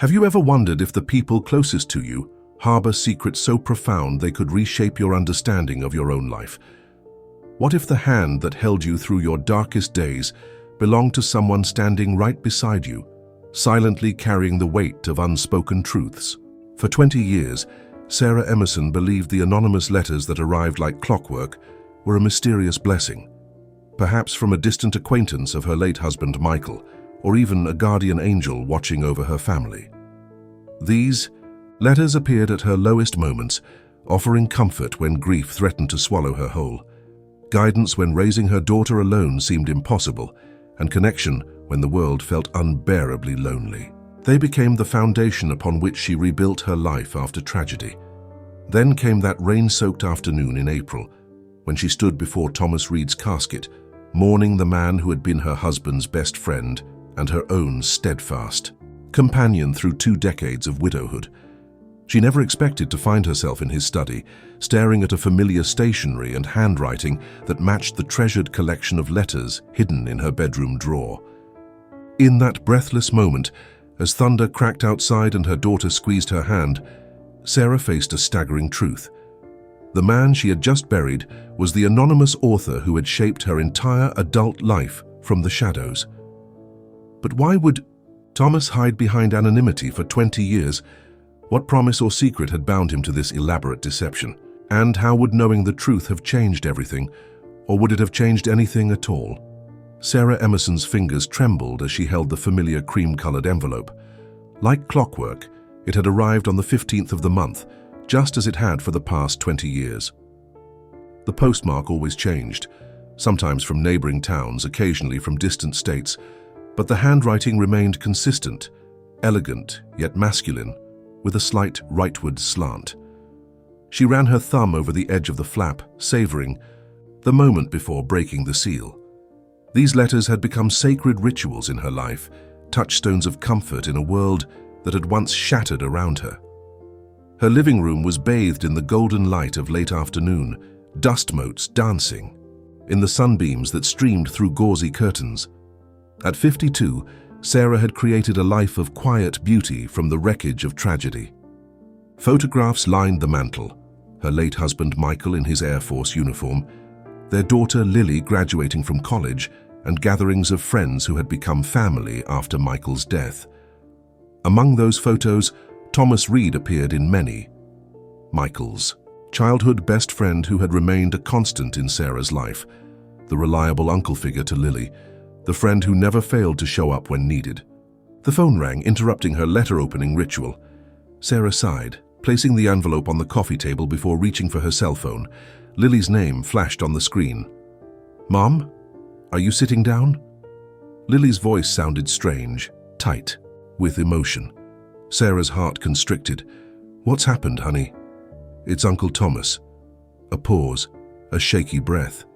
Have you ever wondered if the people closest to you harbor secrets so profound they could reshape your understanding of your own life? What if the hand that held you through your darkest days belonged to someone standing right beside you, silently carrying the weight of unspoken truths? For 20 years, Sarah Emerson believed the anonymous letters that arrived like clockwork were a mysterious blessing, perhaps from a distant acquaintance of her late husband Michael, or even a guardian angel watching over her family. These letters appeared at her lowest moments, offering comfort when grief threatened to swallow her whole, guidance when raising her daughter alone seemed impossible, and connection when the world felt unbearably lonely. They became the foundation upon which she rebuilt her life after tragedy. Then came that rain-soaked afternoon in April, when she stood before Thomas Reed's casket, mourning the man who had been her husband's best friend and her own steadfast companion through 2 decades of widowhood. She never expected to find herself in his study, staring at a familiar stationery and handwriting that matched the treasured collection of letters hidden in her bedroom drawer. In that breathless moment, as thunder cracked outside and her daughter squeezed her hand, Sarah faced a staggering truth. The man she had just buried was the anonymous author who had shaped her entire adult life from the shadows. But why would Thomas hide behind anonymity for 20 years? What promise or secret had bound him to this elaborate deception? And how would knowing the truth have changed everything, or would it have changed anything at all? Sarah Emerson's fingers trembled as she held the familiar cream-colored envelope. Like clockwork, it had arrived on the 15th of the month, just as it had for the past 20 years. The postmark always changed, sometimes from neighboring towns, occasionally from distant states, but the handwriting remained consistent, elegant yet masculine, with a slight rightward slant. She ran her thumb over the edge of the flap, savoring the moment before breaking the seal. These letters had become sacred rituals in her life, touchstones of comfort in a world that had once shattered around her. Her living room was bathed in the golden light of late afternoon, dust motes dancing in the sunbeams that streamed through gauzy curtains. At 52, Sarah had created a life of quiet beauty from the wreckage of tragedy. Photographs lined the mantel, her late husband Michael in his Air Force uniform, their daughter Lily graduating from college, and gatherings of friends who had become family after Michael's death. Among those photos, Thomas Reed appeared in many. Michael's childhood best friend who had remained a constant in Sarah's life, the reliable uncle figure to Lily, the friend who never failed to show up when needed. The phone rang, interrupting her letter-opening ritual. Sarah sighed, placing the envelope on the coffee table before reaching for her cell phone. Lily's name flashed on the screen. "Mom, are you sitting down?" Lily's voice sounded strange, tight, with emotion. Sarah's heart constricted. "What's happened, honey?" "It's Uncle Thomas." A pause, a shaky breath.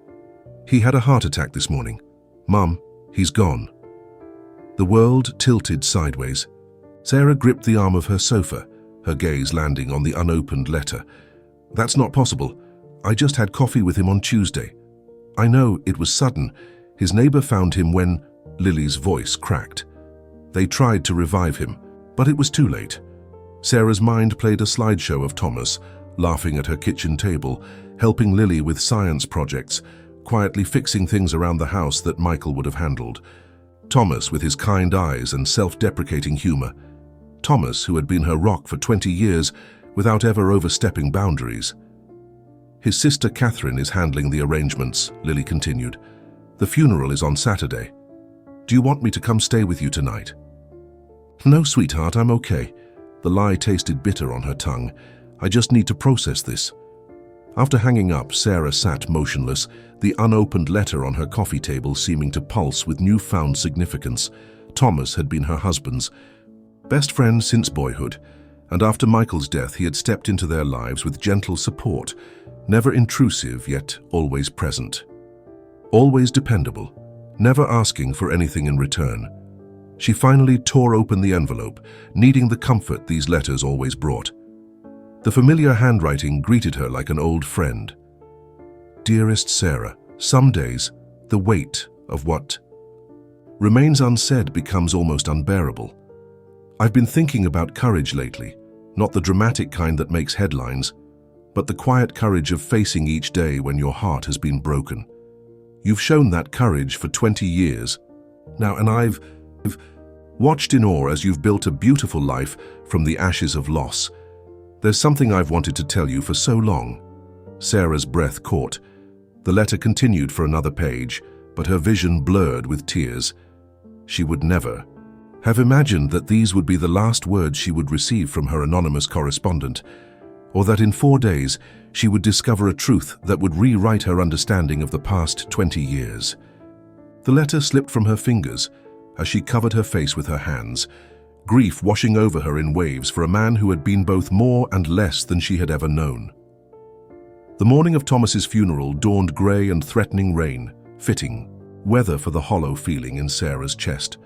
"He had a heart attack this morning. Mom, he's gone." The world tilted sideways. Sarah gripped the arm of her sofa, her gaze landing on the unopened letter. "That's not possible. I just had coffee with him on Tuesday." "I know, it was sudden. His neighbor found him when—" Lily's voice cracked. "They tried to revive him, but it was too late." Sarah's mind played a slideshow of Thomas, laughing at her kitchen table, helping Lily with science projects, quietly fixing things around the house that Michael would have handled. Thomas with his kind eyes and self-deprecating humor. Thomas who had been her rock for 20 years without ever overstepping boundaries. "His sister Catherine is handling the arrangements," Lily continued. "The funeral is on Saturday. Do you want me to come stay with you tonight?" "No, sweetheart, I'm okay." The lie tasted bitter on her tongue. "I just need to process this." After hanging up, Sarah sat motionless, the unopened letter on her coffee table seeming to pulse with newfound significance. Thomas had been her husband's best friend since boyhood, and after Michael's death he had stepped into their lives with gentle support, never intrusive yet always present. Always dependable, never asking for anything in return. She finally tore open the envelope, needing the comfort these letters always brought. The familiar handwriting greeted her like an old friend. "Dearest Sarah, some days, the weight of what remains unsaid becomes almost unbearable. I've been thinking about courage lately, not the dramatic kind that makes headlines, but the quiet courage of facing each day when your heart has been broken. You've shown that courage for 20 years now, and I've watched in awe as you've built a beautiful life from the ashes of loss. There's something I've wanted to tell you for so long. Sarah's breath caught. The letter continued for another page, but her vision blurred with tears. She would never have imagined that these would be the last words she would receive from her anonymous correspondent, or that in 4 days she would discover a truth that would rewrite her understanding of the past 20 years. The letter slipped from her fingers as she covered her face with her hands, grief washing over her in waves for a man who had been both more and less than she had ever known. The morning of Thomas's funeral dawned grey and threatening rain, fitting weather for the hollow feeling in Sarah's chest.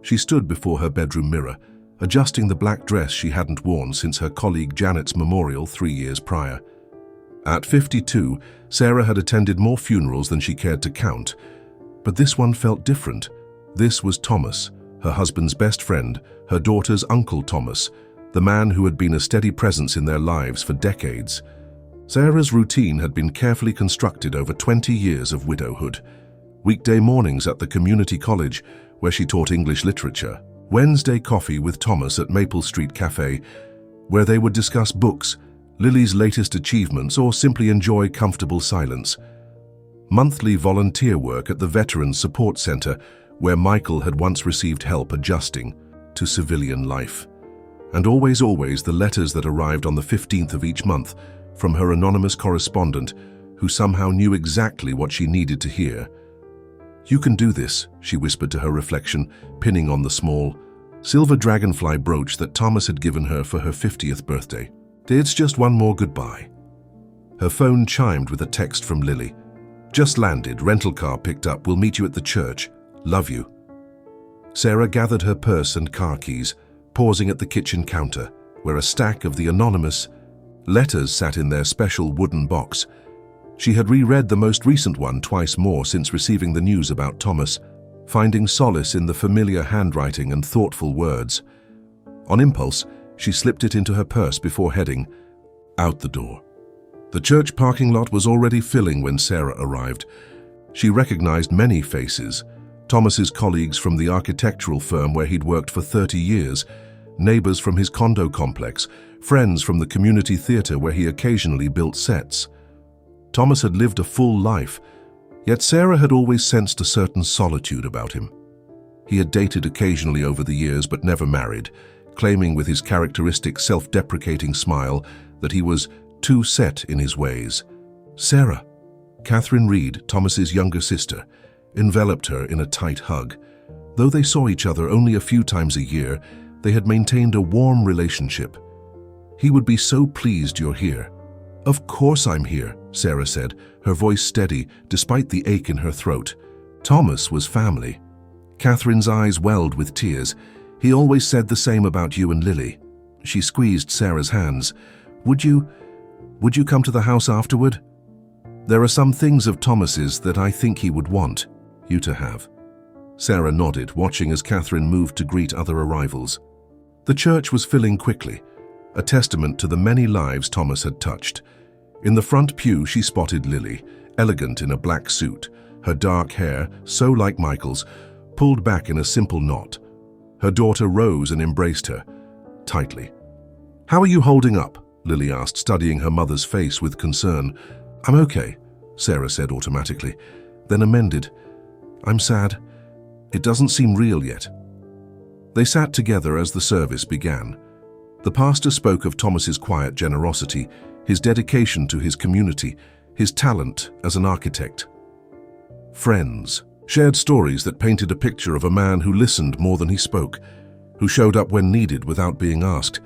She stood before her bedroom mirror, adjusting the black dress she hadn't worn since her colleague Janet's memorial 3 years prior. At 52, Sarah had attended more funerals than she cared to count, but this one felt different. This was Thomas, her husband's best friend, her daughter's Uncle Thomas, the man who had been a steady presence in their lives for decades. Sarah's routine had been carefully constructed over 20 years of widowhood. Weekday mornings at the community college, where she taught English literature. Wednesday coffee with Thomas at Maple Street Cafe, where they would discuss books, Lily's latest achievements, or simply enjoy comfortable silence. Monthly volunteer work at the Veterans Support Center, where Michael had once received help adjusting to civilian life. And always the letters that arrived on the 15th of each month from her anonymous correspondent, who somehow knew exactly what she needed to hear. "You can do this," she whispered to her reflection, pinning on the small, silver dragonfly brooch that Thomas had given her for her 50th birthday. "It's just one more goodbye." Her phone chimed with a text from Lily. "Just landed, rental car picked up, we'll meet you at the church. Love you." Sarah gathered her purse and car keys, pausing at the kitchen counter, where a stack of the anonymous letters sat in their special wooden box. She had reread the most recent one twice more since receiving the news about Thomas, finding solace in the familiar handwriting and thoughtful words. On impulse, she slipped it into her purse before heading out the door. The church parking lot was already filling when Sarah arrived. She recognized many faces: Thomas's colleagues from the architectural firm where he'd worked for 30 years, neighbors from his condo complex, friends from the community theater where he occasionally built sets. Thomas had lived a full life, yet Sarah had always sensed a certain solitude about him. He had dated occasionally over the years but never married, claiming with his characteristic self-deprecating smile that he was too set in his ways. Sarah, Catherine Reed, Thomas's younger sister, enveloped her in a tight hug. Though they saw each other only a few times a year, they had maintained a warm relationship. "He would be so pleased you're here." "Of course I'm here," Sarah said, her voice steady despite the ache in her throat. Thomas was family. Catherine's eyes welled with tears. "He always said the same about you and Lily." She squeezed Sarah's hands. Would you come to the house afterward? There are some things of Thomas's that I think he would want you to have." Sarah nodded, watching as Catherine moved to greet other arrivals. The church was filling quickly, a testament to the many lives Thomas had touched. In the front pew she spotted Lily, elegant in a black suit, her dark hair, so like Michael's, pulled back in a simple knot. Her daughter rose and embraced her tightly. "How are you holding up?" Lily asked, studying her mother's face with concern. "I'm okay," Sarah said automatically, then amended. "I'm sad. It doesn't seem real yet." They sat together as the service began. The pastor spoke of Thomas's quiet generosity, his dedication to his community, his talent as an architect. Friends shared stories that painted a picture of a man who listened more than he spoke, who showed up when needed without being asked,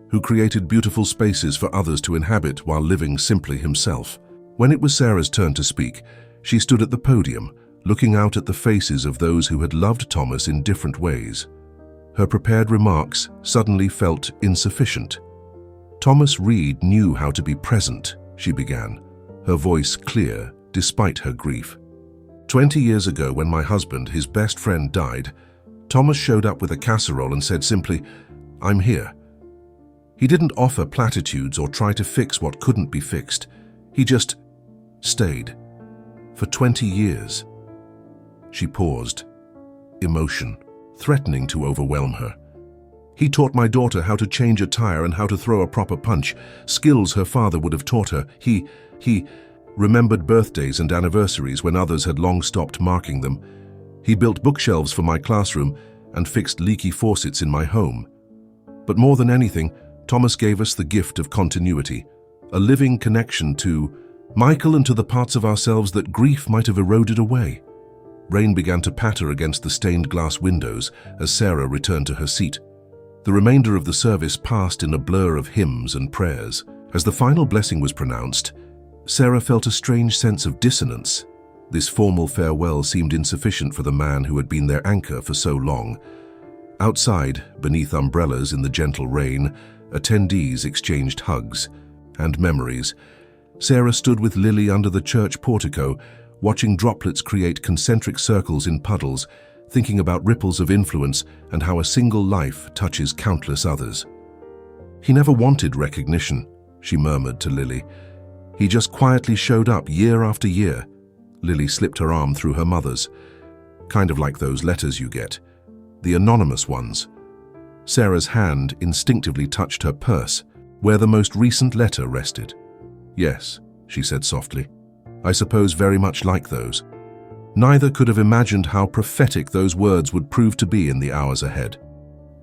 who created beautiful spaces for others to inhabit while living simply himself. When it was Sarah's turn to speak, she stood at the podium, looking out at the faces of those who had loved Thomas in different ways. Her prepared remarks suddenly felt insufficient. "Thomas Reed knew how to be present," she began, her voice clear despite her grief. 20 years ago, when my husband, his best friend, died, Thomas showed up with a casserole and said simply, I'm here." He didn't offer platitudes or try to fix what couldn't be fixed. He just stayed. For 20 years. She paused, emotion threatening to overwhelm her. "He taught my daughter how to change a tire and how to throw a proper punch, skills her father would have taught her. He remembered birthdays and anniversaries when others had long stopped marking them. He built bookshelves for my classroom and fixed leaky faucets in my home. But more than anything, Thomas gave us the gift of continuity, a living connection to Michael and to the parts of ourselves that grief might have eroded away." Rain began to patter against the stained glass windows as Sarah returned to her seat. The remainder of the service passed in a blur of hymns and prayers. As the final blessing was pronounced, Sarah felt a strange sense of dissonance. This formal farewell seemed insufficient for the man who had been their anchor for so long. Outside, beneath umbrellas in the gentle rain, attendees exchanged hugs and memories. Sarah stood with Lily under the church portico, watching droplets create concentric circles in puddles, thinking about ripples of influence and how a single life touches countless others. "He never wanted recognition," she murmured to Lily. "He just quietly showed up year after year." Lily slipped her arm through her mother's. "Kind of like those letters you get. The anonymous ones." Sarah's hand instinctively touched her purse, where the most recent letter rested. "Yes," she said softly. "I suppose very much like those." Neither could have imagined how prophetic those words would prove to be in the hours ahead.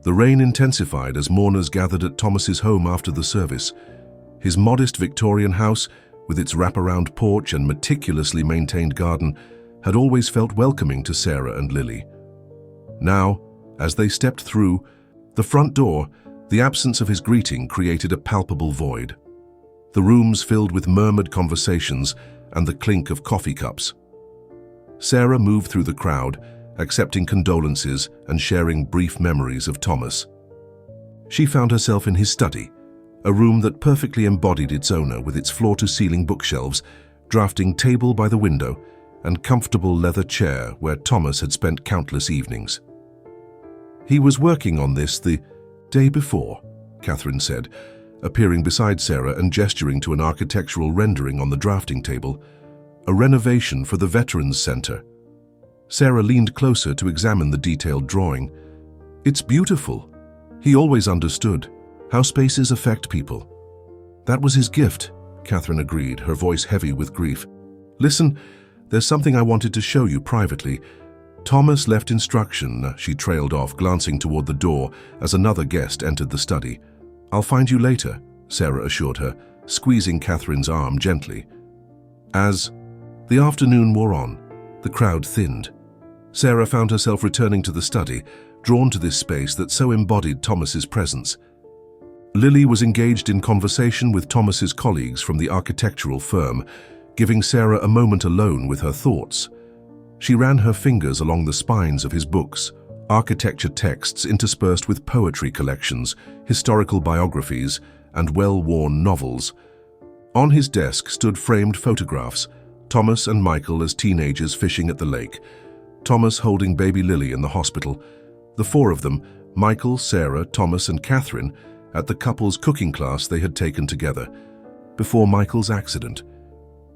The rain intensified as mourners gathered at Thomas's home after the service. His modest Victorian house, with its wraparound porch and meticulously maintained garden, had always felt welcoming to Sarah and Lily. Now, as they stepped through the front door, the absence of his greeting created a palpable void. The rooms filled with murmured conversations and the clink of coffee cups. Sarah moved through the crowd, accepting condolences and sharing brief memories of Thomas. She found herself in his study, a room that perfectly embodied its owner with its floor-to-ceiling bookshelves, drafting table by the window, and comfortable leather chair where Thomas had spent countless evenings. "He was working on this the day before," Catherine said, appearing beside Sarah and gesturing to an architectural rendering on the drafting table, "a renovation for the Veterans Center." Sarah leaned closer to examine the detailed drawing. "It's beautiful. He always understood how spaces affect people." "That was his gift," Catherine agreed, her voice heavy with grief. "Listen, there's something I wanted to show you privately." Thomas left instruction, she trailed off, glancing toward the door as another guest entered the study. "I'll find you later," Sarah assured her, squeezing Catherine's arm gently. As the afternoon wore on, the crowd thinned. Sarah found herself returning to the study, drawn to this space that so embodied Thomas's presence. Lily was engaged in conversation with Thomas's colleagues from the architectural firm, giving Sarah a moment alone with her thoughts. She ran her fingers along the spines of his books, architecture texts interspersed with poetry collections, historical biographies, and well-worn novels. On his desk stood framed photographs, Thomas and Michael as teenagers fishing at the lake, Thomas holding baby Lily in the hospital, the four of them, Michael, Sarah, Thomas, and Catherine, at the couple's cooking class they had taken together, before Michael's accident.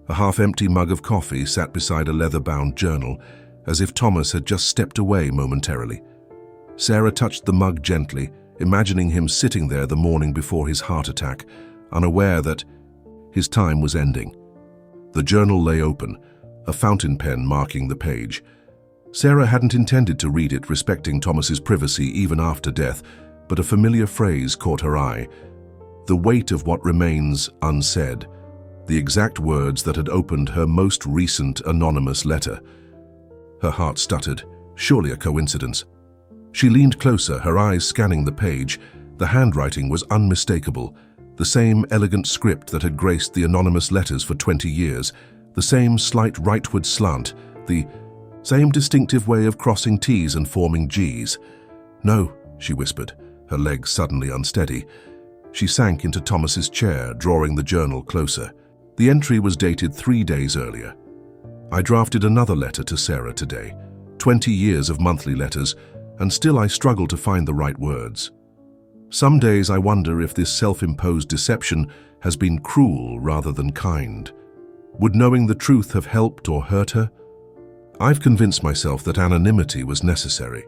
A half-empty mug of coffee sat beside a leather-bound journal, as if Thomas had just stepped away momentarily. Sarah touched the mug gently, imagining him sitting there the morning before his heart attack, unaware that his time was ending. The journal lay open, a fountain pen marking the page. Sarah hadn't intended to read it, respecting Thomas's privacy even after death, but a familiar phrase caught her eye. The weight of what remains unsaid. The exact words that had opened her most recent anonymous letter. Her heart stuttered, surely a coincidence. She leaned closer, her eyes scanning the page. The handwriting was unmistakable, the same elegant script that had graced the anonymous letters for 20 years, the same slight rightward slant, the same distinctive way of crossing T's and forming G's. "No," she whispered, her legs suddenly unsteady. She sank into Thomas's chair, drawing the journal closer. The entry was dated 3 days earlier. "I drafted another letter to Sarah today, 20 years of monthly letters, and still I struggle to find the right words." Some days I wonder if this self-imposed deception has been cruel rather than kind. Would knowing the truth have helped or hurt her? I've convinced myself that anonymity was necessary,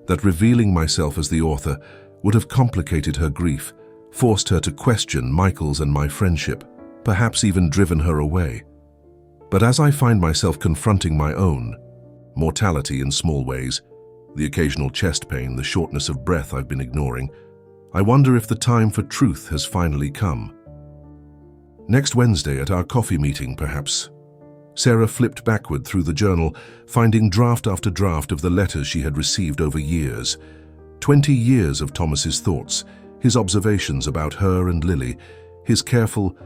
that revealing myself as the author would have complicated her grief, forced her to question Michael's and my friendship, perhaps even driven her away. But as I find myself confronting my own mortality in small ways, the occasional chest pain, the shortness of breath I've been ignoring, I wonder if the time for truth has finally come. Next Wednesday at our coffee meeting, perhaps. Sarah flipped backward through the journal, finding draft after draft of the letters she had received over years. 20 years of Thomas's thoughts, his observations about her and Lily, his careful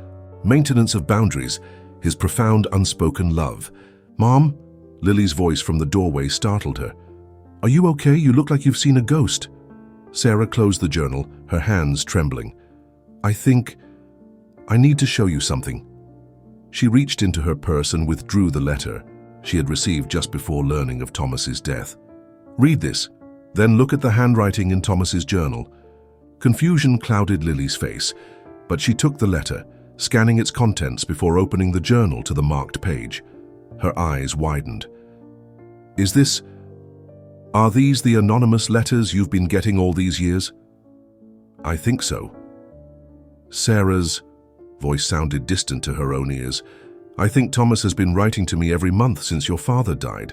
maintenance of boundaries, his profound unspoken love. "Mom?" Lily's voice from the doorway startled her. "Are you okay? You look like you've seen a ghost." Sarah closed the journal, her hands trembling. I need to show you something." She reached into her purse and withdrew the letter she had received just before learning of Thomas's death. "Read this, then look at the handwriting in Thomas's journal." Confusion clouded Lily's face, but she took the letter, scanning its contents before opening the journal to the marked page. Her eyes widened. Are these the anonymous letters you've been getting all these years?" "I think so." Sarah's voice sounded distant to her own ears. "I think Thomas has been writing to me every month since your father died."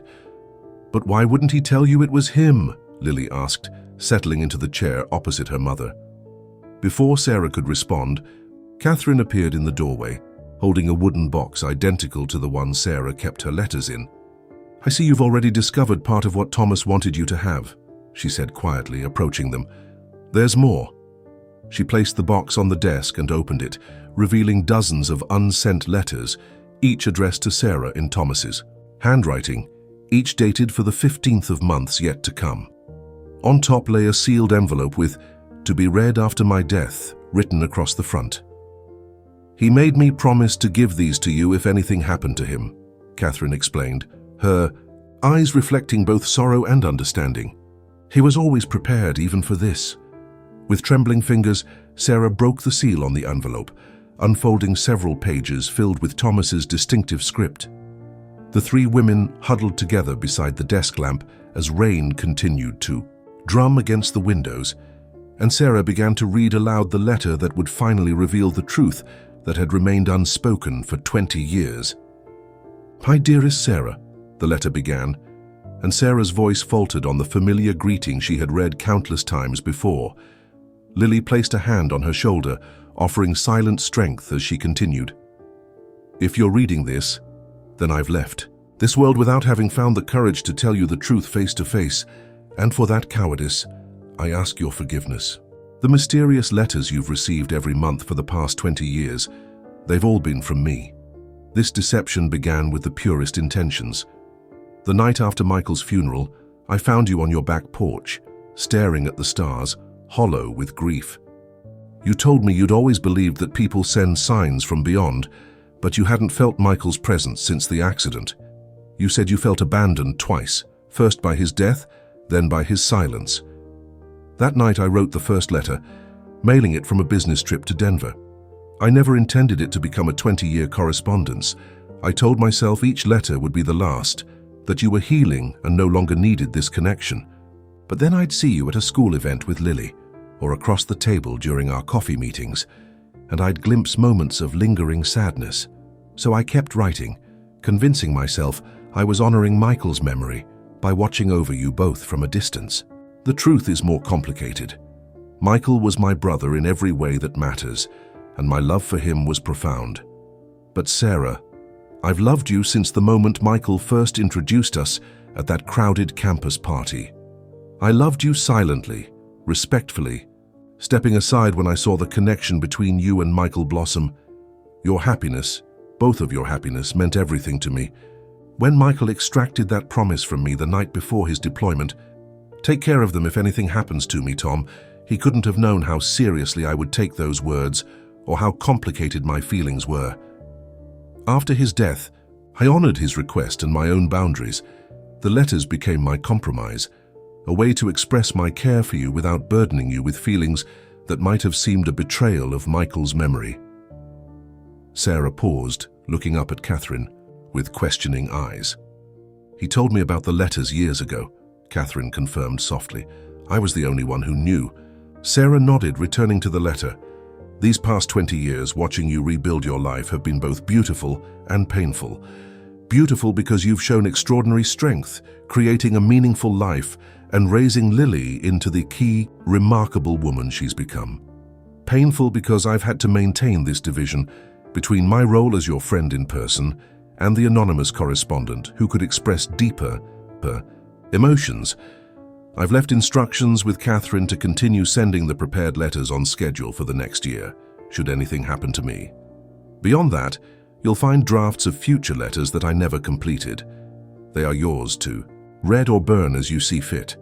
"But why wouldn't he tell you it was him?" Lily asked, settling into the chair opposite her mother. Before Sarah could respond, Catherine appeared in the doorway, holding a wooden box identical to the one Sarah kept her letters in. "I see you've already discovered part of what Thomas wanted you to have," she said quietly, approaching them. "There's more." She placed the box on the desk and opened it, revealing dozens of unsent letters, each addressed to Sarah in Thomas's handwriting, each dated for the 15th of months yet to come. On top lay a sealed envelope with "To be read after my death" written across the front. "He made me promise to give these to you if anything happened to him," Catherine explained, her eyes reflecting both sorrow and understanding. "He was always prepared even for this." With trembling fingers, Sarah broke the seal on the envelope, unfolding several pages filled with Thomas's distinctive script. The three women huddled together beside the desk lamp as rain continued to drum against the windows, and Sarah began to read aloud the letter that would finally reveal the truth that had remained unspoken for 20 years. "My dearest Sarah," the letter began, and Sarah's voice faltered on the familiar greeting she had read countless times before. Lily placed a hand on her shoulder, offering silent strength as she continued. "If you're reading this, then I've left this world without having found the courage to tell you the truth face to face, and for that cowardice, I ask your forgiveness. The mysterious letters you've received every month for the past 20 years, they've all been from me. This deception began with the purest intentions. The night after Michael's funeral, I found you on your back porch, staring at the stars, hollow with grief. You told me you'd always believed that people send signs from beyond, but you hadn't felt Michael's presence since the accident. You said you felt abandoned twice, first by his death, then by his silence. That night I wrote the first letter, mailing it from a business trip to Denver. I never intended it to become a 20-year correspondence. I told myself each letter would be the last, that you were healing and no longer needed this connection. But then I'd see you at a school event with Lily, or across the table during our coffee meetings, and I'd glimpse moments of lingering sadness. So I kept writing, convincing myself I was honoring Michael's memory by watching over you both from a distance. The truth is more complicated. Michael was my brother in every way that matters, and my love for him was profound. But Sarah, I've loved you since the moment Michael first introduced us at that crowded campus party. I loved you silently, respectfully, stepping aside when I saw the connection between you and Michael blossom. Your happiness, both of your happiness, meant everything to me. When Michael extracted that promise from me the night before his deployment, "Take care of them if anything happens to me, Tom," he couldn't have known how seriously I would take those words or how complicated my feelings were. After his death, I honored his request and my own boundaries. The letters became my compromise, a way to express my care for you without burdening you with feelings that might have seemed a betrayal of Michael's memory. Sarah paused, looking up at Catherine with questioning eyes. "He told me about the letters years ago," Catherine confirmed softly. "I was the only one who knew." Sarah nodded, returning to the letter. "These past 20 years, watching you rebuild your life, have been both beautiful and painful. Beautiful because you've shown extraordinary strength, creating a meaningful life and raising Lily into the key, remarkable woman she's become. Painful because I've had to maintain this division between my role as your friend in person and the anonymous correspondent who could express deeper emotions. I've left instructions with Catherine to continue sending the prepared letters on schedule for the next year, should anything happen to me. Beyond that, you'll find drafts of future letters that I never completed. They are yours to read or burn as you see fit.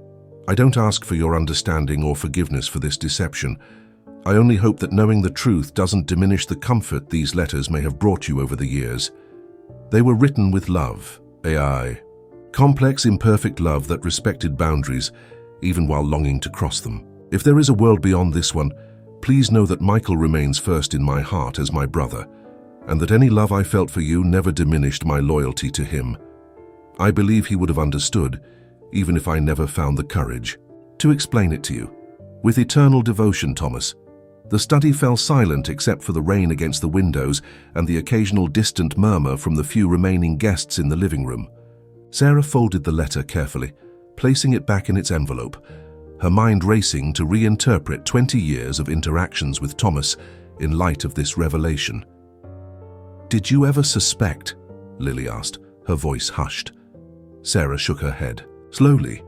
I don't ask for your understanding or forgiveness for this deception. I only hope that knowing the truth doesn't diminish the comfort these letters may have brought you over the years. They were written with love, complex, imperfect love that respected boundaries, even while longing to cross them. If there is a world beyond this one, please know that Michael remains first in my heart as my brother, and that any love I felt for you never diminished my loyalty to him. I believe he would have understood, even if I never found the courage to explain it to you. With eternal devotion, Thomas." The study fell silent except for the rain against the windows and the occasional distant murmur from the few remaining guests in the living room. Sarah folded the letter carefully, placing it back in its envelope, her mind racing to reinterpret 20 years of interactions with Thomas in light of this revelation. "Did you ever suspect?" Lily asked, her voice hushed. Sarah shook her head. Slowly.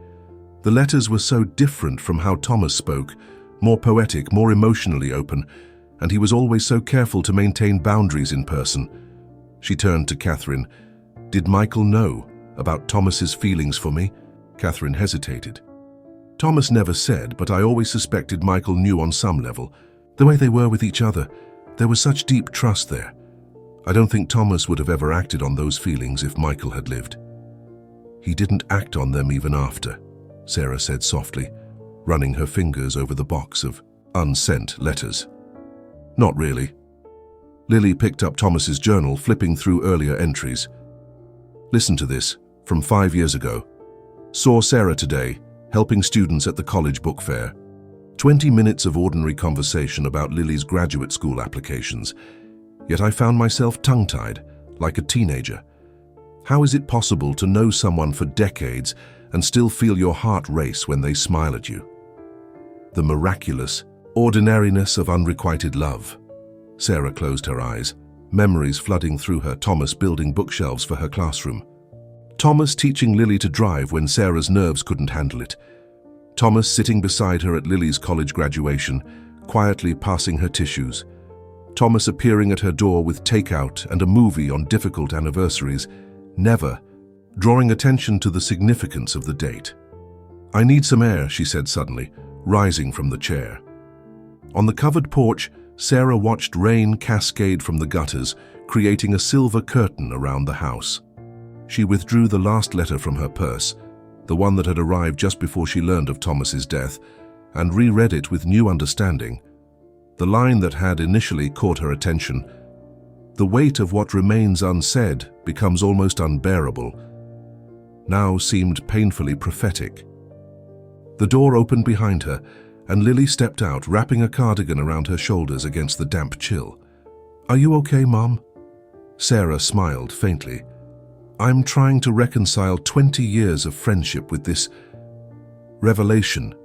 The letters were so different from how Thomas spoke, more poetic, more emotionally open, and he was always so careful to maintain boundaries in person. She turned to Catherine. "Did Michael know about Thomas's feelings for me?" Catherine hesitated. "Thomas never said, but I always suspected Michael knew on some level. The way they were with each other, there was such deep trust there. I don't think Thomas would have ever acted on those feelings if Michael had lived." "He didn't act on them even after," Sarah said softly, running her fingers over the box of unsent letters. "Not really." Lily picked up Thomas's journal, flipping through earlier entries. "Listen to this, from 5 years ago. Saw Sarah today, helping students at the college book fair. 20 minutes of ordinary conversation about Lily's graduate school applications. Yet I found myself tongue-tied, like a teenager. How is it possible to know someone for decades and still feel your heart race when they smile at you? The miraculous ordinariness of unrequited love." Sarah closed her eyes, memories flooding through her. Thomas building bookshelves for her classroom. Thomas teaching Lily to drive when Sarah's nerves couldn't handle it. Thomas sitting beside her at Lily's college graduation, quietly passing her tissues. Thomas appearing at her door with takeout and a movie on difficult anniversaries, never drawing attention to the significance of the date. "I need some air," she said suddenly, rising from the chair. On the covered porch, Sarah watched rain cascade from the gutters, creating a silver curtain around the house. She withdrew the last letter from her purse, the one that had arrived just before she learned of Thomas's death, and reread it with new understanding. The line that had initially caught her attention, "The weight of what remains unsaid becomes almost unbearable," now seemed painfully prophetic. The door opened behind her, and Lily stepped out, wrapping a cardigan around her shoulders against the damp chill. "Are you okay, Mom?" Sarah smiled faintly. "I'm trying to reconcile 20 years of friendship with this revelation.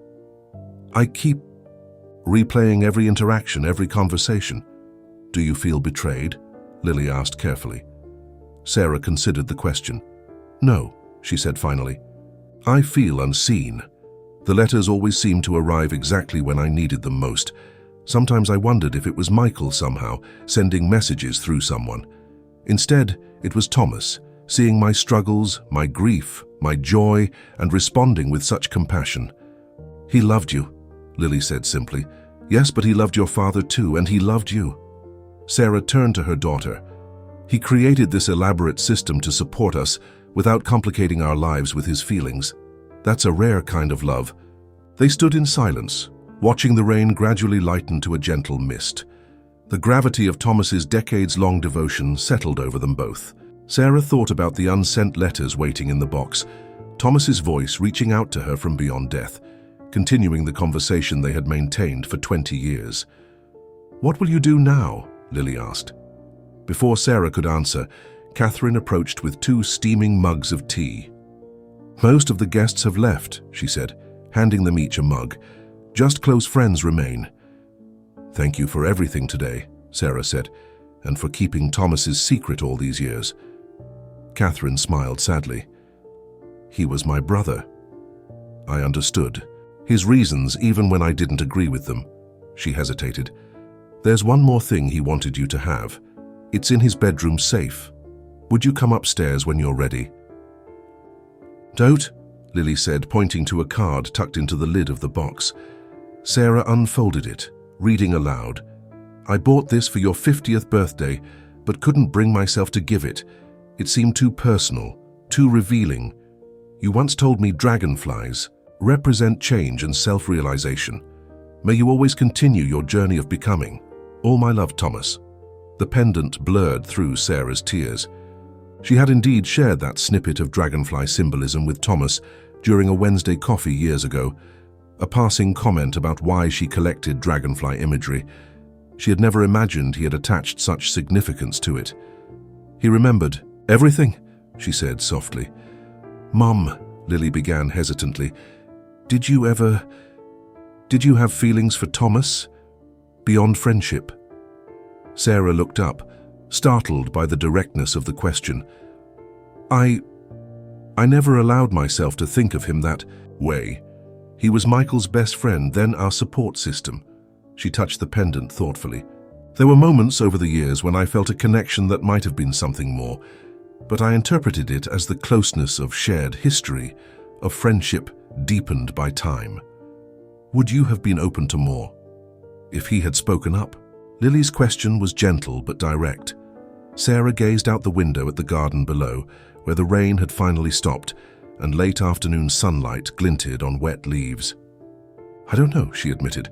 I keep replaying every interaction, every conversation." "Do you feel betrayed?" Lily asked carefully. Sarah considered the question. "No," she said finally. "I feel unseen. The letters always seemed to arrive exactly when I needed them most. Sometimes I wondered if it was Michael somehow, sending messages through someone. Instead, it was Thomas, seeing my struggles, my grief, my joy, and responding with such compassion. He loved you," Lily said simply. "Yes, but he loved your father too, and he loved you." Sarah turned to her daughter. "He created this elaborate system to support us without complicating our lives with his feelings. That's a rare kind of love." They stood in silence, watching the rain gradually lighten to a gentle mist. The gravity of Thomas's decades-long devotion settled over them both. Sarah thought about the unsent letters waiting in the box, Thomas's voice reaching out to her from beyond death, continuing the conversation they had maintained for 20 years. "What will you do now?" Lily asked. Before Sarah could answer, Catherine approached with 2 steaming mugs of tea. "Most of the guests have left," she said, handing them each a mug. "Just close friends remain." "Thank you for everything today," Sarah said, "and for keeping Thomas's secret all these years." Catherine smiled sadly. "He was my brother. I understood his reasons even when I didn't agree with them." She hesitated. "There's one more thing he wanted you to have. It's in his bedroom safe. Would you come upstairs when you're ready?" "Don't," Lily said, pointing to a card tucked into the lid of the box. Sarah unfolded it, reading aloud. "I bought this for your 50th birthday, but couldn't bring myself to give it. It seemed too personal, too revealing. You once told me dragonflies represent change and self-realization. May you always continue your journey of becoming. All my love, Thomas." The pendant blurred through Sarah's tears. She had indeed shared that snippet of dragonfly symbolism with Thomas during a Wednesday coffee years ago, a passing comment about why she collected dragonfly imagery. She had never imagined he had attached such significance to it. He remembered. "Everything?" she said softly. "Mum," Lily began hesitantly, Did you have feelings for Thomas? Beyond friendship?" Sarah looked up, startled by the directness of the question. I never allowed myself to think of him that way. He was Michael's best friend, then our support system." She touched the pendant thoughtfully. "There were moments over the years when I felt a connection that might have been something more, but I interpreted it as the closeness of shared history, of friendship deepened by time. Would you have been open to more if he had spoken up?" Lily's question was gentle but direct. Sarah gazed out the window at the garden below, where the rain had finally stopped and late afternoon sunlight glinted on wet leaves. "I don't know," she admitted.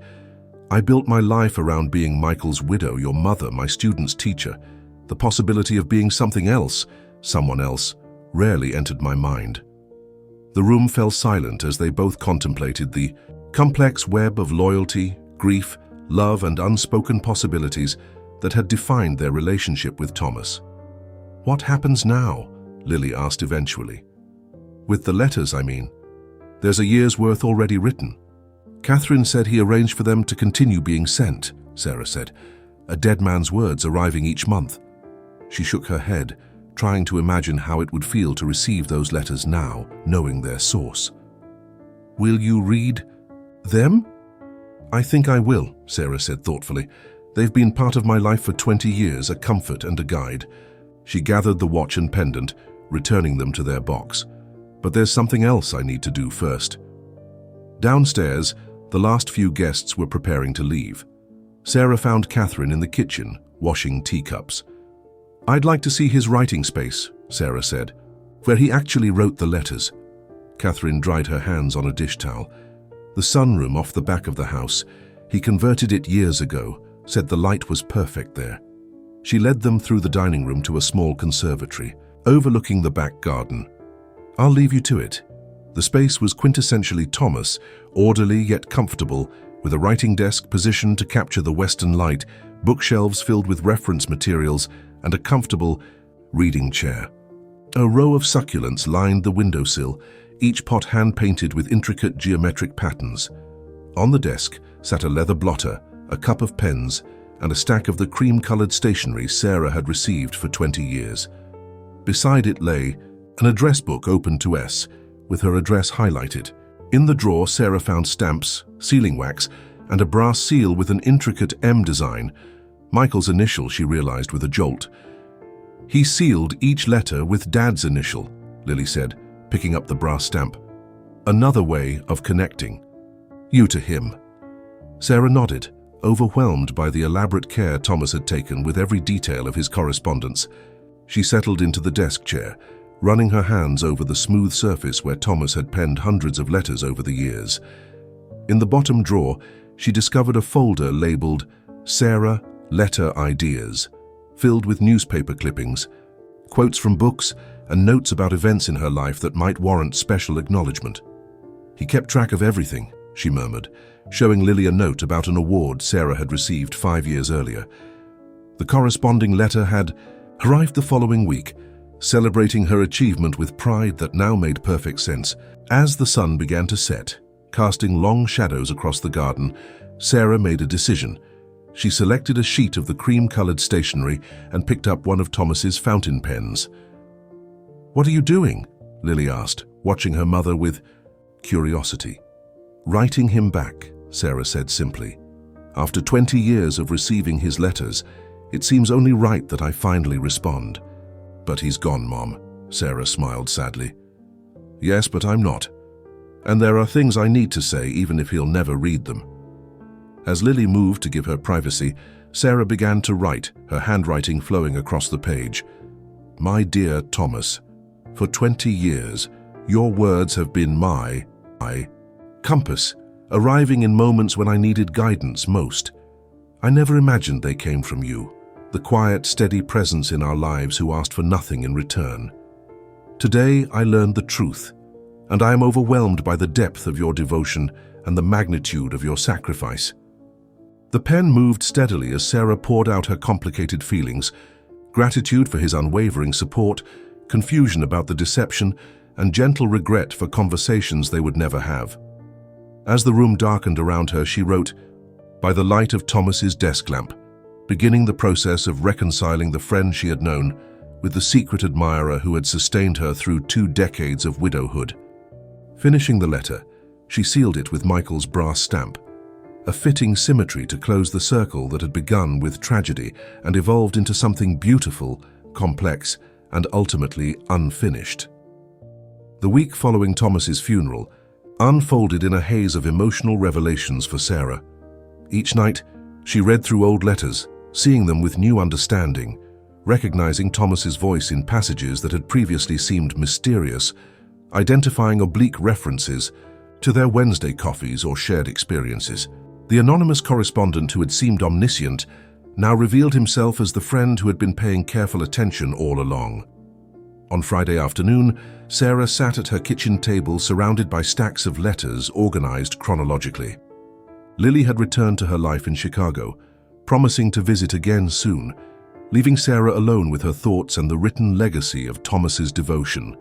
"I built my life around being Michael's widow, your mother, my student's teacher. The possibility of being something else, someone else, rarely entered my mind." The room fell silent as they both contemplated the complex web of loyalty, grief, love, and unspoken possibilities that had defined their relationship with Thomas. "What happens now?" Lily asked eventually. "With the letters, I mean. There's a year's worth already written." "Catherine said he arranged for them to continue being sent," Sarah said, "a dead man's words arriving each month." She shook her head, trying to imagine how it would feel to receive those letters now, knowing their source. "Will you read them?" "I think I will," Sarah said thoughtfully. "They've been part of my life for 20 years, a comfort and a guide." She gathered the watch and pendant, returning them to their box. "But there's something else I need to do first." Downstairs, the last few guests were preparing to leave. Sarah found Catherine in the kitchen, washing teacups. "I'd like to see his writing space," Sarah said, "where he actually wrote the letters." Catherine dried her hands on a dish towel. "The sunroom off the back of the house. He converted it years ago, said the light was perfect there." She led them through the dining room to a small conservatory, overlooking the back garden. "I'll leave you to it." The space was quintessentially Thomas, orderly yet comfortable, with a writing desk positioned to capture the western light, bookshelves filled with reference materials, and a comfortable reading chair. A row of succulents lined the windowsill, each pot hand-painted with intricate geometric patterns. On the desk sat a leather blotter, a cup of pens, and a stack of the cream-colored stationery Sarah had received for 20 years. Beside it lay an address book open to S, with her address highlighted. In the drawer, Sarah found stamps, sealing wax, and a brass seal with an intricate M design. Michael's initial, she realized with a jolt. "He sealed each letter with Dad's initial," Lily said, picking up the brass stamp. "Another way of connecting you to him." Sarah nodded, overwhelmed by the elaborate care Thomas had taken with every detail of his correspondence. She settled into the desk chair, running her hands over the smooth surface where Thomas had penned hundreds of letters over the years. In the bottom drawer, she discovered a folder labeled Sarah Letter Ideas, filled with newspaper clippings, quotes from books, and notes about events in her life that might warrant special acknowledgement. "He kept track of everything," she murmured, showing Lily a note about an award Sarah had received 5 years earlier. The corresponding letter had arrived the following week, celebrating her achievement with pride that now made perfect sense. As the sun began to set, casting long shadows across the garden, Sarah made a decision. She selected a sheet of the cream-colored stationery and picked up one of Thomas's fountain pens. "What are you doing?" Lily asked, watching her mother with curiosity. "Writing him back," Sarah said simply. "After 20 years of receiving his letters, it seems only right that I finally respond." "But he's gone, Mom," Sarah smiled sadly. "Yes, but I'm not. And there are things I need to say even if he'll never read them." As Lily moved to give her privacy, Sarah began to write, her handwriting flowing across the page. "My dear Thomas, for 20 years, your words have been my compass, arriving in moments when I needed guidance most. I never imagined they came from you, the quiet, steady presence in our lives who asked for nothing in return. Today I learned the truth, and I am overwhelmed by the depth of your devotion and the magnitude of your sacrifice." The pen moved steadily as Sarah poured out her complicated feelings, gratitude for his unwavering support, confusion about the deception, and gentle regret for conversations they would never have. As the room darkened around her, she wrote, "By the light of Thomas's desk lamp," beginning the process of reconciling the friend she had known with the secret admirer who had sustained her through 2 decades of widowhood. Finishing the letter, she sealed it with Michael's brass stamp, a fitting symmetry to close the circle that had begun with tragedy and evolved into something beautiful, complex, and ultimately unfinished. The week following Thomas's funeral unfolded in a haze of emotional revelations for Sarah. Each night, she read through old letters, seeing them with new understanding, recognizing Thomas's voice in passages that had previously seemed mysterious, identifying oblique references to their Wednesday coffees or shared experiences. The anonymous correspondent who had seemed omniscient now revealed himself as the friend who had been paying careful attention all along. On Friday afternoon, Sarah sat at her kitchen table surrounded by stacks of letters organized chronologically. Lily had returned to her life in Chicago, promising to visit again soon, leaving Sarah alone with her thoughts and the written legacy of Thomas's devotion.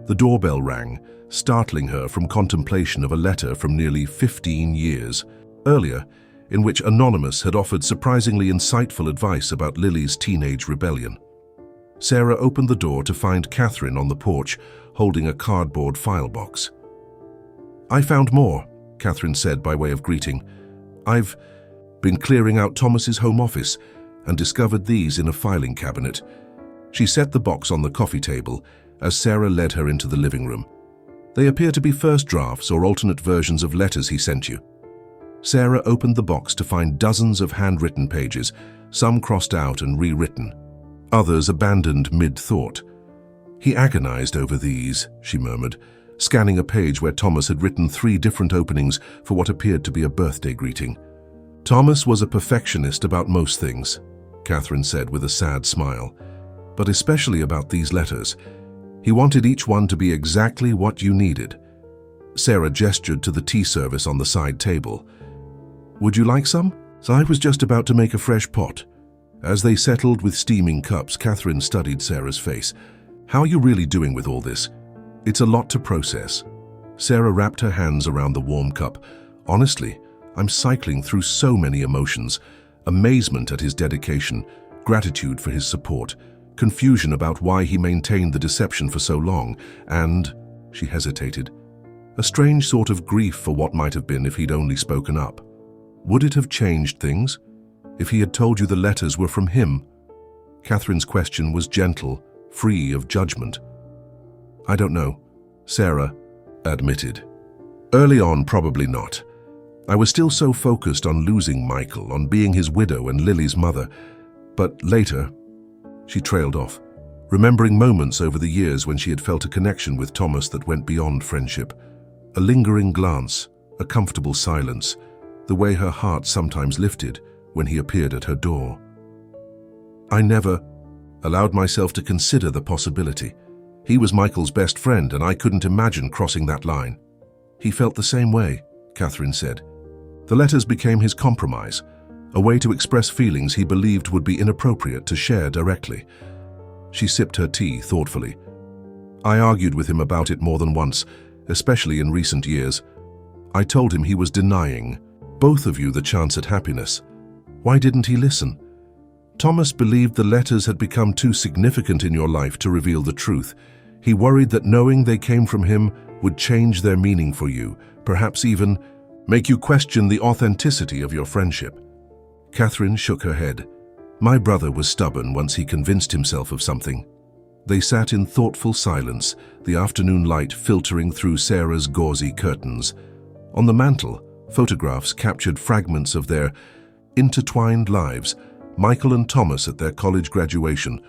The doorbell rang, startling her from contemplation of a letter from nearly 15 years earlier, in which Anonymous had offered surprisingly insightful advice about Lily's teenage rebellion. Sarah opened the door to find Catherine on the porch, holding a cardboard file box. "I found more," Catherine said by way of greeting. "I've been clearing out Thomas's home office and discovered these in a filing cabinet." She set the box on the coffee table as Sarah led her into the living room. "They appear to be first drafts or alternate versions of letters he sent you." Sarah opened the box to find dozens of handwritten pages, some crossed out and rewritten, others abandoned mid-thought. "He agonized over these," she murmured, scanning a page where Thomas had written 3 different openings for what appeared to be a birthday greeting. "Thomas was a perfectionist about most things," Catherine said with a sad smile, "but especially about these letters. He wanted each one to be exactly what you needed." Sarah gestured to the tea service on the side table. "Would you like some?" So I was just about to make a fresh pot. As they settled with steaming cups, Catherine studied Sarah's face. "How are you really doing with all this? It's a lot to process." Sarah wrapped her hands around the warm cup. "Honestly, I'm cycling through so many emotions. Amazement at his dedication, gratitude for his support, confusion about why he maintained the deception for so long, and," she hesitated, "a strange sort of grief for what might have been if he'd only spoken up. Would it have changed things if he had told you the letters were from him?" Catherine's question was gentle, free of judgment. "I don't know," Sarah admitted. "Early on, probably not. I was still so focused on losing Michael, on being his widow and Lily's mother. But later," she trailed off, remembering moments over the years when she had felt a connection with Thomas that went beyond friendship. A lingering glance, a comfortable silence, the way her heart sometimes lifted when he appeared at her door. I never allowed myself to consider the possibility. He was Michael's best friend, and I couldn't imagine crossing that line. He felt the same way, Catherine said. The letters became his compromise, a way to express feelings he believed would be inappropriate to share directly. She sipped her tea thoughtfully. I argued with him about it more than once, especially in recent years. I told him he was denying both of you the chance at happiness. Why didn't he listen? Thomas believed the letters had become too significant in your life to reveal the truth. He worried that knowing they came from him would change their meaning for you, perhaps even make you question the authenticity of your friendship. Catherine shook her head. My brother was stubborn once he convinced himself of something. They sat in thoughtful silence, the afternoon light filtering through Sarah's gauzy curtains. On the mantel, photographs captured fragments of their intertwined lives. Michael and Thomas at their college graduation,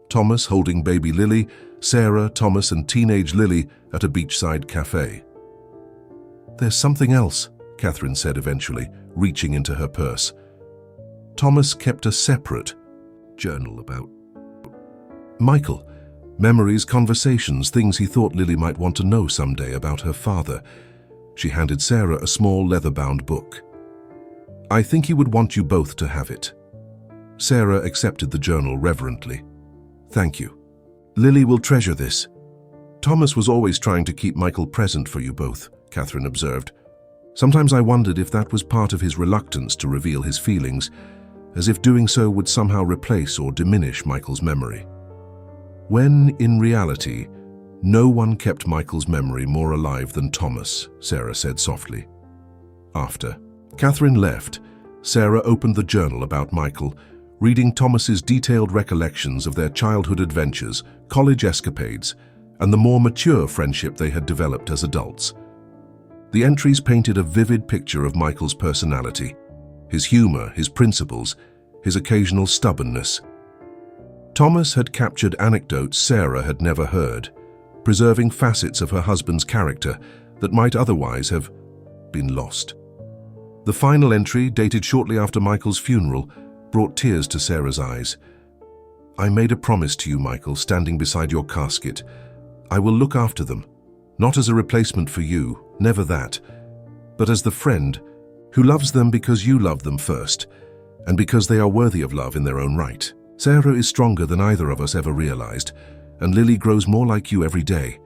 Thomas holding baby Lily, Sarah, Thomas and teenage Lily at a beachside cafe. There's something else, Catherine said eventually, reaching into her purse. Thomas kept a separate journal about Michael. Memories, conversations, things he thought Lily might want to know someday about her father. She handed Sarah a small leather-bound book. I think he would want you both to have it. Sarah accepted the journal reverently. Thank you. Lily will treasure this. Thomas was always trying to keep Michael present for you both, Catherine observed. Sometimes I wondered if that was part of his reluctance to reveal his feelings, as if doing so would somehow replace or diminish Michael's memory. When, in reality, no one kept Michael's memory more alive than Thomas, Sarah said softly. After Catherine left, Sarah opened the journal about Michael, reading Thomas's detailed recollections of their childhood adventures, college escapades, and the more mature friendship they had developed as adults. The entries painted a vivid picture of Michael's personality, his humor, his principles, his occasional stubbornness. Thomas had captured anecdotes Sarah had never heard, preserving facets of her husband's character that might otherwise have been lost. The final entry, dated shortly after Michael's funeral, brought tears to Sarah's eyes. I made a promise to you, Michael, standing beside your casket. I will look after them, not as a replacement for you, never that, but as the friend who loves them because you love them first, and because they are worthy of love in their own right. Sarah is stronger than either of us ever realized, and Lily grows more like you every day.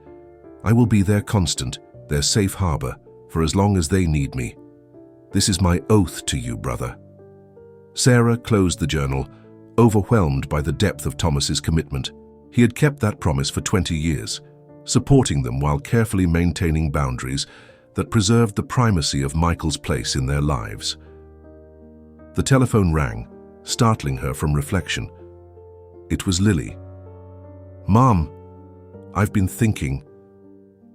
I will be their constant, their safe harbor, for as long as they need me. This is my oath to you, brother. Sarah closed the journal, overwhelmed by the depth of Thomas's commitment. He had kept that promise for 20 years, supporting them while carefully maintaining boundaries that preserved the primacy of Michael's place in their lives. The telephone rang, startling her from reflection. It was Lily. Mom, I've been thinking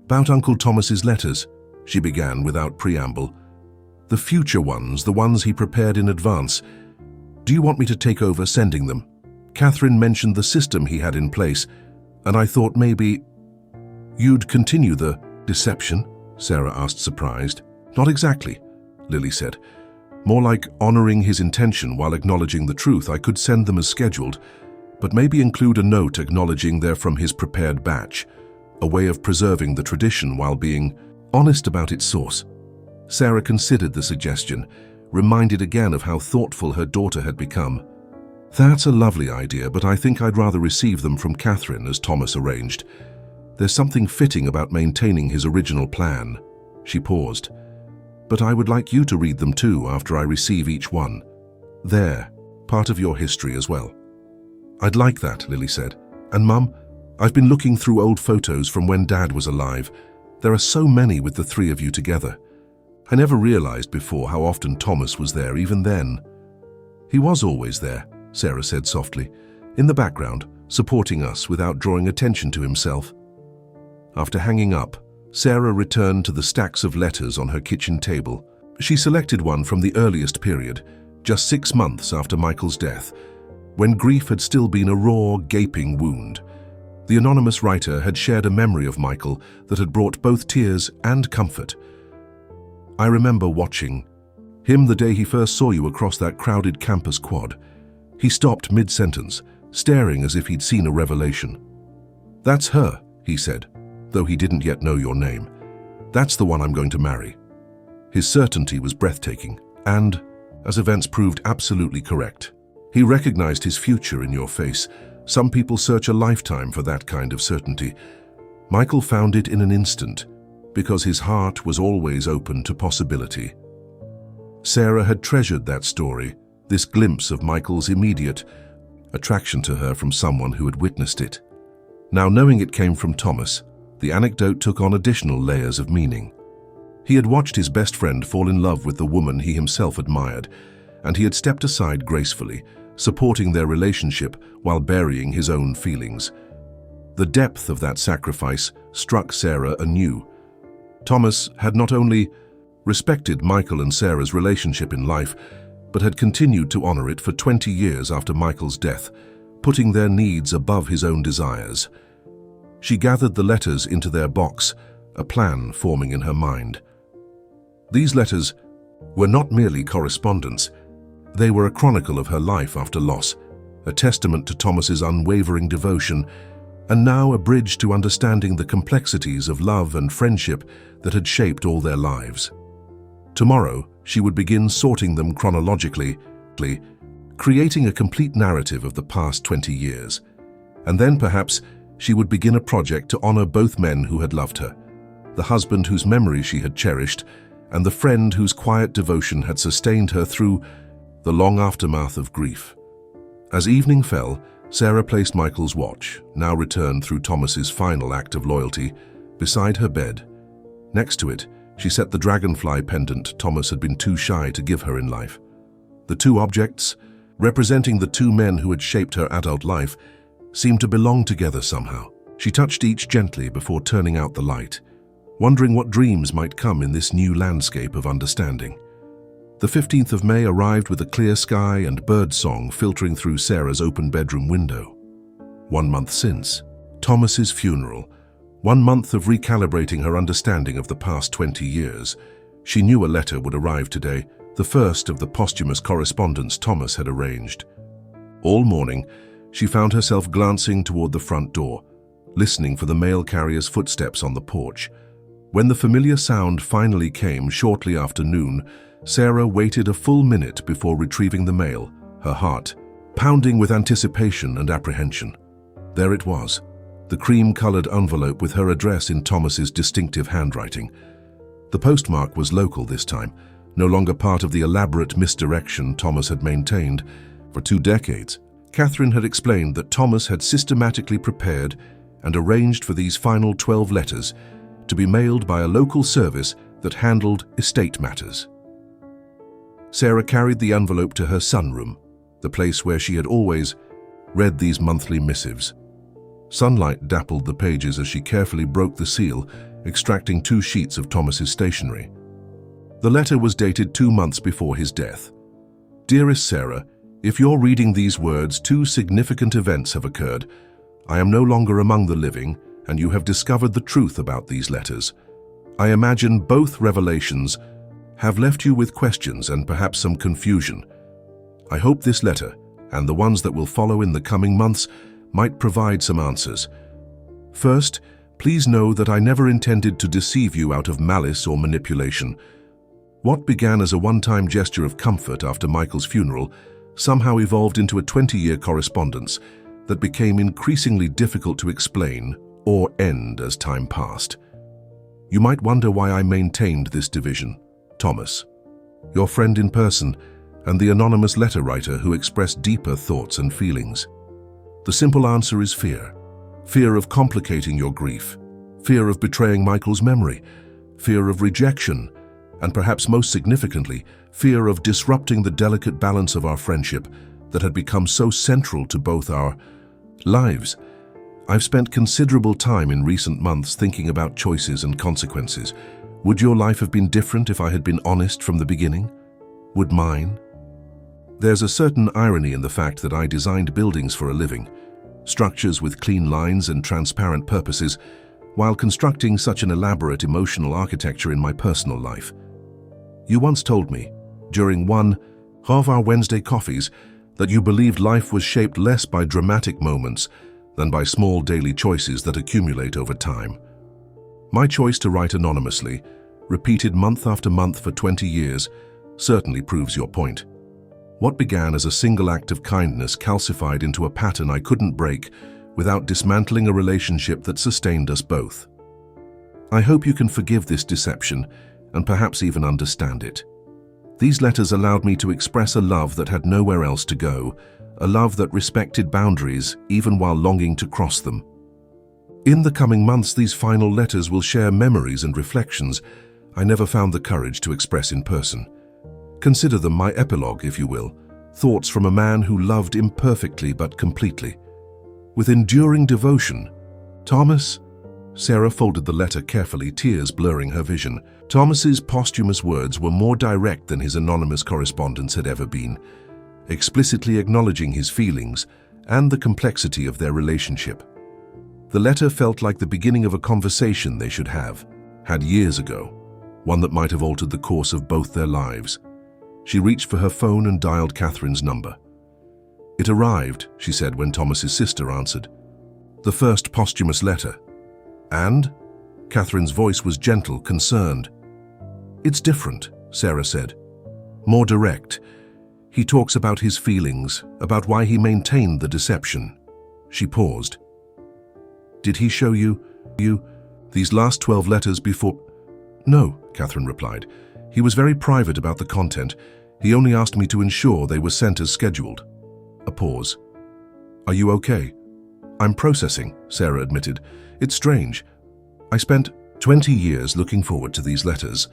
about Uncle Thomas's letters, she began without preamble. The future ones, the ones he prepared in advance. Do you want me to take over sending them? Catherine mentioned the system he had in place, and I thought maybe you'd continue the deception, Sarah asked, surprised. Not exactly, Lily said. More like honoring his intention while acknowledging the truth. I could send them as scheduled, but maybe include a note acknowledging they're from his prepared batch, a way of preserving the tradition while being honest about its source. Sarah considered the suggestion, reminded again of how thoughtful her daughter had become. That's a lovely idea, but I think I'd rather receive them from Catherine, as Thomas arranged. There's something fitting about maintaining his original plan. She paused. But I would like you to read them too after I receive each one. They're part of your history as well. I'd like that, Lily said. And Mum, I've been looking through old photos from when Dad was alive. There are so many with the three of you together. I never realized before how often Thomas was there even then. He was always there, Sarah said softly, in the background, supporting us without drawing attention to himself. After hanging up, Sarah returned to the stacks of letters on her kitchen table. She selected one from the earliest period, just 6 months after Michael's death, when grief had still been a raw, gaping wound. The anonymous writer had shared a memory of Michael that had brought both tears and comfort. I remember watching Him the day he first saw you across that crowded campus quad. He stopped mid-sentence, staring as if he'd seen a revelation. "That's her," he said, though he didn't yet know your name. "That's the one I'm going to marry." His certainty was breathtaking, and, as events proved, absolutely correct. He recognized his future in your face. Some people search a lifetime for that kind of certainty. Michael found it in an instant, because his heart was always open to possibility. Sarah had treasured that story, this glimpse of Michael's immediate attraction to her from someone who had witnessed it. Now, knowing it came from Thomas, the anecdote took on additional layers of meaning. He had watched his best friend fall in love with the woman he himself admired, and he had stepped aside gracefully, supporting their relationship while burying his own feelings. The depth of that sacrifice struck Sarah anew. Thomas had not only respected Michael and Sarah's relationship in life, but had continued to honor it for 20 years after Michael's death, putting their needs above his own desires. She gathered the letters into their box, a plan forming in her mind. These letters were not merely correspondence. They were a chronicle of her life after loss, a testament to Thomas's unwavering devotion, and now a bridge to understanding the complexities of love and friendship that had shaped all their lives. Tomorrow, she would begin sorting them chronologically, creating a complete narrative of the past 20 years. And then perhaps she would begin a project to honor both men who had loved her, the husband whose memory she had cherished, and the friend whose quiet devotion had sustained her through the long aftermath of grief. As evening fell, Sarah placed Michael's watch, now returned through Thomas's final act of loyalty, beside her bed. Next to it, she set the dragonfly pendant Thomas had been too shy to give her in life. The two objects, representing the two men who had shaped her adult life, seemed to belong together somehow. She touched each gently before turning out the light, wondering what dreams might come in this new landscape of understanding. The 15th of May arrived with a clear sky and bird song filtering through Sarah's open bedroom window. 1 month since, Thomas's funeral. 1 month of recalibrating her understanding of the past 20 years. She knew a letter would arrive today, the first of the posthumous correspondence Thomas had arranged. All morning, she found herself glancing toward the front door, listening for the mail carrier's footsteps on the porch. When the familiar sound finally came shortly after noon, Sarah waited a full minute before retrieving the mail, her heart pounding with anticipation and apprehension. There it was, the cream-colored envelope with her address in Thomas's distinctive handwriting. The postmark was local this time, no longer part of the elaborate misdirection Thomas had maintained for 2 decades. Catherine had explained that Thomas had systematically prepared and arranged for these final 12 letters to be mailed by a local service that handled estate matters. Sarah carried the envelope to her sunroom, the place where she had always read these monthly missives. Sunlight dappled the pages as she carefully broke the seal, extracting 2 sheets of Thomas's stationery. The letter was dated 2 months before his death. "Dearest Sarah, if you're reading these words, 2 significant events have occurred. I am no longer among the living, and you have discovered the truth about these letters. I imagine both revelations have left you with questions and perhaps some confusion. I hope this letter, and the ones that will follow in the coming months, might provide some answers. First, please know that I never intended to deceive you out of malice or manipulation. What began as a one-time gesture of comfort after Michael's funeral somehow evolved into a 20-year correspondence that became increasingly difficult to explain or end as time passed. You might wonder why I maintained this division. Thomas, your friend in person, and the anonymous letter writer who expressed deeper thoughts and feelings. The simple answer is fear. Fear of complicating your grief, fear of betraying Michael's memory, fear of rejection, and perhaps most significantly, fear of disrupting the delicate balance of our friendship that had become so central to both our lives. I've spent considerable time in recent months thinking about choices and consequences. Would your life have been different if I had been honest from the beginning? Would mine? There's a certain irony in the fact that I designed buildings for a living, structures with clean lines and transparent purposes, while constructing such an elaborate emotional architecture in my personal life. You once told me, during one of our Wednesday coffees that you believed life was shaped less by dramatic moments than by small daily choices that accumulate over time. My choice to write anonymously, repeated month after month for 20 years, certainly proves your point. What began as a single act of kindness calcified into a pattern I couldn't break without dismantling a relationship that sustained us both. I hope you can forgive this deception and perhaps even understand it. These letters allowed me to express a love that had nowhere else to go, a love that respected boundaries even while longing to cross them. In the coming months, these final letters will share memories and reflections I never found the courage to express in person. Consider them my epilogue, if you will, thoughts from a man who loved imperfectly but completely. With enduring devotion, Thomas. Sarah folded the letter carefully, tears blurring her vision. Thomas's posthumous words were more direct than his anonymous correspondence had ever been, explicitly acknowledging his feelings and the complexity of their relationship. The letter felt like the beginning of a conversation they should have had years ago, one that might have altered the course of both their lives. She reached for her phone and dialed Catherine's number. "It arrived," she said when Thomas's sister answered. "The first posthumous letter." "And?" Catherine's voice was gentle, concerned. "It's different," Sarah said. "More direct. He talks about his feelings, about why he maintained the deception." She paused. "Did he show you these last 12 letters before?" "No," Catherine replied. "He was very private about the content. He only asked me to ensure they were sent as scheduled." A pause. "Are you okay?" "I'm processing," Sarah admitted. "It's strange. I spent 20 years looking forward to these letters,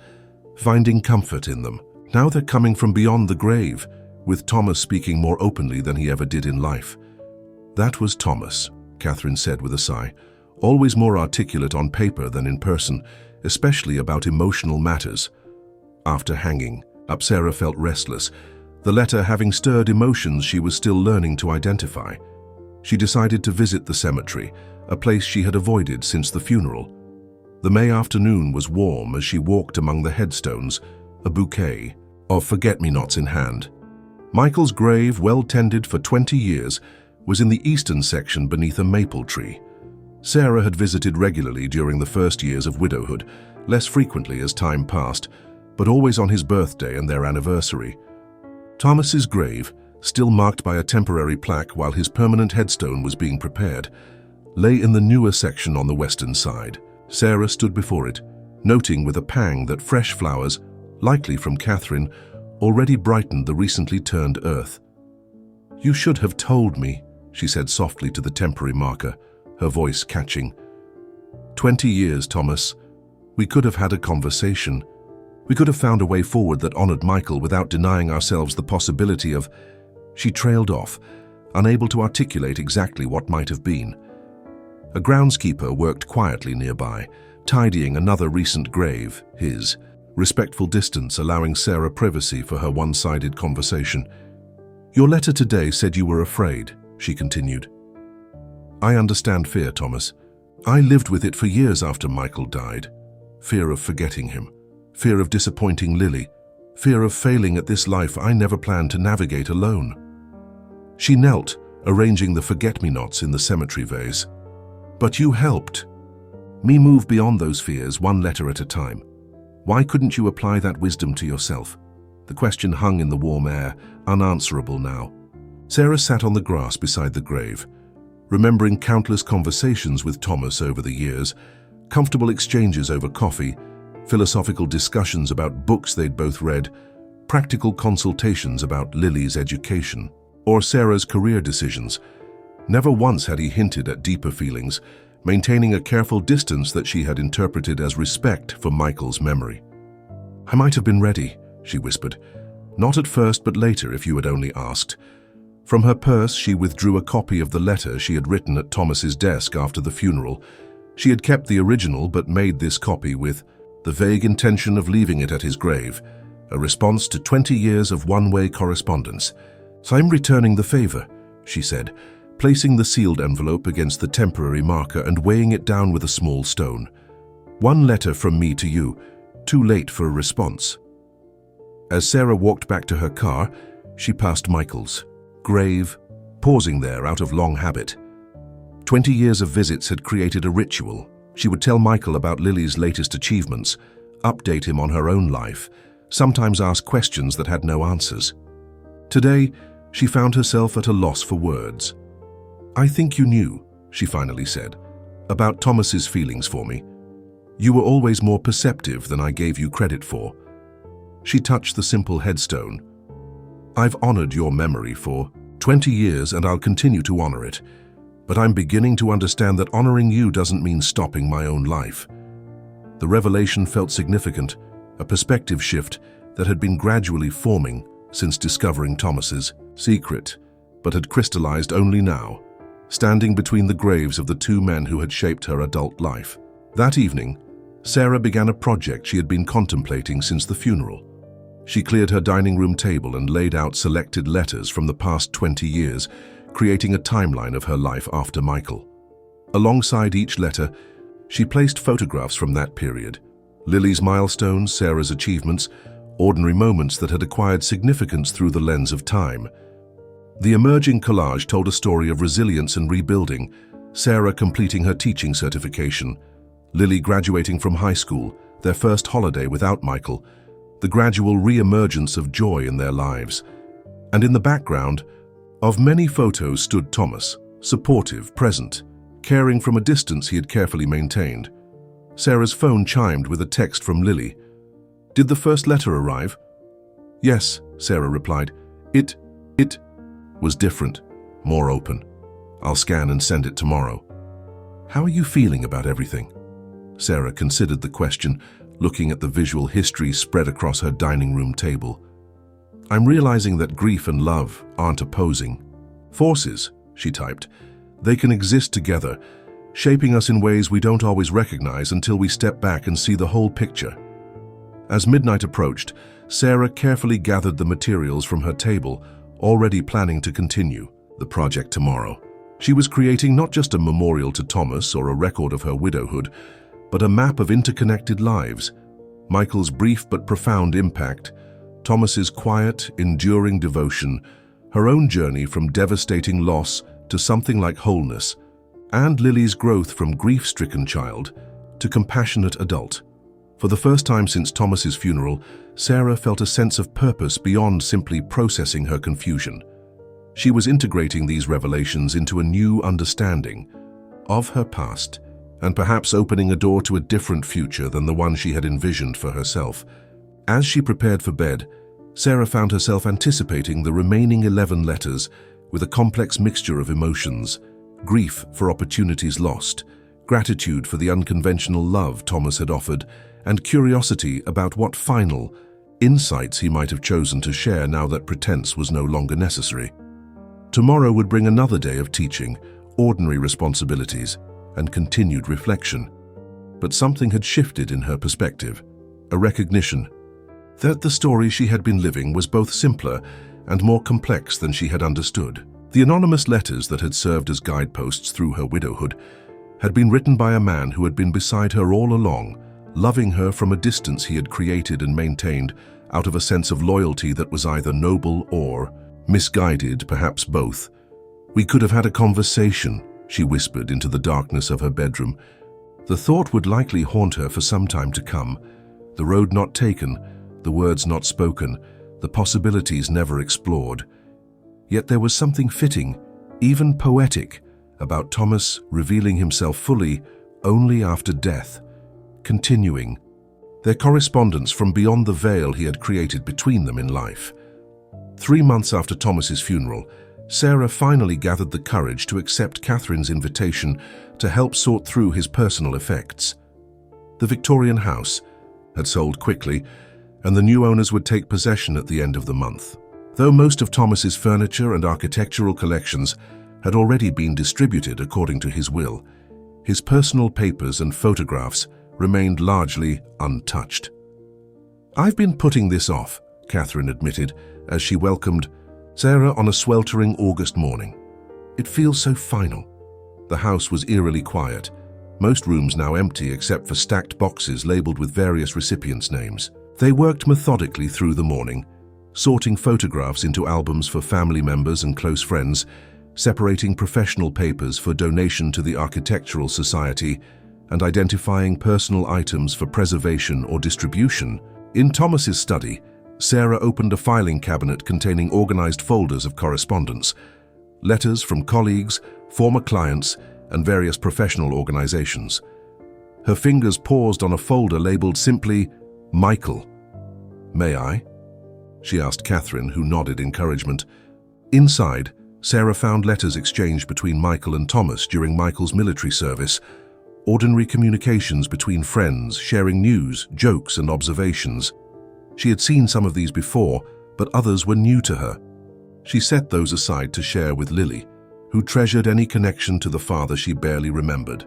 finding comfort in them. Now they're coming from beyond the grave, with Thomas speaking more openly than he ever did in life." "That was Thomas," Catherine said with a sigh. "Always more articulate on paper than in person, especially about emotional matters." After hanging up, Sarah felt restless, the letter having stirred emotions she was still learning to identify. She decided to visit the cemetery, a place she had avoided since the funeral. The May afternoon was warm as she walked among the headstones, a bouquet of forget-me-nots in hand. Michael's grave, well tended for 20 years, was in the eastern section beneath a maple tree. Sarah had visited regularly during the first years of widowhood, less frequently as time passed, but always on his birthday and their anniversary. Thomas's grave, still marked by a temporary plaque while his permanent headstone was being prepared, lay in the newer section on the western side. Sarah stood before it, noting with a pang that fresh flowers, likely from Catherine, already brightened the recently turned earth. "You should have told me," she said softly to the temporary marker, her voice catching. 20 years, Thomas. We could have had a conversation. We could have found a way forward that honored Michael without denying ourselves the possibility of..." She trailed off, unable to articulate exactly what might have been. A groundskeeper worked quietly nearby, tidying another recent grave, his, respectful distance allowing Sarah privacy for her one-sided conversation. "Your letter today said you were afraid," she continued. "I understand fear, Thomas. I lived with it for years after Michael died. Fear of forgetting him, fear of disappointing Lily, fear of failing at this life I never planned to navigate alone." She knelt, arranging the forget-me-nots in the cemetery vase. "But you helped me move beyond those fears, one letter at a time. Why couldn't you apply that wisdom to yourself?" The question hung in the warm air, unanswerable now. Sarah sat on the grass beside the grave, remembering countless conversations with Thomas over the years, comfortable exchanges over coffee, philosophical discussions about books they'd both read, practical consultations about Lily's education or Sarah's career decisions. Never once had he hinted at deeper feelings, maintaining a careful distance that she had interpreted as respect for Michael's memory. "I might have been ready," she whispered. "Not at first, but later, if you had only asked." From her purse, she withdrew a copy of the letter she had written at Thomas's desk after the funeral. She had kept the original, but made this copy with the vague intention of leaving it at his grave, a response to 20 years of one-way correspondence. "So I'm returning the favor," she said, placing the sealed envelope against the temporary marker and weighing it down with a small stone. "One letter from me to you, too late for a response." As Sarah walked back to her car, she passed Michael's grave, pausing there out of long habit. 20 years of visits had created a ritual. She would tell Michael about Lily's latest achievements, update him on her own life, sometimes ask questions that had no answers. Today, she found herself at a loss for words. "I think you knew," she finally said, "about Thomas's feelings for me. You were always more perceptive than I gave you credit for." She touched the simple headstone. "I've honored your memory for 20 years and I'll continue to honor it. But I'm beginning to understand that honoring you doesn't mean stopping my own life." The revelation felt significant, a perspective shift that had been gradually forming since discovering Thomas's secret, but had crystallized only now, standing between the graves of the two men who had shaped her adult life. That evening, Sarah began a project she had been contemplating since the funeral. She cleared her dining room table and laid out selected letters from the past 20 years, creating a timeline of her life after Michael. Alongside each letter, she placed photographs from that period: Lily's milestones, Sarah's achievements, ordinary moments that had acquired significance through the lens of time. The emerging collage told a story of resilience and rebuilding: Sarah completing her teaching certification, Lily graduating from high school, their first holiday without Michael, the gradual re-emergence of joy in their lives. And in the background of many photos stood Thomas, supportive, present, caring from a distance he had carefully maintained. Sarah's phone chimed with a text from Lily. "Did the first letter arrive?" "Yes," Sarah replied. It was different, more open. I'll scan and send it tomorrow." "How are you feeling about everything?" Sarah considered the question, looking at the visual history spread across her dining room table. "I'm realizing that grief and love aren't opposing forces," she typed. "They can exist together, shaping us in ways we don't always recognize until we step back and see the whole picture." As midnight approached, Sarah carefully gathered the materials from her table, already planning to continue the project tomorrow. She was creating not just a memorial to Thomas or a record of her widowhood, but a map of interconnected lives: Michael's brief but profound impact, Thomas's quiet, enduring devotion, her own journey from devastating loss to something like wholeness, and Lily's growth from grief-stricken child to compassionate adult. For the first time since Thomas's funeral, Sarah felt a sense of purpose beyond simply processing her confusion. She was integrating these revelations into a new understanding of her past, and perhaps opening a door to a different future than the one she had envisioned for herself. As she prepared for bed, Sarah found herself anticipating the remaining 11 letters with a complex mixture of emotions: grief for opportunities lost, gratitude for the unconventional love Thomas had offered, and curiosity about what final insights he might have chosen to share now that pretense was no longer necessary. Tomorrow would bring another day of teaching, ordinary responsibilities, and continued reflection. But something had shifted in her perspective, a recognition that the story she had been living was both simpler and more complex than she had understood. The anonymous letters that had served as guideposts through her widowhood had been written by a man who had been beside her all along, loving her from a distance he had created and maintained out of a sense of loyalty that was either noble or misguided, perhaps both. "We could have had a conversation," she whispered into the darkness of her bedroom. The thought would likely haunt her for some time to come. The road not taken, the words not spoken, the possibilities never explored. Yet there was something fitting, even poetic, about Thomas revealing himself fully only after death, continuing their correspondence from beyond the veil he had created between them in life. 3 months after Thomas's funeral, Sarah finally gathered the courage to accept Catherine's invitation to help sort through his personal effects. The Victorian house had sold quickly, and the new owners would take possession at the end of the month. Though most of Thomas's furniture and architectural collections had already been distributed according to his will, his personal papers and photographs remained largely untouched. "I've been putting this off," Catherine admitted as she welcomed Sarah on a sweltering August morning. "It feels so final." The house was eerily quiet, most rooms now empty except for stacked boxes labeled with various recipients' names. They worked methodically through the morning, sorting photographs into albums for family members and close friends, separating professional papers for donation to the Architectural Society, and identifying personal items for preservation or distribution. In Thomas's study, Sarah opened a filing cabinet containing organized folders of correspondence, letters from colleagues, former clients, and various professional organizations. Her fingers paused on a folder labeled simply, Michael. "May I?" she asked Catherine, who nodded encouragement. Inside, Sarah found letters exchanged between Michael and Thomas during Michael's military service, ordinary communications between friends, sharing news, jokes, and observations. She had seen some of these before, but others were new to her. She set those aside to share with Lily, who treasured any connection to the father she barely remembered.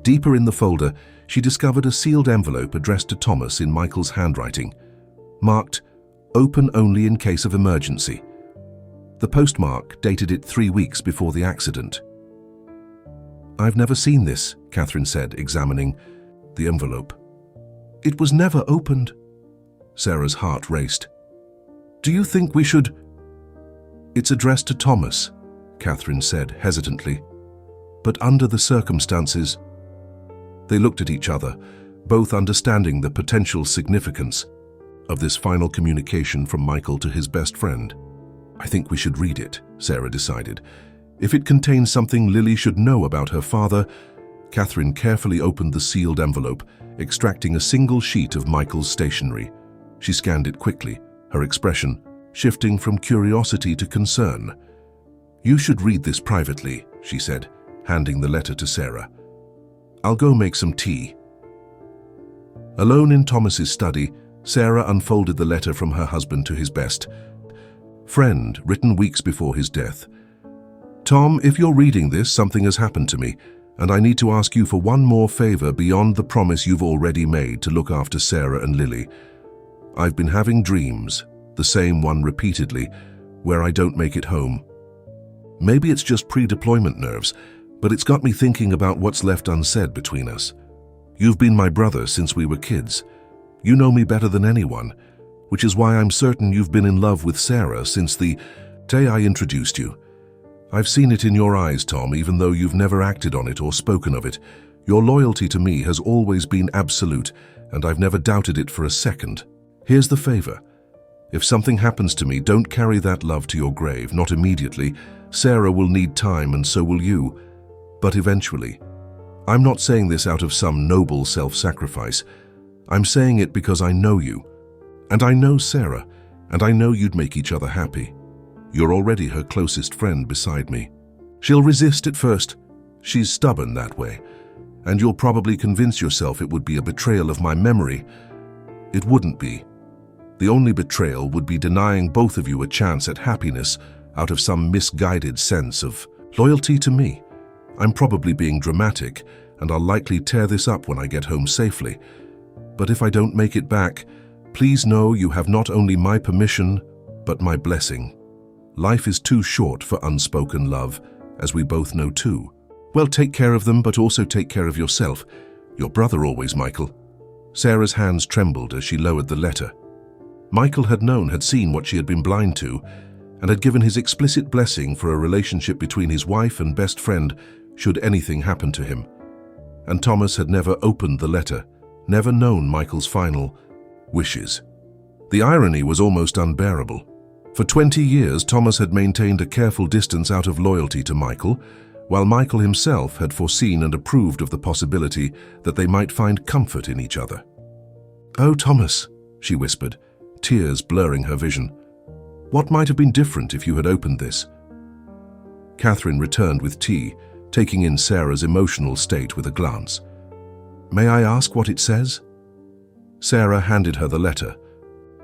Deeper in the folder, she discovered a sealed envelope addressed to Thomas in Michael's handwriting, marked, "Open only in case of emergency." The postmark dated it 3 weeks before the accident. "I've never seen this," Catherine said, examining the envelope. "It was never opened." Sarah's heart raced. "Do you think we should—" "It's addressed to Thomas," Catherine said hesitantly. "But under the circumstances—" They looked at each other, both understanding the potential significance of this final communication from Michael to his best friend. "I think we should read it," Sarah decided. "If it contains something Lily should know about her father—" Catherine carefully opened the sealed envelope, extracting a single sheet of Michael's stationery. She scanned it quickly, her expression shifting from curiosity to concern. "You should read this privately," she said, handing the letter to Sarah. "I'll go make some tea." Alone in Thomas's study, Sarah unfolded the letter from her husband to his best friend, written weeks before his death. "Tom, if you're reading this, something has happened to me, and I need to ask you for one more favor beyond the promise you've already made to look after Sarah and Lily. I've been having dreams, the same one repeatedly, where I don't make it home. Maybe it's just pre-deployment nerves, but it's got me thinking about what's left unsaid between us. You've been my brother since we were kids. You know me better than anyone, which is why I'm certain you've been in love with Sarah since the day I introduced you. I've seen it in your eyes, Tom, even though you've never acted on it or spoken of it. Your loyalty to me has always been absolute, and I've never doubted it for a second. Here's the favor. If something happens to me, don't carry that love to your grave, not immediately. Sarah will need time, and so will you. But eventually. I'm not saying this out of some noble self-sacrifice. I'm saying it because I know you. And I know Sarah, and I know you'd make each other happy. You're already her closest friend beside me. She'll resist at first. She's stubborn that way. And you'll probably convince yourself it would be a betrayal of my memory. It wouldn't be. The only betrayal would be denying both of you a chance at happiness out of some misguided sense of loyalty to me. I'm probably being dramatic, and I'll likely tear this up when I get home safely. But if I don't make it back, please know you have not only my permission, but my blessing. Life is too short for unspoken love, as we both know too. Well, take care of them, but also take care of yourself. Your brother always, Michael." Sarah's hands trembled as she lowered the letter. Michael had seen what she had been blind to, and had given his explicit blessing for a relationship between his wife and best friend should anything happen to him. And Thomas had never opened the letter, never known Michael's final wishes. The irony was almost unbearable. For 20 years, Thomas had maintained a careful distance out of loyalty to Michael, while Michael himself had foreseen and approved of the possibility that they might find comfort in each other. "Oh, Thomas," she whispered, tears blurring her vision. "What might have been different if you had opened this?" Catherine returned with tea, taking in Sarah's emotional state with a glance. "May I ask what it says?" Sarah handed her the letter,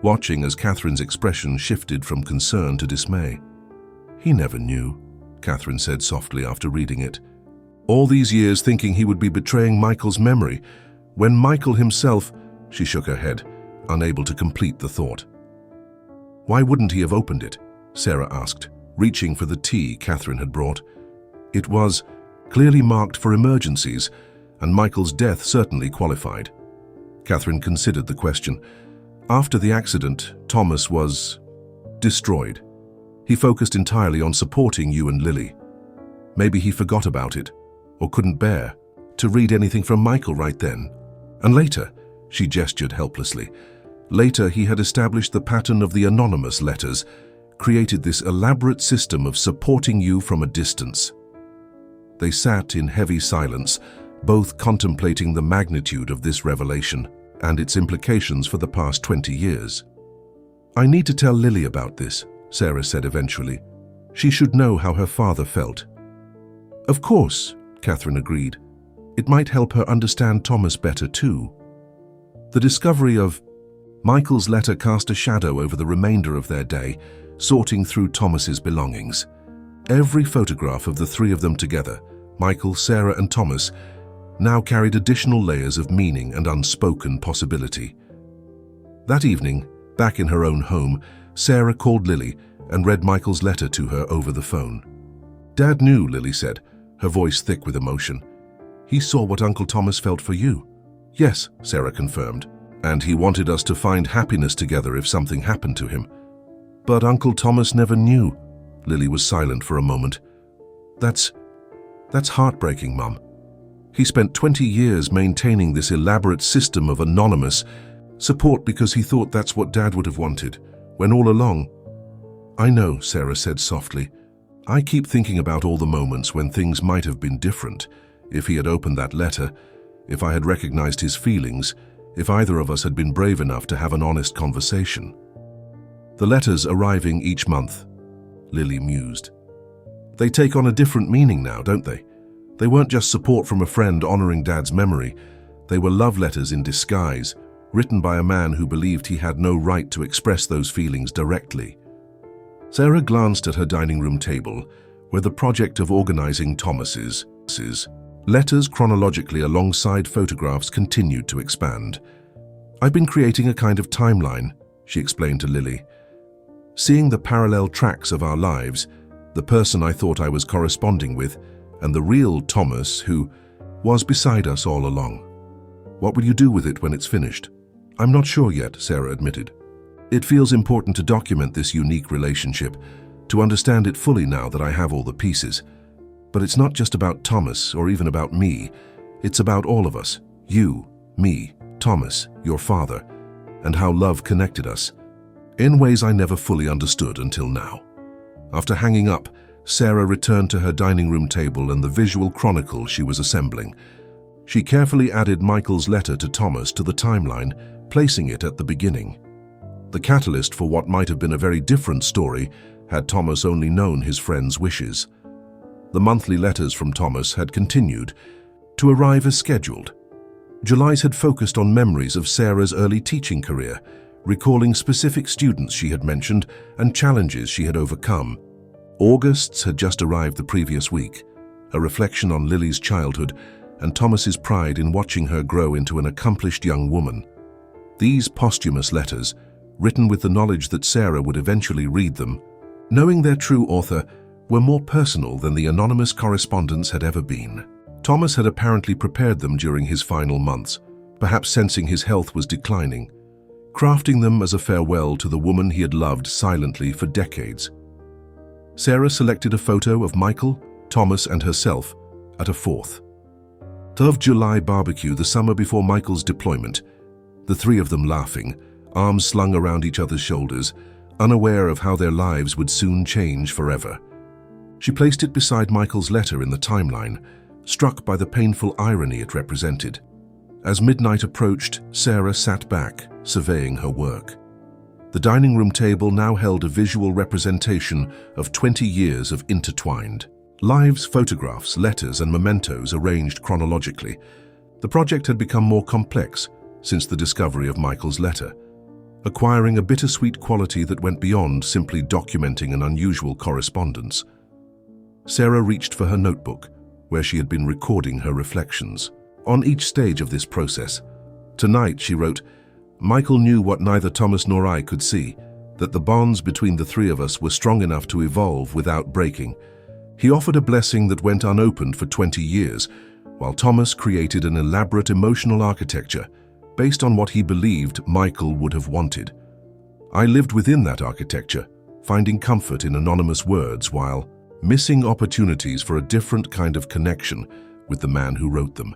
watching as Catherine's expression shifted from concern to dismay. "He never knew," Catherine said softly after reading it. "All these years thinking he would be betraying Michael's memory, when Michael himself—" She shook her head, unable to complete the thought. "Why wouldn't he have opened it?" Sarah asked, reaching for the tea Catherine had brought. "It was clearly marked for emergencies, and Michael's death certainly qualified." Catherine considered the question. After the accident, Thomas was destroyed. He focused entirely on supporting you and Lily. Maybe he forgot about it, or couldn't bear to read anything from Michael right then. And later, she gestured helplessly, later he had established the pattern of the anonymous letters, created this elaborate system of supporting you from a distance. They sat in heavy silence, both contemplating the magnitude of this revelation and its implications for the past 20 years. "I need to tell Lily about this," Sarah said eventually. "She should know how her father felt." "Of course," Catherine agreed. "It might help her understand Thomas better too." The discovery of Michael's letter cast a shadow over the remainder of their day, sorting through Thomas's belongings. Every photograph of the three of them together, Michael, Sarah, and Thomas, now carried additional layers of meaning and unspoken possibility. That evening, back in her own home, Sarah called Lily and read Michael's letter to her over the phone. "Dad knew," Lily said, her voice thick with emotion. "He saw what Uncle Thomas felt for you." "Yes," Sarah confirmed, "and he wanted us to find happiness together if something happened to him." "But Uncle Thomas never knew." Lily was silent for a moment. That's heartbreaking, Mum. He spent 20 years maintaining this elaborate system of anonymous support because he thought that's what Dad would have wanted, when all along—" "I know," Sarah said softly. "I keep thinking about all the moments when things might have been different, if he had opened that letter, if I had recognized his feelings, if either of us had been brave enough to have an honest conversation." "The letters arriving each month," Lily mused. "They take on a different meaning now, don't they? They weren't just support from a friend honoring Dad's memory. They were love letters in disguise, written by a man who believed he had no right to express those feelings directly." Sarah glanced at her dining room table, where the project of organizing Thomas's letters chronologically alongside photographs continued to expand. "I've been creating a kind of timeline," she explained to Lily. "Seeing the parallel tracks of our lives, the person I thought I was corresponding with, and the real Thomas who was beside us all along. What will you do with it when it's finished?" "I'm not sure yet," Sarah admitted. "It feels important to document this unique relationship, to understand it fully now that I have all the pieces. But it's not just about Thomas or even about me. It's about all of us. You, me, Thomas, your father, and how love connected us, in ways I never fully understood until now." After hanging up, Sarah returned to her dining room table and the visual chronicle she was assembling. She carefully added Michael's letter to Thomas to the timeline, placing it at the beginning. The catalyst for what might have been a very different story had Thomas only known his friend's wishes. The monthly letters from Thomas had continued to arrive as scheduled. July's had focused on memories of Sarah's early teaching career, recalling specific students she had mentioned and challenges she had overcome. August's had just arrived the previous week, a reflection on Lily's childhood and Thomas's pride in watching her grow into an accomplished young woman. These posthumous letters, written with the knowledge that Sarah would eventually read them, knowing their true author, were more personal than the anonymous correspondence had ever been. Thomas had apparently prepared them during his final months, perhaps sensing his health was declining, crafting them as a farewell to the woman he had loved silently for decades. Sarah selected a photo of Michael, Thomas, and herself at a 4th of July barbecue the summer before Michael's deployment, the three of them laughing, arms slung around each other's shoulders, unaware of how their lives would soon change forever. She placed it beside Michael's letter in the timeline, struck by the painful irony it represented. As midnight approached, Sarah sat back, surveying her work. The dining room table now held a visual representation of 20 years of intertwined lives, photographs, letters, and mementos arranged chronologically. The project had become more complex since the discovery of Michael's letter, acquiring a bittersweet quality that went beyond simply documenting an unusual correspondence. Sarah reached for her notebook, where she had been recording her reflections. On each stage of this process, tonight, she wrote, "Michael knew what neither Thomas nor I could see, that the bonds between the three of us were strong enough to evolve without breaking. He offered a blessing that went unopened for 20 years, while Thomas created an elaborate emotional architecture based on what he believed Michael would have wanted. I lived within that architecture, finding comfort in anonymous words while missing opportunities for a different kind of connection with the man who wrote them.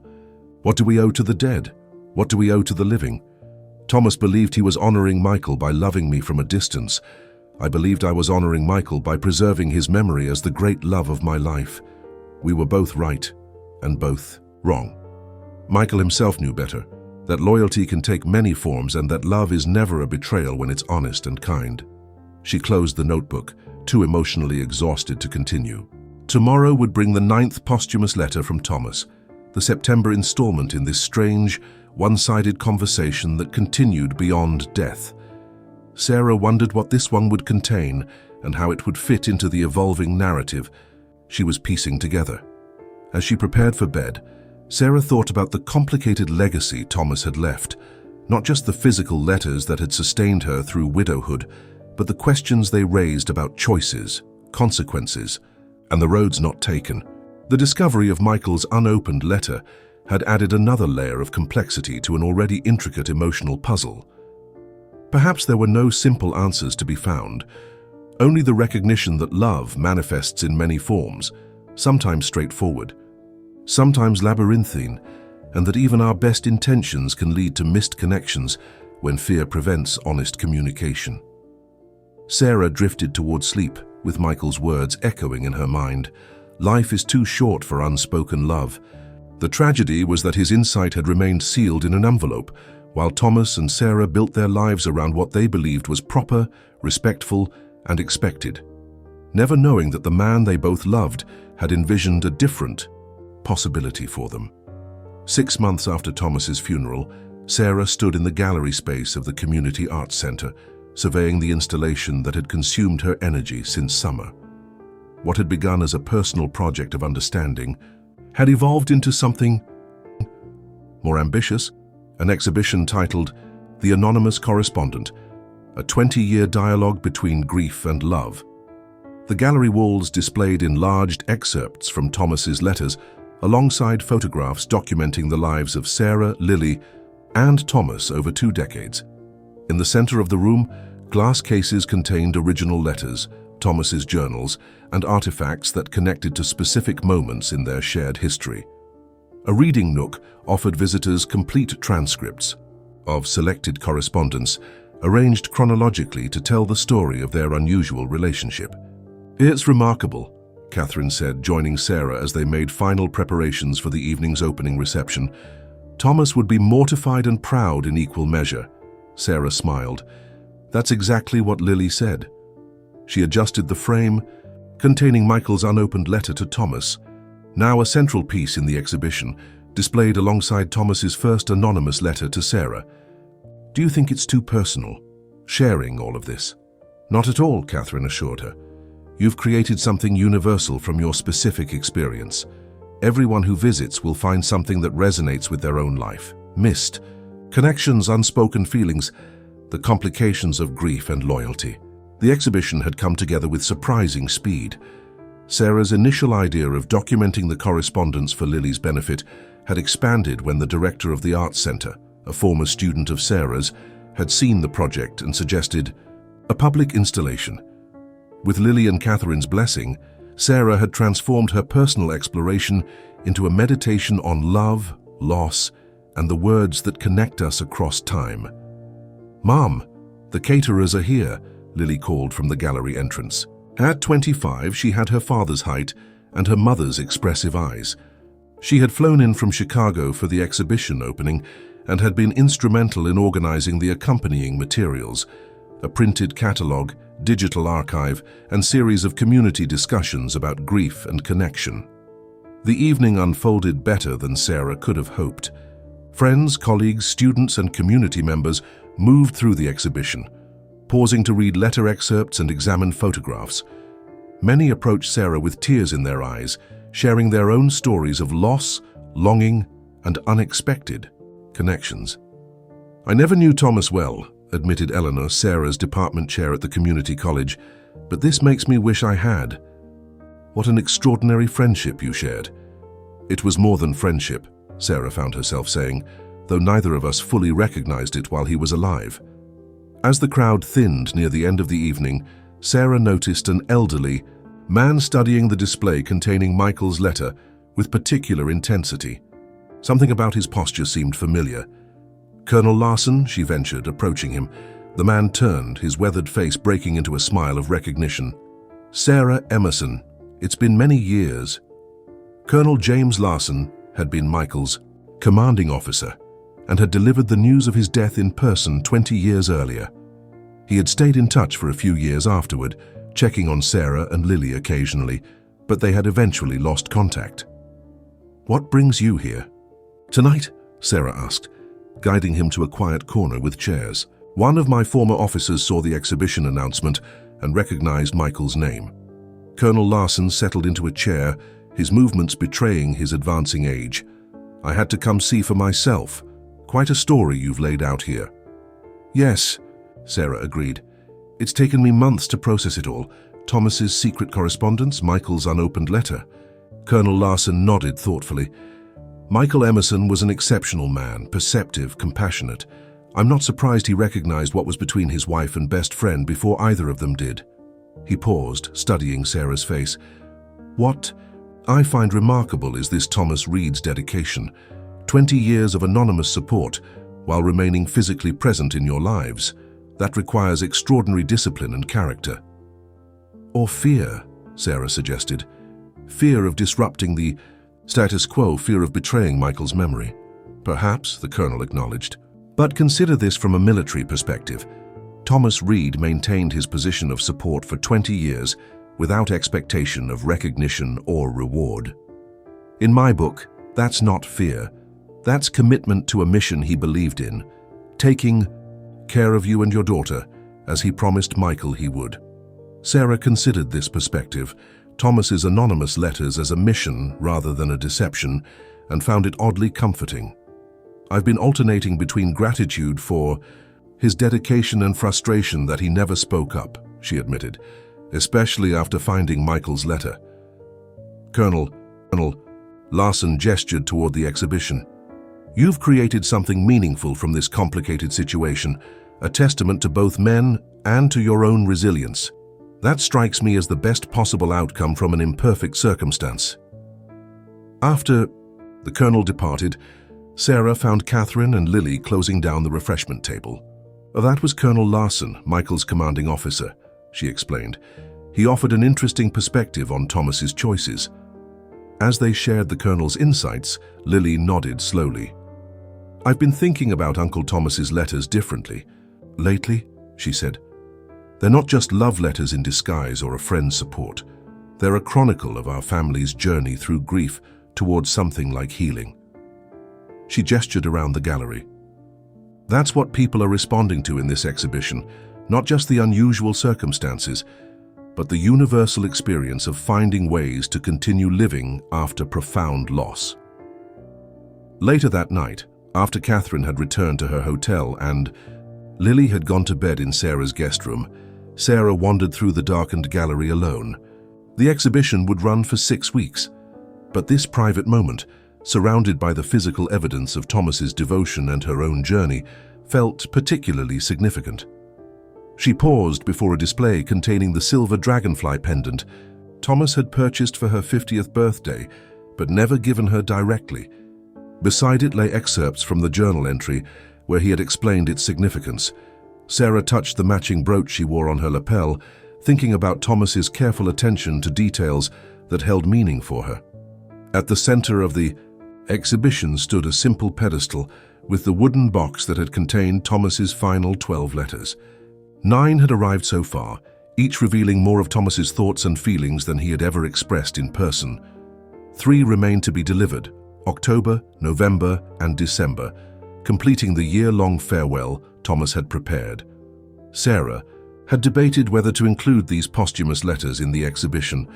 What do we owe to the dead? What do we owe to the living? Thomas believed he was honoring Michael by loving me from a distance. I believed I was honoring Michael by preserving his memory as the great love of my life. We were both right and both wrong. Michael himself knew better, that loyalty can take many forms and that love is never a betrayal when it's honest and kind. She closed the notebook, too emotionally exhausted to continue. Tomorrow would bring the 9th posthumous letter from Thomas, the September installment in this strange, one-sided conversation that continued beyond death. Sarah wondered what this one would contain and how it would fit into the evolving narrative she was piecing together. As she prepared for bed, Sarah thought about the complicated legacy Thomas had left, not just the physical letters that had sustained her through widowhood, but the questions they raised about choices, consequences, and the roads not taken. The discovery of Michael's unopened letter had added another layer of complexity to an already intricate emotional puzzle. Perhaps there were no simple answers to be found, only the recognition that love manifests in many forms, sometimes straightforward, sometimes labyrinthine, and that even our best intentions can lead to missed connections when fear prevents honest communication. Sarah drifted toward sleep, with Michael's words echoing in her mind. Life is too short for unspoken love. The tragedy was that his insight had remained sealed in an envelope, while Thomas and Sarah built their lives around what they believed was proper, respectful, and expected, never knowing that the man they both loved had envisioned a different possibility for them. 6 months after Thomas's funeral, Sarah stood in the gallery space of the Community Arts Center, surveying the installation that had consumed her energy since summer. What had begun as a personal project of understanding had evolved into something more ambitious, an exhibition titled The Anonymous Correspondent, a 20-year dialogue between grief and love. The gallery walls displayed enlarged excerpts from Thomas's letters, alongside photographs documenting the lives of Sarah, Lily, and Thomas over 2 decades. In the center of the room, glass cases contained original letters, Thomas's journals, and artifacts that connected to specific moments in their shared history. A reading nook offered visitors complete transcripts of selected correspondence, arranged chronologically to tell the story of their unusual relationship. "It's remarkable," Catherine said, joining Sarah as they made final preparations for the evening's opening reception. "Thomas would be mortified and proud in equal measure." Sarah smiled. "That's exactly what Lily said." She adjusted the frame, containing Michael's unopened letter to Thomas, now a central piece in the exhibition, displayed alongside Thomas's first anonymous letter to Sarah. "Do you think it's too personal, sharing all of this?" "Not at all," Catherine assured her. "You've created something universal from your specific experience. Everyone who visits will find something that resonates with their own life. Missed connections, unspoken feelings, the complications of grief and loyalty." The exhibition had come together with surprising speed. Sarah's initial idea of documenting the correspondence for Lily's benefit had expanded when the director of the Arts Center, a former student of Sarah's, had seen the project and suggested a public installation. With Lily and Catherine's blessing, Sarah had transformed her personal exploration into a meditation on love, loss, and the words that connect us across time. "Mom, the caterers are here," Lily called from the gallery entrance. At 25, she had her father's height and her mother's expressive eyes. She had flown in from Chicago for the exhibition opening and had been instrumental in organizing the accompanying materials, a printed catalog, digital archive, and series of community discussions about grief and connection. The evening unfolded better than Sarah could have hoped. Friends, colleagues, students, and community members moved through the exhibition, pausing to read letter excerpts and examine photographs. Many approached Sarah with tears in their eyes, sharing their own stories of loss, longing, and unexpected connections. "I never knew Thomas well," admitted Eleanor, Sarah's department chair at the community college, "but this makes me wish I had. What an extraordinary friendship you shared." "It was more than friendship," Sarah found herself saying. though neither of us fully recognized it while he was alive. As the crowd thinned near the end of the evening, Sarah noticed an elderly man studying the display containing Michael's letter with particular intensity. Something about his posture seemed familiar. "Colonel Larson," she ventured, approaching him. The man turned, his weathered face breaking into a smile of recognition. "Sarah Emerson, it's been many years." Colonel James Larson had been Michael's commanding officer and had delivered the news of his death in person 20 years earlier. He had stayed in touch for a few years afterward, checking on Sarah and Lily occasionally, but they had eventually lost contact. "What brings you here?" "Tonight?" Sarah asked, guiding him to a quiet corner with chairs. "One of my former officers saw the exhibition announcement and recognized Michael's name." Colonel Larson settled into a chair, his movements betraying his advancing age. "I had to come see for myself. Quite a story you've laid out here." "Yes," Sarah agreed. "It's taken me months to process it all. Thomas's secret correspondence, Michael's unopened letter." Colonel Larson nodded thoughtfully. "Michael Emerson was an exceptional man, perceptive, compassionate. I'm not surprised he recognized what was between his wife and best friend before either of them did." He paused, studying Sarah's face. "What I find remarkable is this Thomas Reed's dedication. 20 years of anonymous support while remaining physically present in your lives. That requires extraordinary discipline and character." "Or fear," Sarah suggested. "Fear of disrupting the status quo, fear of betraying Michael's memory." "Perhaps," the colonel acknowledged. "But consider this from a military perspective. Thomas Reed maintained his position of support for 20 years without expectation of recognition or reward. In my book, that's not fear. That's commitment to a mission he believed in, taking care of you and your daughter, as he promised Michael he would." Sarah considered this perspective, Thomas's anonymous letters as a mission rather than a deception, and found it oddly comforting. "I've been alternating between gratitude for his dedication and frustration that he never spoke up," she admitted, "especially after finding Michael's letter." Colonel Larson gestured toward the exhibition. "You've created something meaningful from this complicated situation, a testament to both men and to your own resilience. That strikes me as the best possible outcome from an imperfect circumstance." After the colonel departed, Sarah found Catherine and Lily closing down the refreshment table. "That was Colonel Larson, Michael's commanding officer," she explained. "He offered an interesting perspective on Thomas's choices." As they shared the colonel's insights, Lily nodded slowly. "I've been thinking about Uncle Thomas's letters differently lately," she said. "They're not just love letters in disguise or a friend's support. They're a chronicle of our family's journey through grief towards something like healing." She gestured around the gallery. "That's what people are responding to in this exhibition, not just the unusual circumstances, but the universal experience of finding ways to continue living after profound loss." Later that night, after Catherine had returned to her hotel and Lily had gone to bed in Sarah's guest room, Sarah wandered through the darkened gallery alone. The exhibition would run for 6 weeks, but this private moment, surrounded by the physical evidence of Thomas's devotion and her own journey, felt particularly significant. She paused before a display containing the silver dragonfly pendant Thomas had purchased for her 50th birthday, but never given her directly. Beside it lay excerpts from the journal entry where he had explained its significance. Sarah touched the matching brooch she wore on her lapel, thinking about Thomas's careful attention to details that held meaning for her. At the center of the exhibition stood a simple pedestal with the wooden box that had contained Thomas's final 12 letters. 9 had arrived so far, each revealing more of Thomas's thoughts and feelings than he had ever expressed in person. 3 remained to be delivered: October, November, and December, completing the year-long farewell Thomas had prepared. Sarah had debated whether to include these posthumous letters in the exhibition,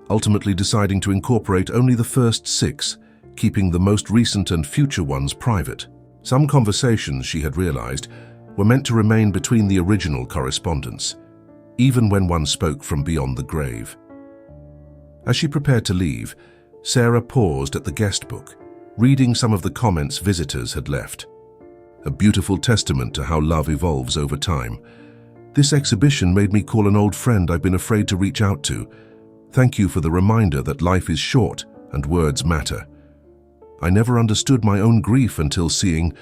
ultimately deciding to incorporate only the first 6, keeping the most recent and future ones private. Some conversations, she had realized, were meant to remain between the original correspondence, even when one spoke from beyond the grave. As she prepared to leave, Sarah paused at the guest book, reading some of the comments visitors had left. a beautiful testament to how love evolves over time. This exhibition made me call an old friend I've been afraid to reach out to. Thank you for the reminder that life is short and words matter. I never understood my own grief until seeing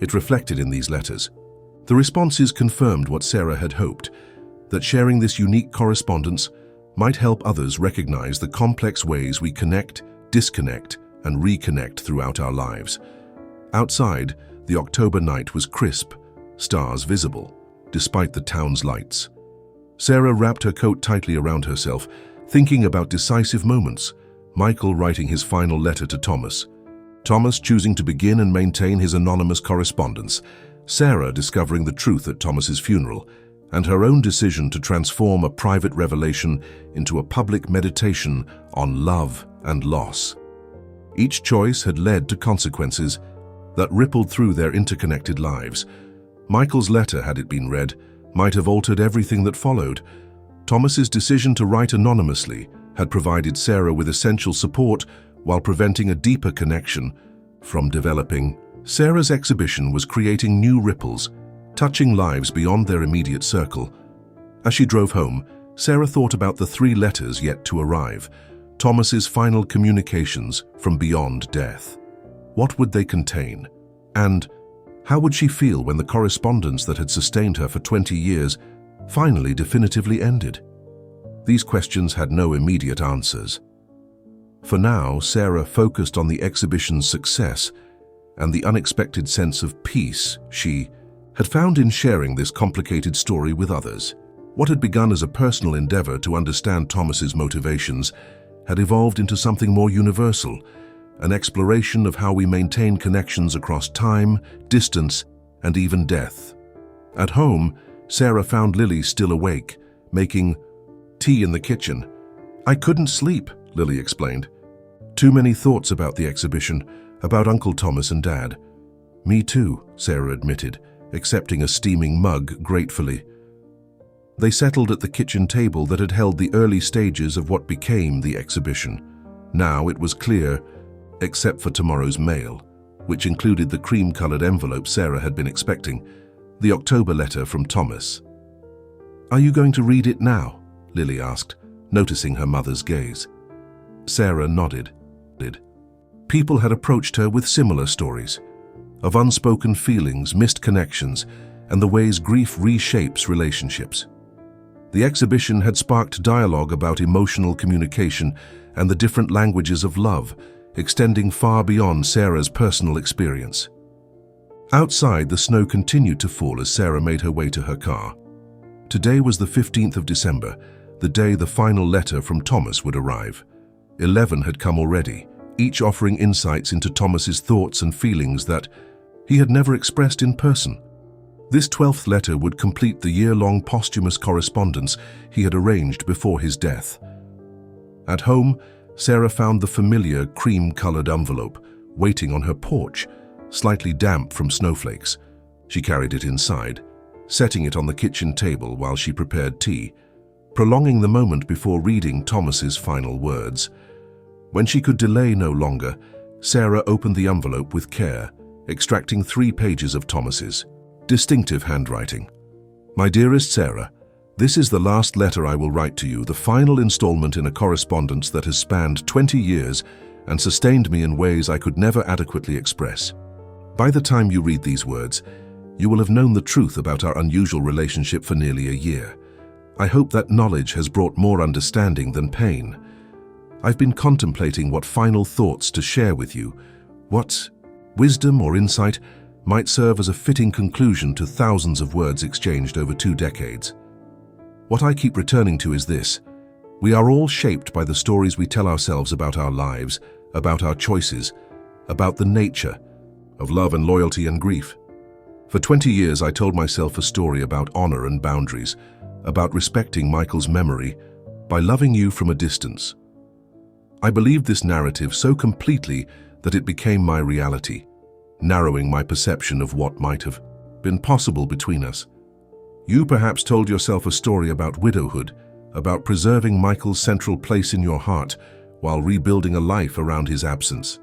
it reflected in these letters. The responses confirmed what Sarah had hoped, that sharing this unique correspondence might help others recognize the complex ways we connect, disconnect, and reconnect throughout our lives. Outside, the October night was crisp, stars visible, despite the town's lights. Sarah wrapped her coat tightly around herself, thinking about decisive moments, Michael writing his final letter to Thomas, Thomas choosing to begin and maintain his anonymous correspondence, Sarah discovering the truth at Thomas's funeral, and her own decision to transform a private revelation into a public meditation on love and loss. Each choice had led to consequences that rippled through their interconnected lives. Michael's letter, had it been read, might have altered everything that followed. Thomas's decision to write anonymously had provided Sarah with essential support while preventing a deeper connection from developing. Sarah's exhibition was creating new ripples, touching lives beyond their immediate circle. As she drove home, Sarah thought about the 3 letters yet to arrive, Thomas's final communications from beyond death. What would they contain? And how would she feel when the correspondence that had sustained her for 20 years finally definitively ended? These questions had no immediate answers. For now, Sarah focused on the exhibition's success and the unexpected sense of peace she had found in sharing this complicated story with others. What had begun as a personal endeavor to understand Thomas's motivations had evolved into something more universal, an exploration of how we maintain connections across time, distance, and even death. At home, Sarah found Lily still awake, making tea in the kitchen. "I couldn't sleep," Lily explained. "Too many thoughts about the exhibition, about Uncle Thomas and Dad." "Me too," Sarah admitted, accepting a steaming mug gratefully. They settled at the kitchen table that had held the early stages of what became the exhibition. Now it was clear, except for tomorrow's mail, which included the cream-colored envelope Sarah had been expecting, the October letter from Thomas. "Are you going to read it now?" Lily asked, noticing her mother's gaze. Sarah nodded. People had approached her with similar stories, of unspoken feelings, missed connections, and the ways grief reshapes relationships. The exhibition had sparked dialogue about emotional communication and the different languages of love, extending far beyond Sarah's personal experience. Outside, the snow continued to fall as Sarah made her way to her car. Today was the 15th of December, the day the final letter from Thomas would arrive. 11 had come already, each offering insights into Thomas's thoughts and feelings that he had never expressed in person. This 12th letter would complete the year-long posthumous correspondence he had arranged before his death. At home, Sarah found the familiar cream-colored envelope waiting on her porch, slightly damp from snowflakes. She carried it inside, setting it on the kitchen table while she prepared tea, prolonging the moment before reading Thomas's final words. When she could delay no longer, Sarah opened the envelope with care, extracting 3 pages of Thomas's distinctive handwriting. "My dearest Sarah, this is the last letter I will write to you, the final installment in a correspondence that has spanned 20 years and sustained me in ways I could never adequately express. By the time you read these words, you will have known the truth about our unusual relationship for nearly a year. I hope that knowledge has brought more understanding than pain. I've been contemplating what final thoughts to share with you, what wisdom or insight might serve as a fitting conclusion to thousands of words exchanged over 2 decades. What I keep returning to is this: we are all shaped by the stories we tell ourselves about our lives, about our choices, about the nature of love and loyalty and grief. For 20 years I told myself a story about honor and boundaries, about respecting Michael's memory by loving you from a distance. I believed this narrative so completely that it became my reality, narrowing my perception of what might have been possible between us. You perhaps told yourself a story about widowhood, about preserving Michael's central place in your heart while rebuilding a life around his absence.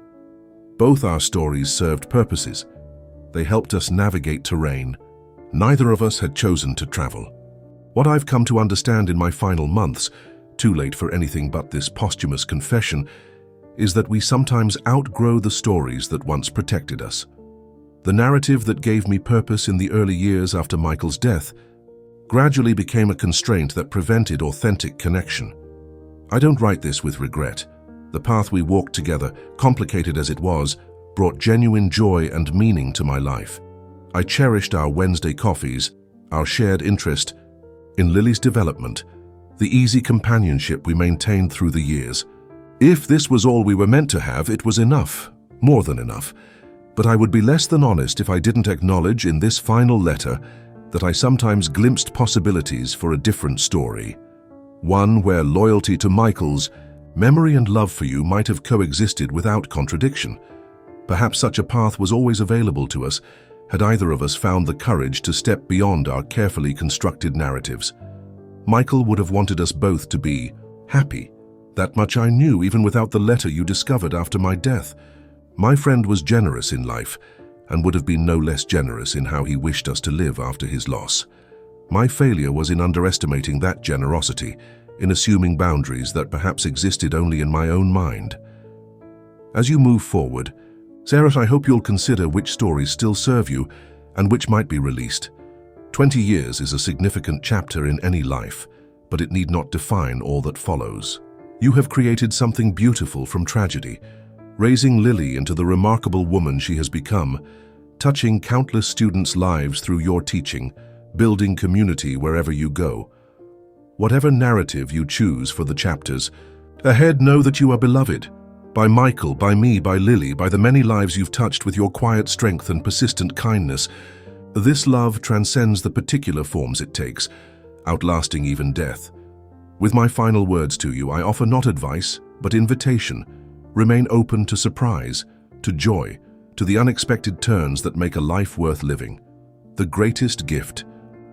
Both our stories served purposes. They helped us navigate terrain. Neither of us had chosen to travel. What I've come to understand in my final months, too late for anything but this posthumous confession, is that we sometimes outgrow the stories that once protected us. The narrative that gave me purpose in the early years after Michael's death gradually became a constraint that prevented authentic connection. I don't write this with regret. The path we walked together, complicated as it was, brought genuine joy and meaning to my life. I cherished our Wednesday coffees, our shared interest in Lily's development, the easy companionship we maintained through the years. If this was all we were meant to have, it was enough, more than enough. But I would be less than honest if I didn't acknowledge in this final letter that I sometimes glimpsed possibilities for a different story. One where loyalty to Michael's, memory and love for you might have coexisted without contradiction. Perhaps such a path was always available to us, had either of us found the courage to step beyond our carefully constructed narratives. Michael would have wanted us both to be happy. That much I knew, even without the letter you discovered after my death. My friend was generous in life, and would have been no less generous in how he wished us to live after his loss. My failure was in underestimating that generosity, in assuming boundaries that perhaps existed only in my own mind. As you move forward, Sarah, I hope you'll consider which stories still serve you and which might be released. 20 years is a significant chapter in any life, but it need not define all that follows. You have created something beautiful from tragedy, raising Lily into the remarkable woman she has become, touching countless students' lives through your teaching, building community wherever you go. Whatever narrative you choose for the chapters ahead, know that you are beloved. By Michael, by me, by Lily, by the many lives you've touched with your quiet strength and persistent kindness. This love transcends the particular forms it takes, outlasting even death. With my final words to you, I offer not advice, but invitation. Remain open to surprise, to joy, to the unexpected turns that make a life worth living. The greatest gift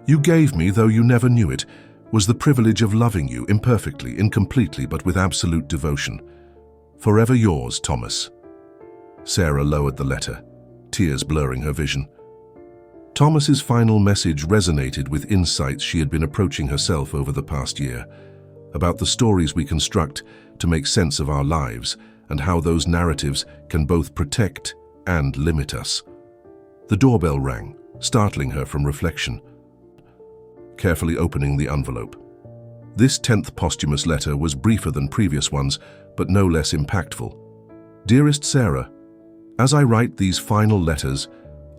you gave me, though you never knew it, was the privilege of loving you imperfectly, incompletely, but with absolute devotion. Forever yours, Thomas. Sarah lowered the letter, tears blurring her vision. Thomas's final message resonated with insights she had been approaching herself over the past year, about the stories we construct to make sense of our lives and how those narratives can both protect and limit us. The doorbell rang, startling her from reflection. Carefully opening the envelope. This 10th posthumous letter was briefer than previous ones, but no less impactful. Dearest Sarah, as I write these final letters,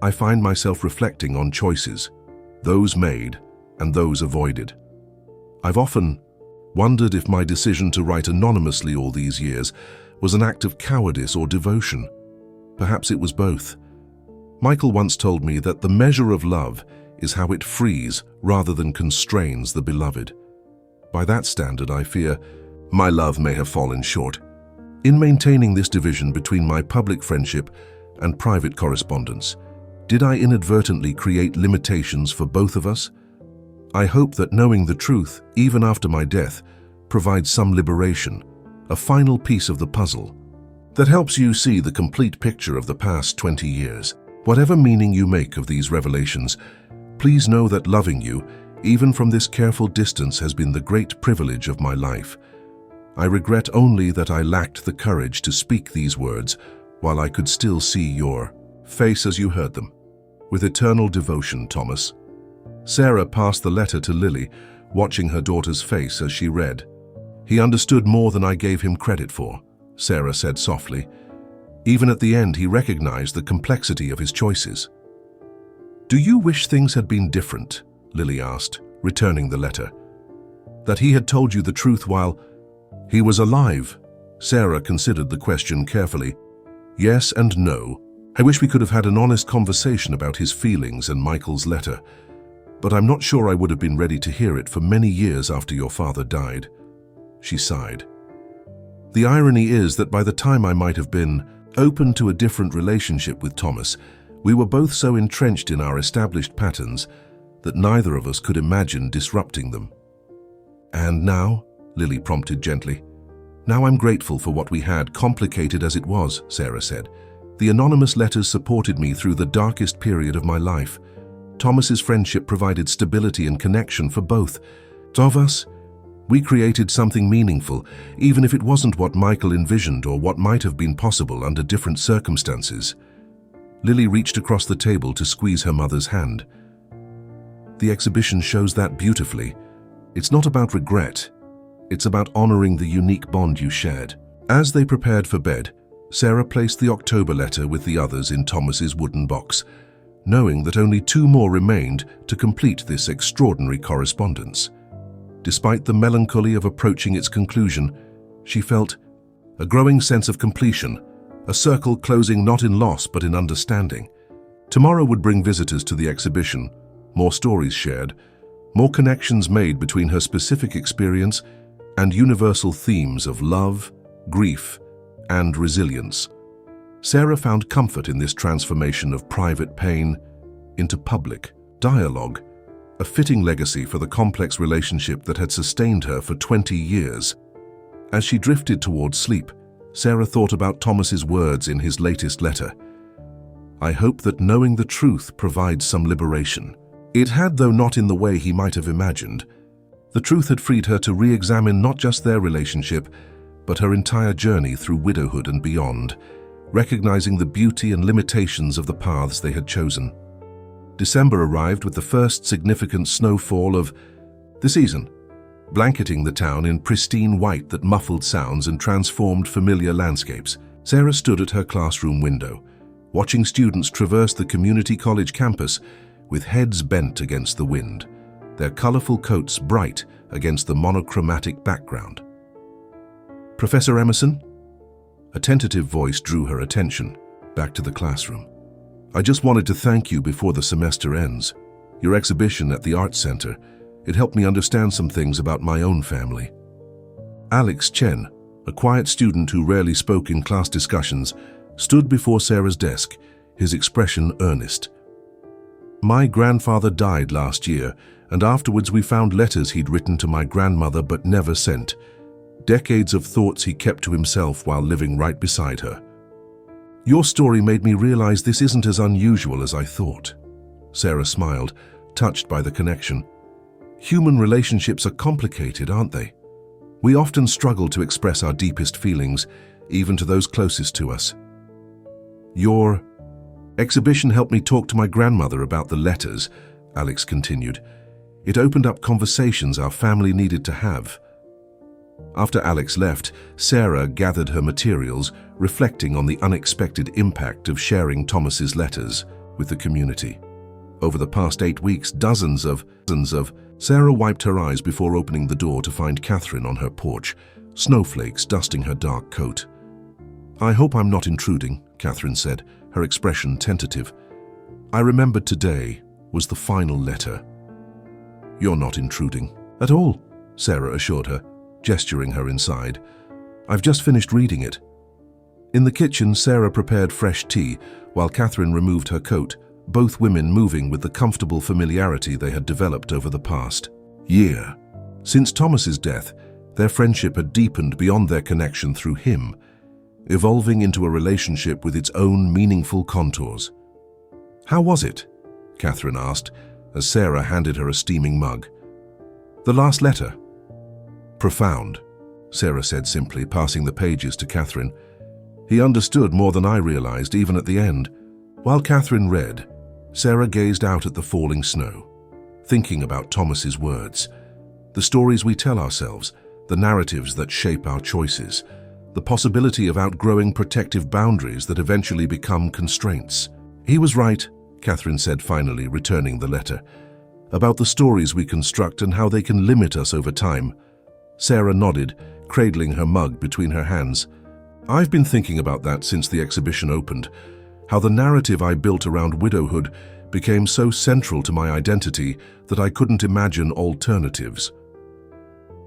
I find myself reflecting on choices, those made and those avoided. I've often wondered if my decision to write anonymously all these years was an act of cowardice or devotion. Perhaps it was both. Michael once told me that the measure of love is how it frees rather than constrains the beloved. By that standard, I fear my love may have fallen short. In maintaining this division between my public friendship and private correspondence, did I inadvertently create limitations for both of us? I hope that knowing the truth, even after my death, provides some liberation, a final piece of the puzzle that helps you see the complete picture of the past 20 years. Whatever meaning you make of these revelations, please know that loving you, even from this careful distance, has been the great privilege of my life. I regret only that I lacked the courage to speak these words while I could still see your face as you heard them. With eternal devotion, Thomas. Sarah passed the letter to Lily, watching her daughter's face as she read. He understood more than I gave him credit for, Sarah said softly. Even at the end, he recognized the complexity of his choices. Do you wish things had been different? Lily asked, returning the letter. That he had told you the truth while he was alive? Sarah considered the question carefully. Yes and no. I wish we could have had an honest conversation about his feelings and Michael's letter, but I'm not sure I would have been ready to hear it for many years after your father died. She sighed. The irony is that by the time I might have been open to a different relationship with Thomas, we were both so entrenched in our established patterns that neither of us could imagine disrupting them. And now? Lily prompted gently. Now I'm grateful for what we had, complicated as it was, Sarah said. The anonymous letters supported me through the darkest period of my life. Thomas's friendship provided stability and connection for both of us. We created something meaningful, even if it wasn't what Michael envisioned or what might have been possible under different circumstances. Lily reached across the table to squeeze her mother's hand. The exhibition shows that beautifully. It's not about regret. It's about honoring the unique bond you shared. As they prepared for bed, Sarah placed the October letter with the others in Thomas's wooden box, knowing that only 2 more remained to complete this extraordinary correspondence. Despite the melancholy of approaching its conclusion, she felt a growing sense of completion, a circle closing not in loss but in understanding. Tomorrow would bring visitors to the exhibition, more stories shared, more connections made between her specific experience and universal themes of love, grief, and resilience. Sarah found comfort in this transformation of private pain into public dialogue, a fitting legacy for the complex relationship that had sustained her for 20 years. As she drifted towards sleep, Sarah thought about Thomas's words in his latest letter. "I hope that knowing the truth provides some liberation." It had, though not in the way he might have imagined. The truth had freed her to re-examine not just their relationship, but her entire journey through widowhood and beyond, recognizing the beauty and limitations of the paths they had chosen. December arrived with the first significant snowfall of the season, blanketing the town in pristine white that muffled sounds and transformed familiar landscapes. Sarah stood at her classroom window, watching students traverse the community college campus with heads bent against the wind, their colorful coats bright against the monochromatic background. "Professor Emerson?" A tentative voice drew her attention, back to the classroom. "I just wanted to thank you before the semester ends. Your exhibition at the Arts Center, it helped me understand some things about my own family." Alex Chen, a quiet student who rarely spoke in class discussions, stood before Sarah's desk, his expression earnest. "My grandfather died last year, and afterwards we found letters he'd written to my grandmother but never sent. Decades of thoughts he kept to himself while living right beside her. Your story made me realize this isn't as unusual as I thought." Sarah smiled, touched by the connection. "Human relationships are complicated, aren't they? We often struggle to express our deepest feelings, even to those closest to us. Your exhibition helped me talk to my grandmother about the letters," Alex continued. "It opened up conversations our family needed to have." After Alex left, Sarah gathered her materials, reflecting on the unexpected impact of sharing Thomas's letters with the community. Over the past 8 weeks, dozens of Sarah wiped her eyes before opening the door to find Catherine on her porch, snowflakes dusting her dark coat. "I hope I'm not intruding," Catherine said, her expression tentative. "I remembered today was the final letter." "You're not intruding at all," Sarah assured her, gesturing her inside. "I've just finished reading it." In the kitchen, Sarah prepared fresh tea while Catherine removed her coat, both women moving with the comfortable familiarity they had developed over the past year. Since Thomas's death, their friendship had deepened beyond their connection through him, evolving into a relationship with its own meaningful contours. "How was it?" Catherine asked, as Sarah handed her a steaming mug. "The last letter?" "Profound," Sarah said simply, passing the pages to Catherine. "He understood more than I realized, even at the end." While Catherine read, Sarah gazed out at the falling snow, thinking about Thomas's words. The stories we tell ourselves, the narratives that shape our choices, the possibility of outgrowing protective boundaries that eventually become constraints. "He was right," Catherine said finally, returning the letter, "about the stories we construct and how they can limit us over time." Sarah nodded, cradling her mug between her hands. "I've been thinking about that since the exhibition opened, how the narrative I built around widowhood became so central to my identity that I couldn't imagine alternatives."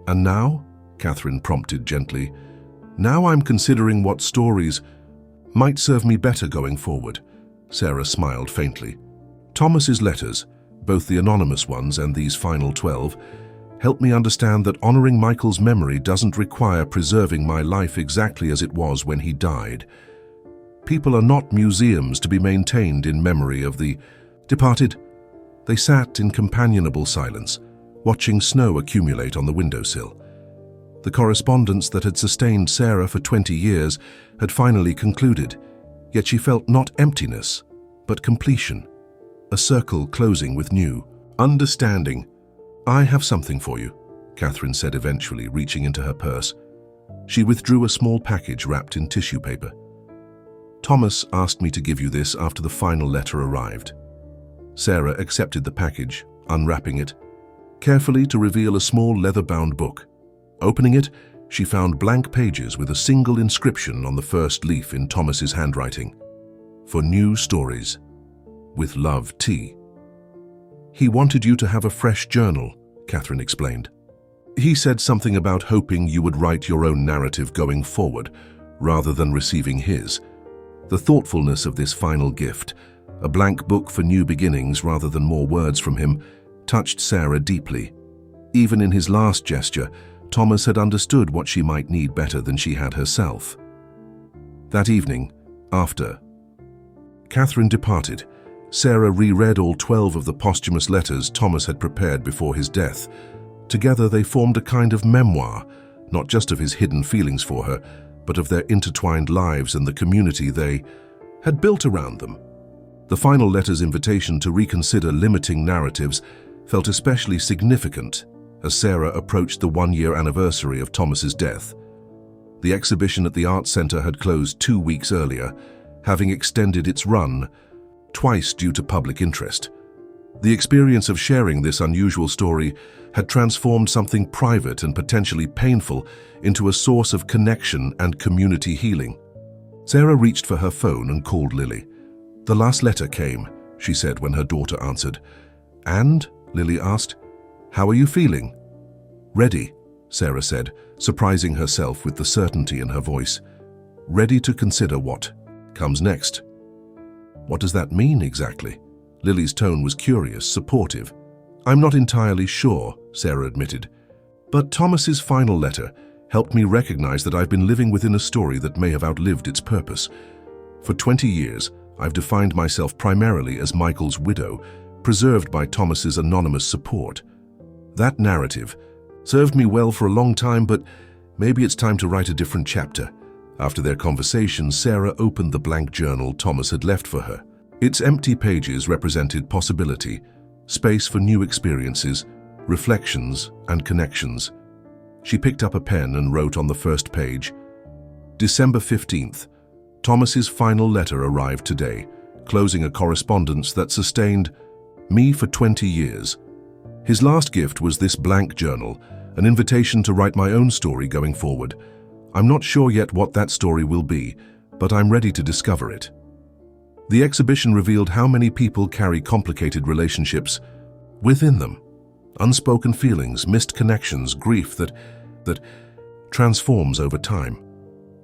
"And now?" Catherine prompted gently. "Now I'm considering what stories might serve me better going forward." Sarah smiled faintly. "Thomas's letters, both the anonymous ones and these final 12, helped me understand that honoring Michael's memory doesn't require preserving my life exactly as it was when he died. People are not museums to be maintained in memory of the departed. They sat in companionable silence, watching snow accumulate on the windowsill. The correspondence that had sustained Sarah for 20 years had finally concluded, yet she felt not emptiness, but completion, a circle closing with new understanding. "I have something for you," Catherine said eventually, reaching into her purse. She withdrew a small package wrapped in tissue paper. "Thomas asked me to give you this after the final letter arrived." Sarah accepted the package, unwrapping it, carefully to reveal a small leather-bound book. Opening it, she found blank pages with a single inscription on the first leaf in Thomas's handwriting. "For new stories. With love, T." "He wanted you to have a fresh journal," Catherine explained. "He said something about hoping you would write your own narrative going forward, rather than receiving his." The thoughtfulness of this final gift, a blank book for new beginnings rather than more words from him, touched Sarah deeply. Even in his last gesture, Thomas had understood what she might need better than she had herself. That evening, after Catherine departed, Sarah reread all 12 of the posthumous letters Thomas had prepared before his death. Together they formed a kind of memoir, not just of his hidden feelings for her, but of their intertwined lives and the community they had built around them. The final letter's invitation to reconsider limiting narratives felt especially significant as Sarah approached the one-year anniversary of Thomas's death. The exhibition at the Art Center had closed 2 weeks earlier, having extended its run twice due to public interest. The experience of sharing this unusual story had transformed something private and potentially painful into a source of connection and community healing. Sarah reached for her phone and called Lily. "The last letter came," she said when her daughter answered. "And?" Lily asked. "How are you feeling?" "Ready," Sarah said, surprising herself with the certainty in her voice. "Ready to consider what comes next." "What does that mean exactly?" Lily's tone was curious, supportive. "I'm not entirely sure," Sarah admitted. "But Thomas's final letter helped me recognize that I've been living within a story that may have outlived its purpose. For 20 years, I've defined myself primarily as Michael's widow, preserved by Thomas's anonymous support. That narrative served me well for a long time, but maybe it's time to write a different chapter." After their conversation, Sarah opened the blank journal Thomas had left for her. Its empty pages represented possibility, space for new experiences, reflections, and connections. She picked up a pen and wrote on the first page, "December 15th, Thomas's final letter arrived today, closing a correspondence that sustained me for 20 years. His last gift was this blank journal, an invitation to write my own story going forward. I'm not sure yet what that story will be, but I'm ready to discover it." The exhibition revealed how many people carry complicated relationships within them. Unspoken feelings, missed connections, grief that transforms over time.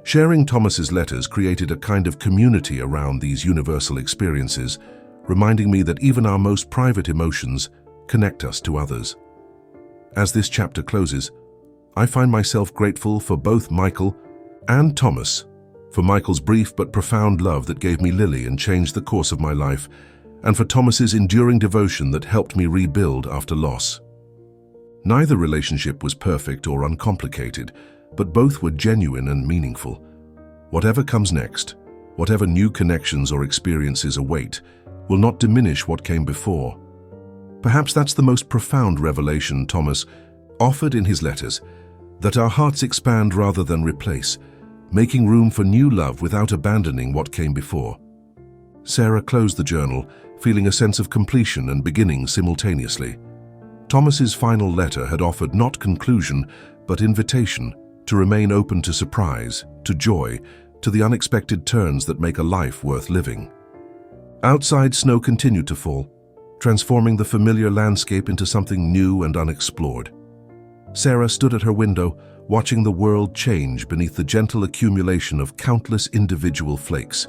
Sharing Thomas's letters created a kind of community around these universal experiences, reminding me that even our most private emotions connect us to others. As this chapter closes, I find myself grateful for both Michael and Thomas, for Michael's brief but profound love that gave me Lily and changed the course of my life, and for Thomas's enduring devotion that helped me rebuild after loss. Neither relationship was perfect or uncomplicated, but both were genuine and meaningful. Whatever comes next, whatever new connections or experiences await, will not diminish what came before. Perhaps that's the most profound revelation Thomas offered in his letters, that our hearts expand rather than replace, making room for new love without abandoning what came before. Sarah closed the journal, feeling a sense of completion and beginning simultaneously. Thomas's final letter had offered not conclusion, but invitation to remain open to surprise, to joy, to the unexpected turns that make a life worth living. Outside, snow continued to fall, transforming the familiar landscape into something new and unexplored. Sarah stood at her window, watching the world change beneath the gentle accumulation of countless individual flakes,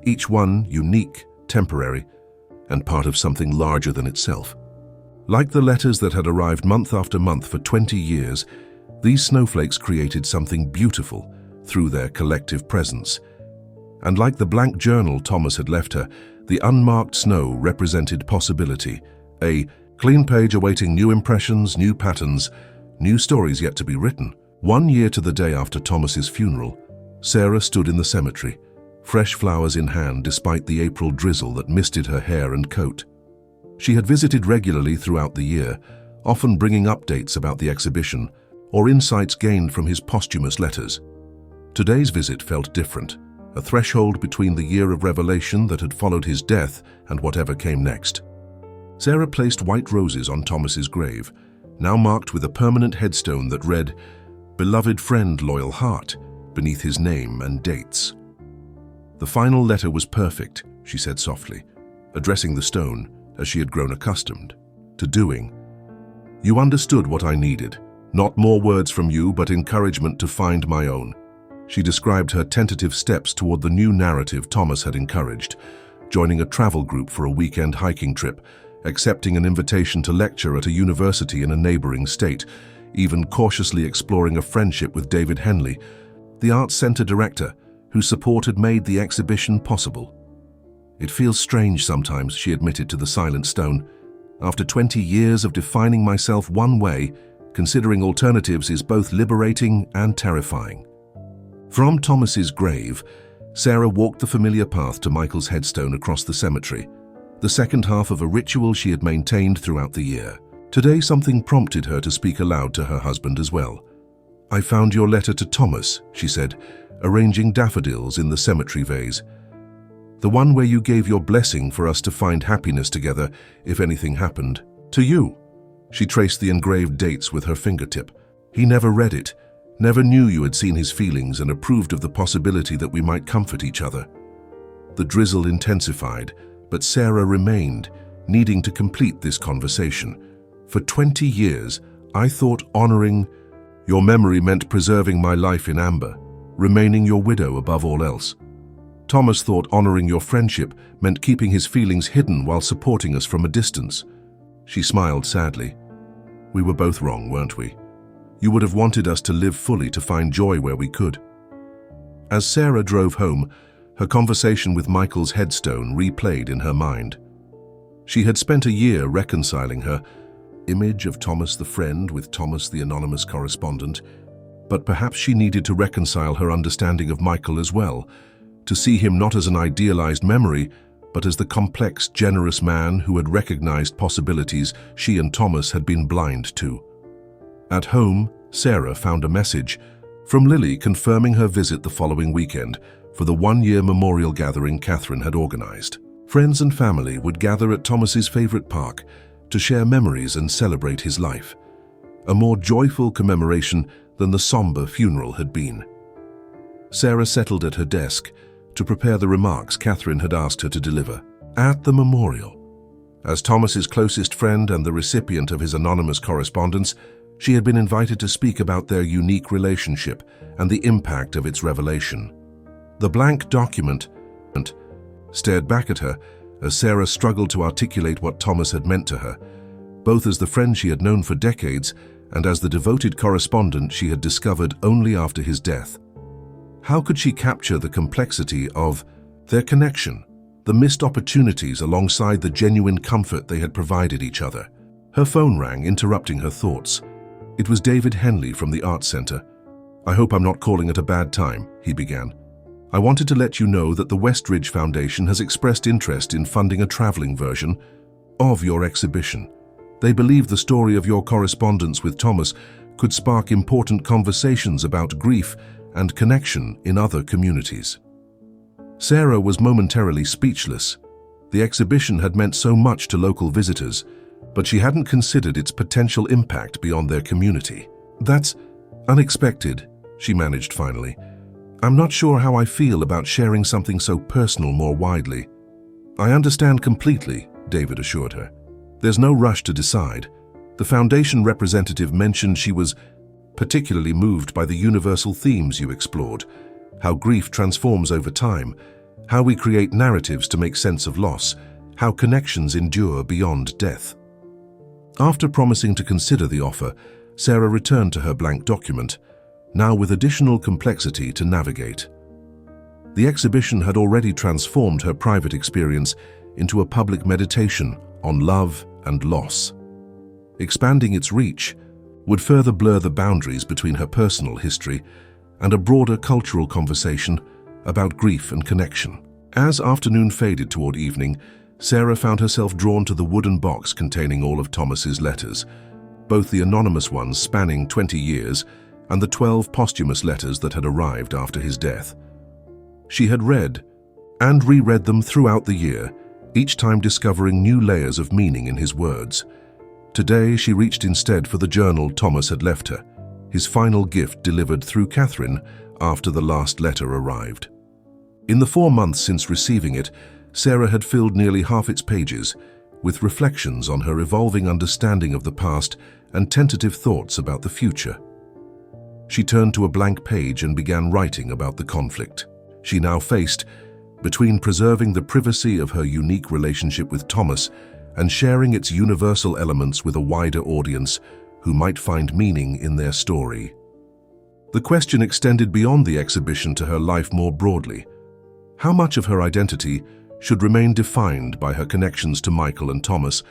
each one unique, temporary, and part of something larger than itself. Like the letters that had arrived month after month for 20 years, these snowflakes created something beautiful through their collective presence. And like the blank journal Thomas had left her, the unmarked snow represented possibility, a clean page awaiting new impressions, new patterns, new stories yet to be written. 1 year to the day after Thomas's funeral, Sarah stood in the cemetery, fresh flowers in hand despite the April drizzle that misted her hair and coat. She had visited regularly throughout the year, often bringing updates about the exhibition or insights gained from his posthumous letters. Today's visit felt different, a threshold between the year of revelation that had followed his death and whatever came next. Sarah placed white roses on Thomas's grave, now marked with a permanent headstone that read, "Beloved friend, loyal heart," beneath his name and dates. The final letter was perfect, she said softly, addressing the stone as she had grown accustomed to doing. "You understood what I needed, not more words from you, but encouragement to find my own." She described her tentative steps toward the new narrative Thomas had encouraged, joining a travel group for a weekend hiking trip, accepting an invitation to lecture at a university in a neighboring state, even cautiously exploring a friendship with David Henley, the Arts Center director, whose support had made the exhibition possible. "It feels strange sometimes," she admitted to the silent stone. "After 20 years of defining myself one way, considering alternatives is both liberating and terrifying." From Thomas's grave, Sarah walked the familiar path to Michael's headstone across the cemetery, the second half of a ritual she had maintained throughout the year. Today something prompted her to speak aloud to her husband as well. "I found your letter to Thomas," she said, arranging daffodils in the cemetery vase. "The one where you gave your blessing for us to find happiness together if anything happened. To you." She traced the engraved dates with her fingertip. "He never read it, never knew you had seen his feelings and approved of the possibility that we might comfort each other." The drizzle intensified, but Sarah remained, needing to complete this conversation. "For 20 years, I thought honoring your memory meant preserving my life in amber, remaining your widow above all else. Thomas thought honoring your friendship meant keeping his feelings hidden while supporting us from a distance." She smiled sadly. "We were both wrong, weren't we? You would have wanted us to live fully, to find joy where we could." As Sarah drove home, her conversation with Michael's headstone replayed in her mind. She had spent a year reconciling her image of Thomas the friend with Thomas the anonymous correspondent, but perhaps she needed to reconcile her understanding of Michael as well, to see him not as an idealized memory, but as the complex, generous man who had recognized possibilities she and Thomas had been blind to. At home, Sarah found a message from Lily confirming her visit the following weekend for the one-year memorial gathering Catherine had organized. Friends and family would gather at Thomas's favorite park to share memories and celebrate his life, a more joyful commemoration than the somber funeral had been. Sarah settled at her desk to prepare the remarks Catherine had asked her to deliver. At the memorial, as Thomas's closest friend and the recipient of his anonymous correspondence, she had been invited to speak about their unique relationship and the impact of its revelation. The blank document stared back at her as Sarah struggled to articulate what Thomas had meant to her, both as the friend she had known for decades and as the devoted correspondent she had discovered only after his death. How could she capture the complexity of their connection, the missed opportunities alongside the genuine comfort they had provided each other? Her phone rang, interrupting her thoughts. It was David Henley from the Arts Center. "I hope I'm not calling at a bad time," he began. "I wanted to let you know that the Westridge Foundation has expressed interest in funding a traveling version of your exhibition. They believe the story of your correspondence with Thomas could spark important conversations about grief and connection in other communities." Sarah was momentarily speechless. The exhibition had meant so much to local visitors, but she hadn't considered its potential impact beyond their community. "That's unexpected," she managed finally. "I'm not sure how I feel about sharing something so personal more widely." "I understand completely," David assured her. "There's no rush to decide." The foundation representative mentioned she was particularly moved by the universal themes you explored, how grief transforms over time, how we create narratives to make sense of loss, how connections endure beyond death. After promising to consider the offer, Sarah returned to her blank document, now with additional complexity to navigate. The exhibition had already transformed her private experience into a public meditation on love and loss. Expanding its reach would further blur the boundaries between her personal history and a broader cultural conversation about grief and connection. As afternoon faded toward evening, Sarah found herself drawn to the wooden box containing all of Thomas's letters, both the anonymous ones spanning 20 years and the 12 posthumous letters that had arrived after his death. She had read and reread them throughout the year, each time discovering new layers of meaning in his words. Today, she reached instead for the journal Thomas had left her, his final gift delivered through Catherine after the last letter arrived. In the 4 months since receiving it, Sarah had filled nearly half its pages with reflections on her evolving understanding of the past and tentative thoughts about the future. She turned to a blank page and began writing about the conflict she now faced between preserving the privacy of her unique relationship with Thomas and sharing its universal elements with a wider audience who might find meaning in their story. The question extended beyond the exhibition to her life more broadly. How much of her identity should remain defined by her connections to Michael and Thomas,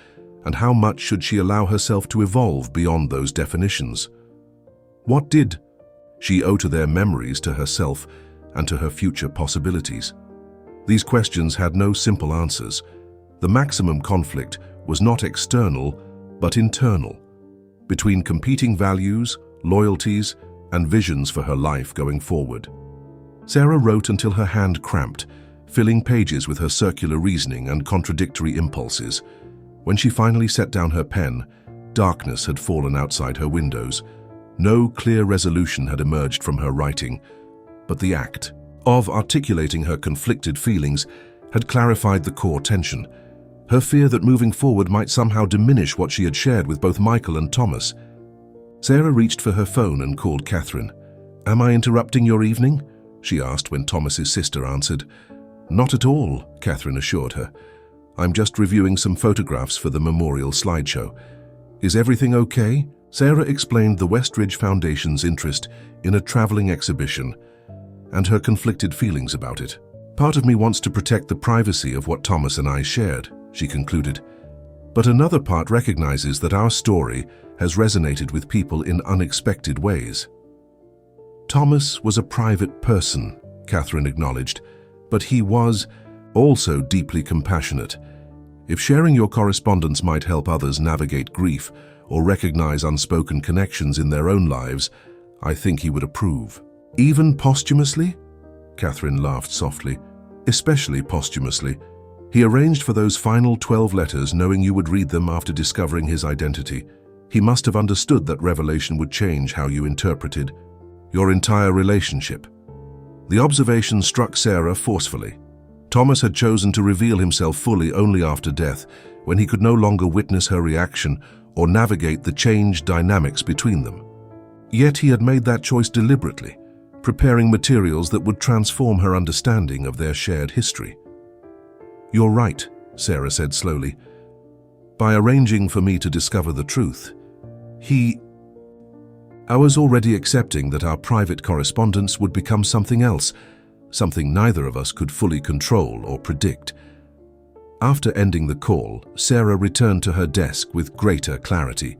and how much should she allow herself to evolve beyond those definitions? What did she owe to their memories, to herself, and to her future possibilities? These questions had no simple answers. The maximum conflict was not external, but internal, between competing values, loyalties, and visions for her life going forward. Sarah wrote until her hand cramped, filling pages with her circular reasoning and contradictory impulses. When she finally set down her pen, darkness had fallen outside her windows. No clear resolution had emerged from her writing, but the act of articulating her conflicted feelings had clarified the core tension, her fear that moving forward might somehow diminish what she had shared with both Michael and Thomas. Sarah reached for her phone and called Catherine. "Am I interrupting your evening?" she asked when Thomas's sister answered. "Not at all," Catherine assured her. "I'm just reviewing some photographs for the memorial slideshow. Is everything okay?" Sarah explained the Westridge Foundation's interest in a traveling exhibition and her conflicted feelings about it. "Part of me wants to protect the privacy of what Thomas and I shared," she concluded. "But another part recognizes that our story has resonated with people in unexpected ways." Thomas was a private person, Catherine acknowledged, but he was also deeply compassionate. If sharing your correspondence might help others navigate grief or recognize unspoken connections in their own lives, I think he would approve. "Even posthumously?" Catherine laughed softly. "Especially posthumously. He arranged for those final 12 letters knowing you would read them after discovering his identity. He must have understood that revelation would change how you interpreted your entire relationship." The observation struck Sarah forcefully. Thomas had chosen to reveal himself fully only after death, when he could no longer witness her reaction or navigate the changed dynamics between them. Yet he had made that choice deliberately, preparing materials that would transform her understanding of their shared history. "You're right," Sarah said slowly. "By arranging for me to discover the truth, I was already accepting that our private correspondence would become something else, something neither of us could fully control or predict." After ending the call, Sarah returned to her desk with greater clarity.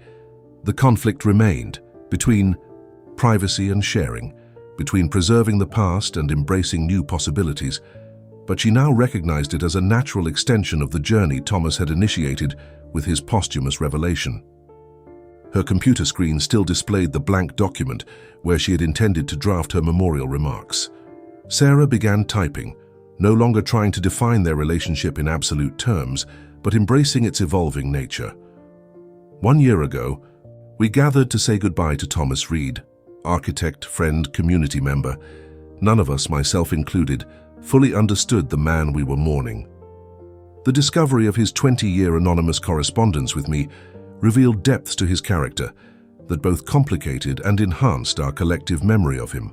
The conflict remained between privacy and sharing, between preserving the past and embracing new possibilities, but she now recognized it as a natural extension of the journey Thomas had initiated with his posthumous revelation. Her computer screen still displayed the blank document where she had intended to draft her memorial remarks. Sarah began typing, no longer trying to define their relationship in absolute terms, but embracing its evolving nature. "1 year ago, we gathered to say goodbye to Thomas Reed, architect, friend, community member. None of us, myself included, fully understood the man we were mourning. The discovery of his 20-year anonymous correspondence with me revealed depths to his character that both complicated and enhanced our collective memory of him.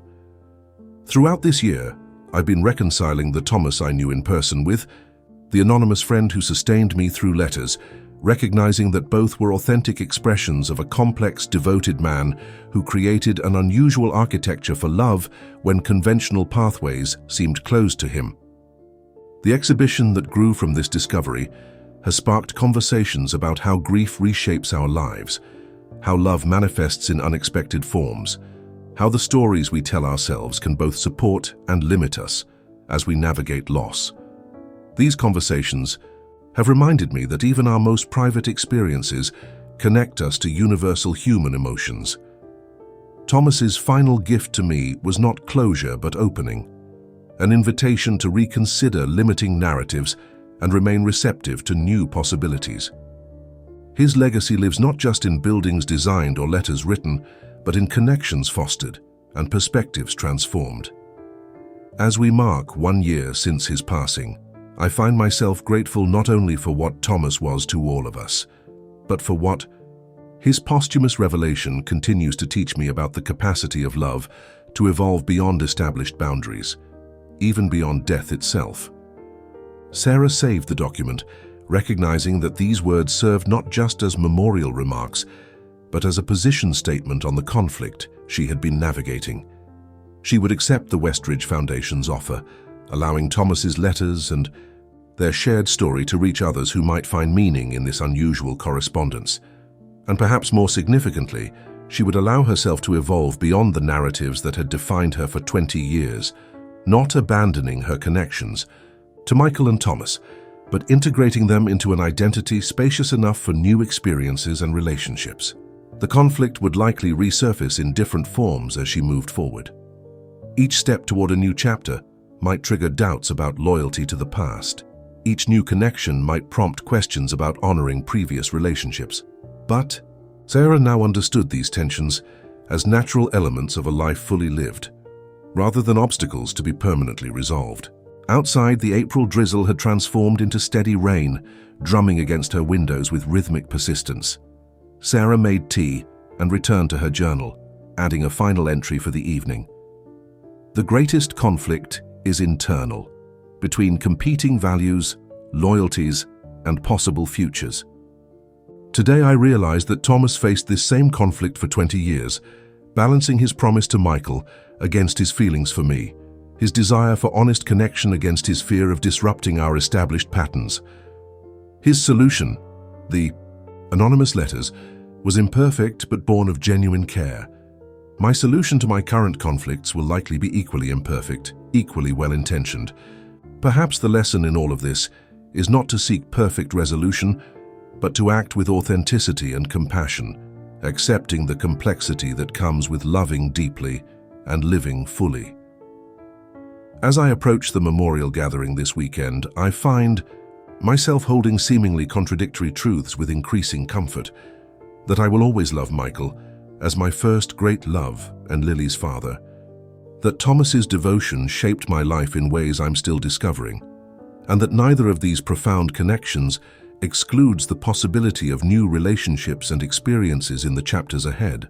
Throughout this year, I've been reconciling the Thomas I knew in person with the anonymous friend who sustained me through letters, recognizing that both were authentic expressions of a complex, devoted man who created an unusual architecture for love when conventional pathways seemed closed to him. The exhibition that grew from this discovery has sparked conversations about how grief reshapes our lives, how love manifests in unexpected forms, how the stories we tell ourselves can both support and limit us as we navigate loss. These conversations have reminded me that even our most private experiences connect us to universal human emotions. Thomas's final gift to me was not closure but opening, an invitation to reconsider limiting narratives and remain receptive to new possibilities. His legacy lives not just in buildings designed or letters written, but in connections fostered and perspectives transformed. As we mark 1 year since his passing, I find myself grateful not only for what Thomas was to all of us, but for what his posthumous revelation continues to teach me about the capacity of love to evolve beyond established boundaries, even beyond death itself. Sarah saved the document, recognizing that these words served not just as memorial remarks, but as a position statement on the conflict she had been navigating. She would accept the Westridge Foundation's offer, allowing Thomas's letters and their shared story to reach others who might find meaning in this unusual correspondence. And perhaps more significantly, she would allow herself to evolve beyond the narratives that had defined her for 20 years, not abandoning her connections to Michael and Thomas, but integrating them into an identity spacious enough for new experiences and relationships. The conflict would likely resurface in different forms as she moved forward. Each step toward a new chapter might trigger doubts about loyalty to the past. Each new connection might prompt questions about honoring previous relationships. But Sarah now understood these tensions as natural elements of a life fully lived, rather than obstacles to be permanently resolved. Outside, the April drizzle had transformed into steady rain, drumming against her windows with rhythmic persistence. Sarah made tea and returned to her journal, adding a final entry for the evening. The greatest conflict is internal, between competing values, loyalties, and possible futures. Today I realized that Thomas faced this same conflict for 20 years, balancing his promise to Michael against his feelings for me, his desire for honest connection against his fear of disrupting our established patterns. His solution, the anonymous letters, was imperfect but born of genuine care. My solution to my current conflicts will likely be equally imperfect, equally well-intentioned. Perhaps the lesson in all of this is not to seek perfect resolution, but to act with authenticity and compassion, accepting the complexity that comes with loving deeply and living fully. As I approach the memorial gathering this weekend, I find myself holding seemingly contradictory truths with increasing comfort: that I will always love Michael as my first great love and Lily's father, that Thomas's devotion shaped my life in ways I'm still discovering, and that neither of these profound connections excludes the possibility of new relationships and experiences in the chapters ahead.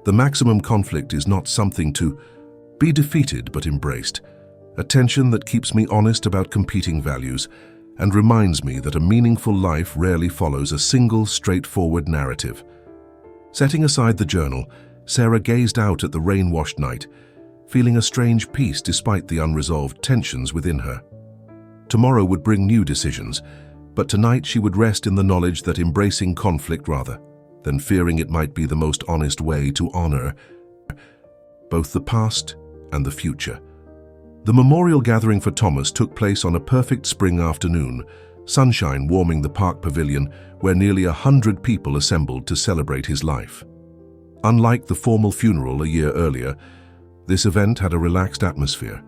The maximum conflict is not something to be defeated but embraced, a tension that keeps me honest about competing values and reminds me that a meaningful life rarely follows a single, straightforward narrative. Setting aside the journal, Sarah gazed out at the rain-washed night, feeling a strange peace despite the unresolved tensions within her. Tomorrow would bring new decisions, but tonight she would rest in the knowledge that embracing conflict rather than fearing it might be the most honest way to honor both the past and the future. The memorial gathering for Thomas took place on a perfect spring afternoon, sunshine warming the park pavilion where nearly 100 people assembled to celebrate his life. Unlike the formal funeral a year earlier, this event had a relaxed atmosphere.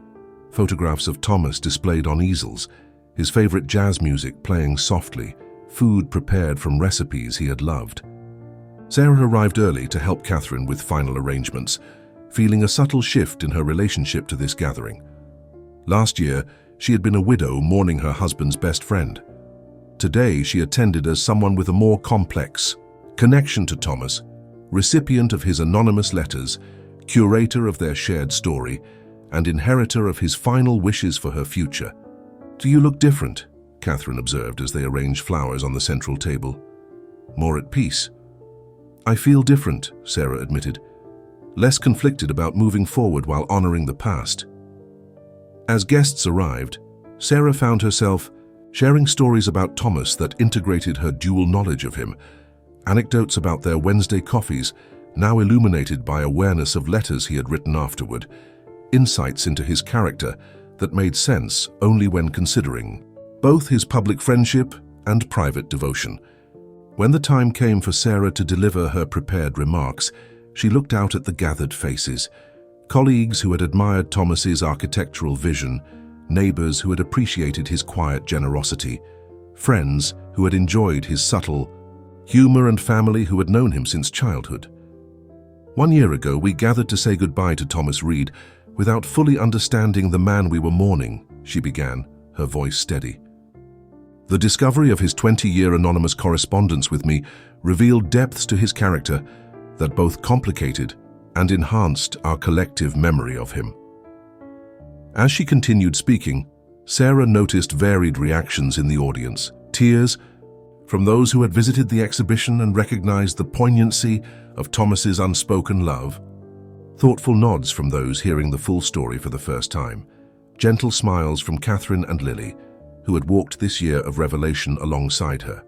Photographs of Thomas displayed on easels, his favorite jazz music playing softly, food prepared from recipes he had loved. Sarah arrived early to help Catherine with final arrangements, feeling a subtle shift in her relationship to this gathering. Last year, she had been a widow mourning her husband's best friend. Today, she attended as someone with a more complex connection to Thomas, recipient of his anonymous letters, curator of their shared story, and inheritor of his final wishes for her future. "Do you look different?" Catherine observed as they arranged flowers on the central table. More at peace. I feel different, Sarah admitted. Less conflicted about moving forward while honoring the past. As guests arrived, Sarah found herself sharing stories about Thomas that integrated her dual knowledge of him, anecdotes about their Wednesday coffees, now illuminated by awareness of letters he had written afterward, insights into his character that made sense only when considering both his public friendship and private devotion. When the time came for Sarah to deliver her prepared remarks, she looked out at the gathered faces, colleagues who had admired Thomas's architectural vision, neighbors who had appreciated his quiet generosity, friends who had enjoyed his subtle humor, and family who had known him since childhood. 1 year ago, we gathered to say goodbye to Thomas Reed without fully understanding the man we were mourning, she began, her voice steady. The discovery of his 20-year anonymous correspondence with me revealed depths to his character that both complicated and enhanced our collective memory of him. As she continued speaking, Sarah noticed varied reactions in the audience, tears from those who had visited the exhibition and recognized the poignancy of Thomas's unspoken love, thoughtful nods from those hearing the full story for the first time, gentle smiles from Catherine and Lily, who had walked this year of revelation alongside her.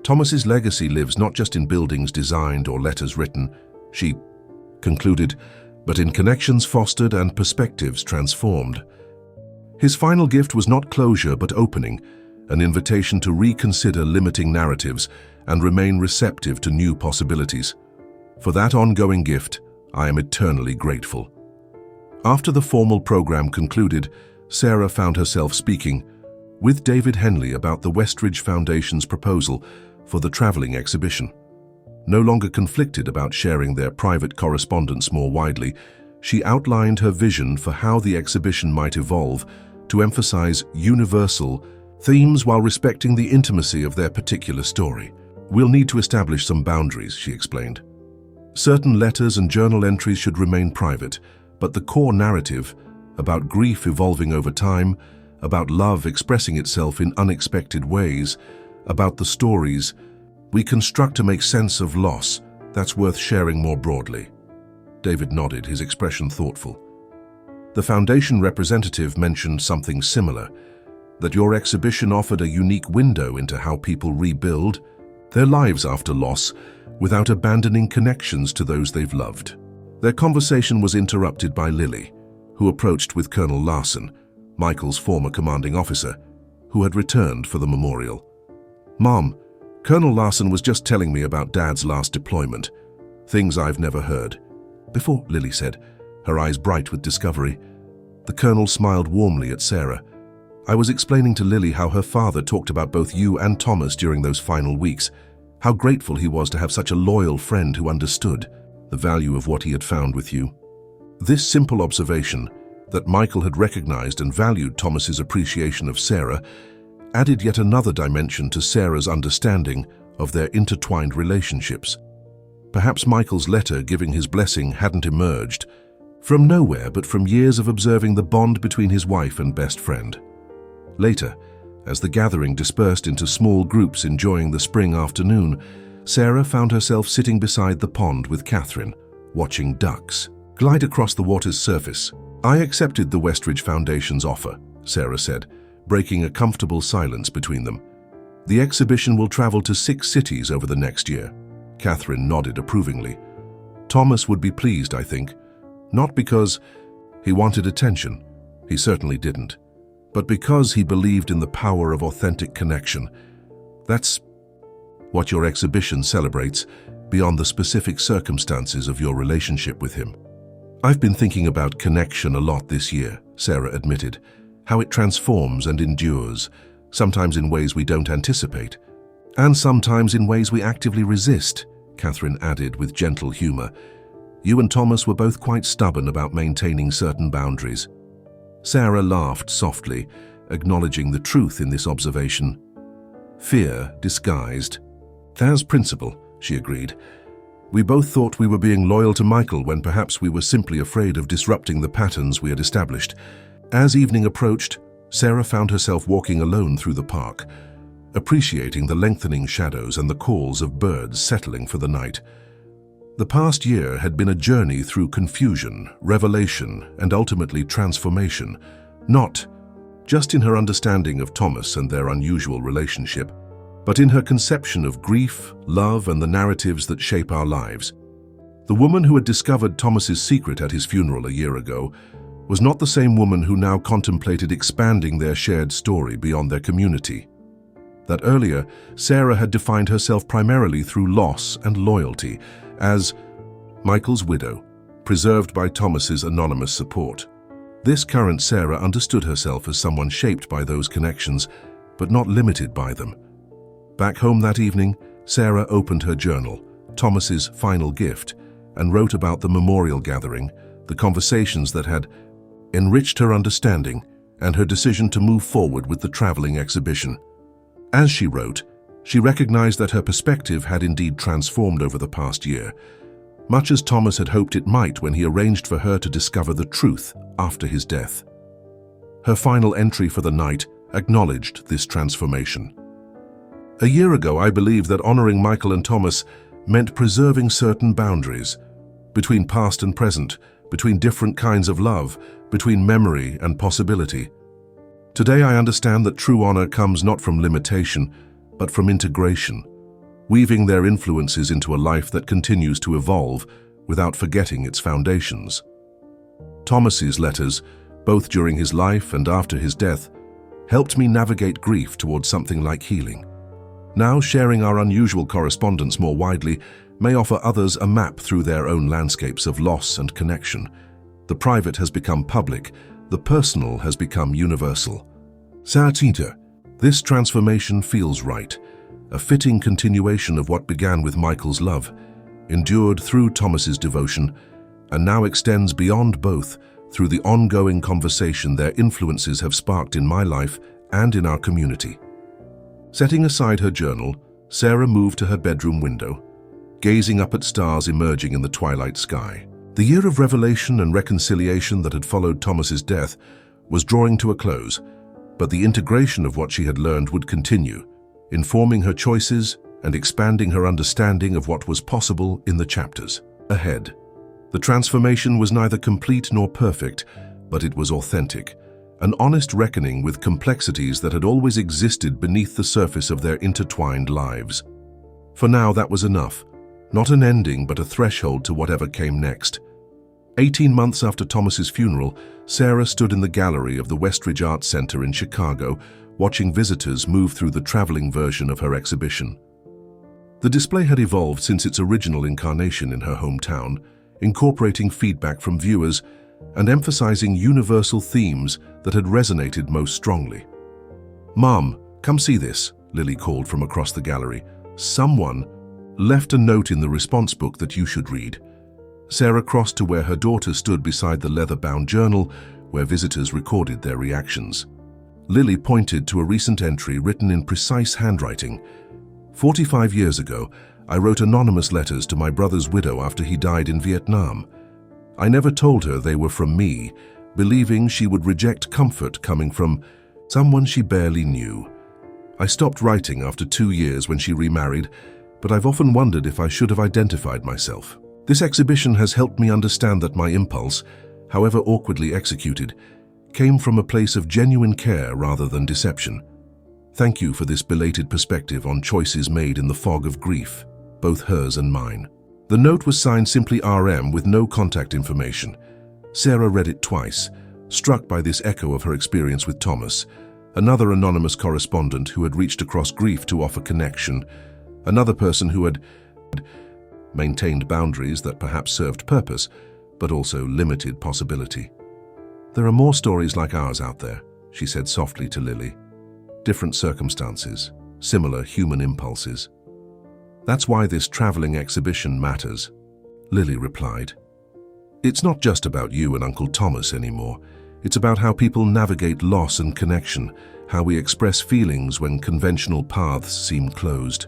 Thomas's legacy lives not just in buildings designed or letters written, she concluded, but in connections fostered and perspectives transformed. His final gift was not closure but opening, an invitation to reconsider limiting narratives and remain receptive to new possibilities. For that ongoing gift, I am eternally grateful. After the formal program concluded, Sarah found herself speaking with David Henley about the Westridge Foundation's proposal for the traveling exhibition. No longer conflicted about sharing their private correspondence more widely, she outlined her vision for how the exhibition might evolve to emphasize universal themes while respecting the intimacy of their particular story. We'll need to establish some boundaries, she explained. Certain letters and journal entries should remain private, but the core narrative, about grief evolving over time, about love expressing itself in unexpected ways, about the stories we construct to make sense of loss, that's worth sharing more broadly. David nodded, his expression thoughtful. The Foundation representative mentioned something similar, that your exhibition offered a unique window into how people rebuild their lives after loss without abandoning connections to those they've loved. Their conversation was interrupted by Lily, who approached with Colonel Larson, Michael's former commanding officer, who had returned for the memorial. Mom, Colonel Larson was just telling me about Dad's last deployment. Things I've never heard. Before, Lily said, her eyes bright with discovery. The Colonel smiled warmly at Sarah. I was explaining to Lily how her father talked about both you and Thomas during those final weeks, how grateful he was to have such a loyal friend who understood the value of what he had found with you. This simple observation, that Michael had recognized and valued Thomas's appreciation of Sarah, added yet another dimension to Sarah's understanding of their intertwined relationships. Perhaps Michael's letter giving his blessing hadn't emerged from nowhere but from years of observing the bond between his wife and best friend. Later, as the gathering dispersed into small groups enjoying the spring afternoon, Sarah found herself sitting beside the pond with Catherine, watching ducks glide across the water's surface. I accepted the Westridge Foundation's offer, Sarah said, breaking a comfortable silence between them. The exhibition will travel to 6 cities over the next year. Catherine nodded approvingly. Thomas would be pleased, I think. Not because he wanted attention, he certainly didn't, but because he believed in the power of authentic connection. That's what your exhibition celebrates, beyond the specific circumstances of your relationship with him. I've been thinking about connection a lot this year, Sarah admitted, how it transforms and endures, sometimes in ways we don't anticipate, and sometimes in ways we actively resist, Catherine added with gentle humor. You and Thomas were both quite stubborn about maintaining certain boundaries. Sarah laughed softly, acknowledging the truth in this observation. Fear disguised as principle, she agreed. We both thought we were being loyal to Michael when perhaps we were simply afraid of disrupting the patterns we had established. As evening approached, Sarah found herself walking alone through the park, appreciating the lengthening shadows and the calls of birds settling for the night. The past year had been a journey through confusion, revelation, and ultimately transformation, not just in her understanding of Thomas and their unusual relationship, but in her conception of grief, love, and the narratives that shape our lives. The woman who had discovered Thomas's secret at his funeral a year ago was not the same woman who now contemplated expanding their shared story beyond their community. That earlier, Sarah had defined herself primarily through loss and loyalty, as Michael's widow, preserved by Thomas's anonymous support. This current Sarah understood herself as someone shaped by those connections, but not limited by them. Back home that evening, Sarah opened her journal, Thomas's final gift, and wrote about the memorial gathering, the conversations that had enriched her understanding, and her decision to move forward with the traveling exhibition. As she wrote, she recognized that her perspective had indeed transformed over the past year, much as Thomas had hoped it might when he arranged for her to discover the truth after his death. Her final entry for the night acknowledged this transformation. A year ago, I believed that honoring Michael and Thomas meant preserving certain boundaries between past and present, between different kinds of love, between memory and possibility. Today, I understand that true honor comes not from limitation, but from integration, weaving their influences into a life that continues to evolve without forgetting its foundations. Thomas's letters, both during his life and after his death, helped me navigate grief towards something like healing. Now, sharing our unusual correspondence more widely may offer others a map through their own landscapes of loss and connection. The private has become public, the personal has become universal. Saatita, this transformation feels right, a fitting continuation of what began with Michael's love, endured through Thomas's devotion, and now extends beyond both through the ongoing conversation their influences have sparked in my life and in our community. Setting aside her journal, Sarah moved to her bedroom window, gazing up at stars emerging in the twilight sky. The year of revelation and reconciliation that had followed Thomas's death was drawing to a close, but the integration of what she had learned would continue, informing her choices and expanding her understanding of what was possible in the chapters ahead. The transformation was neither complete nor perfect, but it was authentic, an honest reckoning with complexities that had always existed beneath the surface of their intertwined lives. For now, that was enough, not an ending but a threshold to whatever came next. 18 months after Thomas's funeral, Sarah stood in the gallery of the Westridge Arts Center in Chicago, watching visitors move through the traveling version of her exhibition. The display had evolved since its original incarnation in her hometown, incorporating feedback from viewers and emphasizing universal themes that had resonated most strongly. "Mom, come see this," Lily called from across the gallery. "Someone left a note in the response book that you should read." Sarah crossed to where her daughter stood beside the leather-bound journal, where visitors recorded their reactions. Lily pointed to a recent entry written in precise handwriting. 45 years ago, I wrote anonymous letters to my brother's widow after he died in Vietnam. I never told her they were from me, believing she would reject comfort coming from someone she barely knew. I stopped writing after 2 years when she remarried, but I've often wondered if I should have identified myself. This exhibition has helped me understand that my impulse, however awkwardly executed, came from a place of genuine care rather than deception. Thank you for this belated perspective on choices made in the fog of grief, both hers and mine. The note was signed simply RM with no contact information. Sarah read it twice, struck by this echo of her experience with Thomas, another anonymous correspondent who had reached across grief to offer connection, another person who had maintained boundaries that perhaps served purpose, but also limited possibility. "There are more stories like ours out there," she said softly to Lily. "Different circumstances, similar human impulses. That's why this traveling exhibition matters," Lily replied. "It's not just about you and Uncle Thomas anymore. It's about how people navigate loss and connection, how we express feelings when conventional paths seem closed."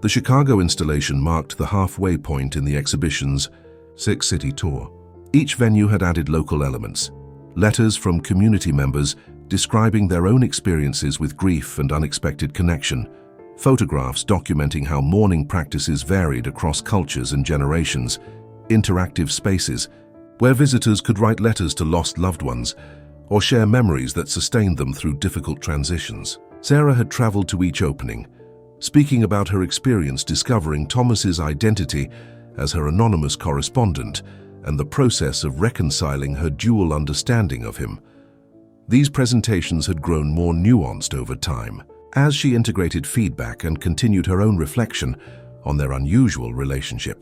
The Chicago installation marked the halfway point in the exhibition's six-city tour. Each venue had added local elements, letters from community members describing their own experiences with grief and unexpected connection, photographs documenting how mourning practices varied across cultures and generations, interactive spaces where visitors could write letters to lost loved ones or share memories that sustained them through difficult transitions. Sarah had traveled to each opening, speaking about her experience discovering Thomas's identity as her anonymous correspondent and the process of reconciling her dual understanding of him. These presentations had grown more nuanced over time, as she integrated feedback and continued her own reflection on their unusual relationship.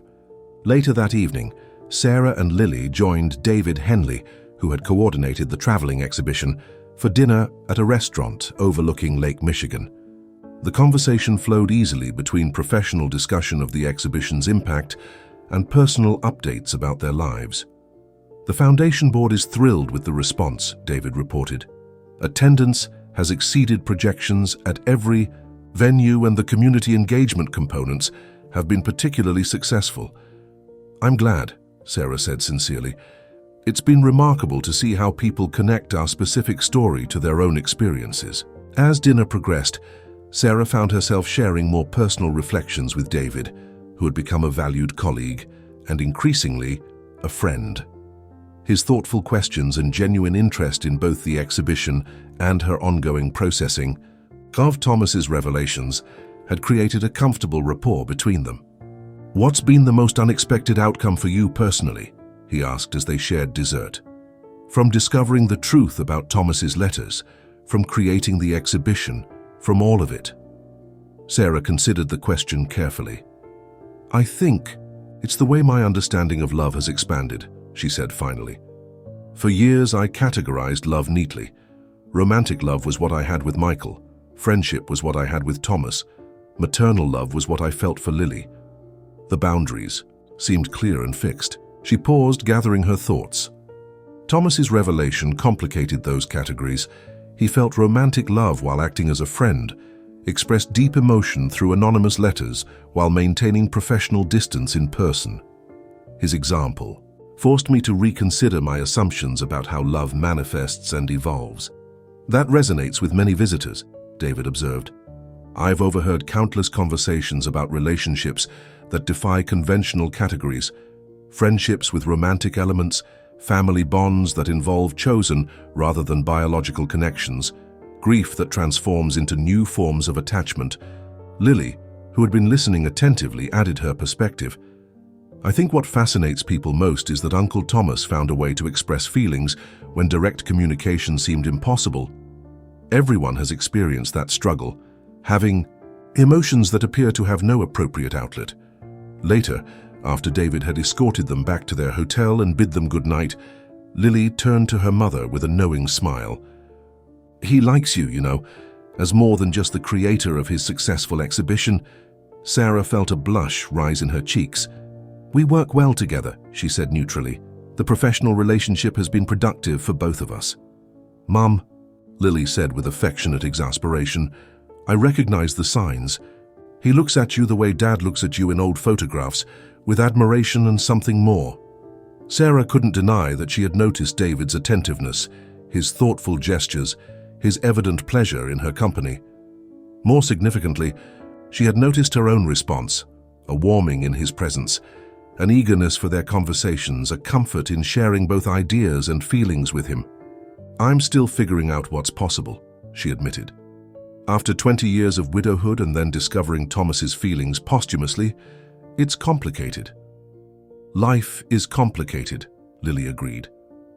Later that evening, Sarah and Lily joined David Henley, who had coordinated the traveling exhibition, for dinner at a restaurant overlooking Lake Michigan. The conversation flowed easily between professional discussion of the exhibition's impact and personal updates about their lives. "The foundation board is thrilled with the response," David reported. "Attendance has exceeded projections at every venue, and the community engagement components have been particularly successful." "I'm glad," Sarah said sincerely. "It's been remarkable to see how people connect our specific story to their own experiences." As dinner progressed, Sarah found herself sharing more personal reflections with David, who had become a valued colleague and increasingly a friend. His thoughtful questions and genuine interest in both the exhibition and her ongoing processing of Thomas's revelations had created a comfortable rapport between them. "What's been the most unexpected outcome for you personally?" he asked as they shared dessert. "From discovering the truth about Thomas's letters, from creating the exhibition, from all of it." Sarah considered the question carefully. "I think it's the way my understanding of love has expanded," she said finally. "For years I categorized love neatly. Romantic love was what I had with Michael. Friendship was what I had with Thomas. Maternal love was what I felt for Lily. The boundaries seemed clear and fixed." She paused, gathering her thoughts. Thomas's revelation complicated those categories. He felt romantic love while acting as a friend, expressed deep emotion through anonymous letters while maintaining professional distance in person. His example forced me to reconsider my assumptions about how love manifests and evolves. "That resonates with many visitors," David observed. "I've overheard countless conversations about relationships that defy conventional categories, friendships with romantic elements, family bonds that involve chosen rather than biological connections, grief that transforms into new forms of attachment." Lily, who had been listening attentively, added her perspective. "I think what fascinates people most is that Uncle Thomas found a way to express feelings when direct communication seemed impossible. Everyone has experienced that struggle, having emotions that appear to have no appropriate outlet." Later, after David had escorted them back to their hotel and bid them good night, Lily turned to her mother with a knowing smile. "He likes you, you know, as more than just the creator of his successful exhibition." Sarah felt a blush rise in her cheeks. "We work well together," she said neutrally. "The professional relationship has been productive for both of us." "Mum," Lily said with affectionate exasperation, "I recognize the signs. He looks at you the way Dad looks at you in old photographs, with admiration and something more." Sarah couldn't deny that she had noticed David's attentiveness, his thoughtful gestures, his evident pleasure in her company. More significantly, she had noticed her own response, a warming in his presence, an eagerness for their conversations, a comfort in sharing both ideas and feelings with him. "I'm still figuring out what's possible," she admitted. "After 20 years of widowhood and then discovering Thomas's feelings posthumously, it's complicated." "Life is complicated," Lily agreed.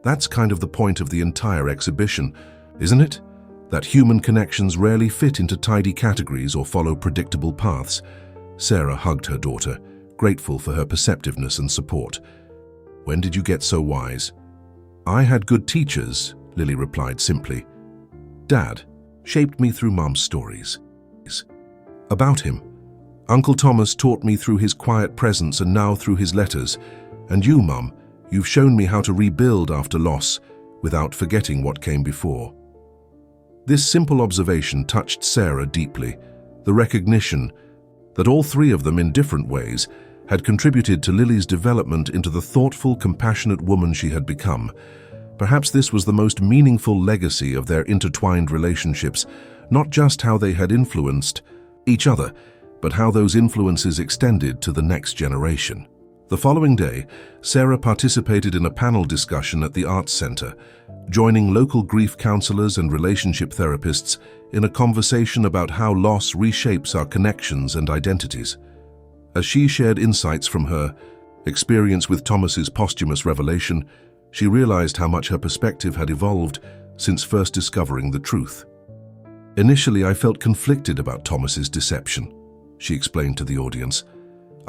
"That's kind of the point of the entire exhibition, isn't it? That human connections rarely fit into tidy categories or follow predictable paths." Sarah hugged her daughter, grateful for her perceptiveness and support. "When did you get so wise?" "I had good teachers," Lily replied simply. "Dad shaped me through Mum's stories about him. Uncle Thomas taught me through his quiet presence and now through his letters. And you, Mum, you've shown me how to rebuild after loss without forgetting what came before." This simple observation touched Sarah deeply, the recognition that all three of them in different ways had contributed to Lily's development into the thoughtful, compassionate woman she had become. Perhaps this was the most meaningful legacy of their intertwined relationships, not just how they had influenced each other, but how those influences extended to the next generation. The following day, Sarah participated in a panel discussion at the Arts Center, joining local grief counselors and relationship therapists in a conversation about how loss reshapes our connections and identities. As she shared insights from her experience with Thomas's posthumous revelation, she realized how much her perspective had evolved since first discovering the truth. "Initially, I felt conflicted about Thomas's deception," she explained to the audience.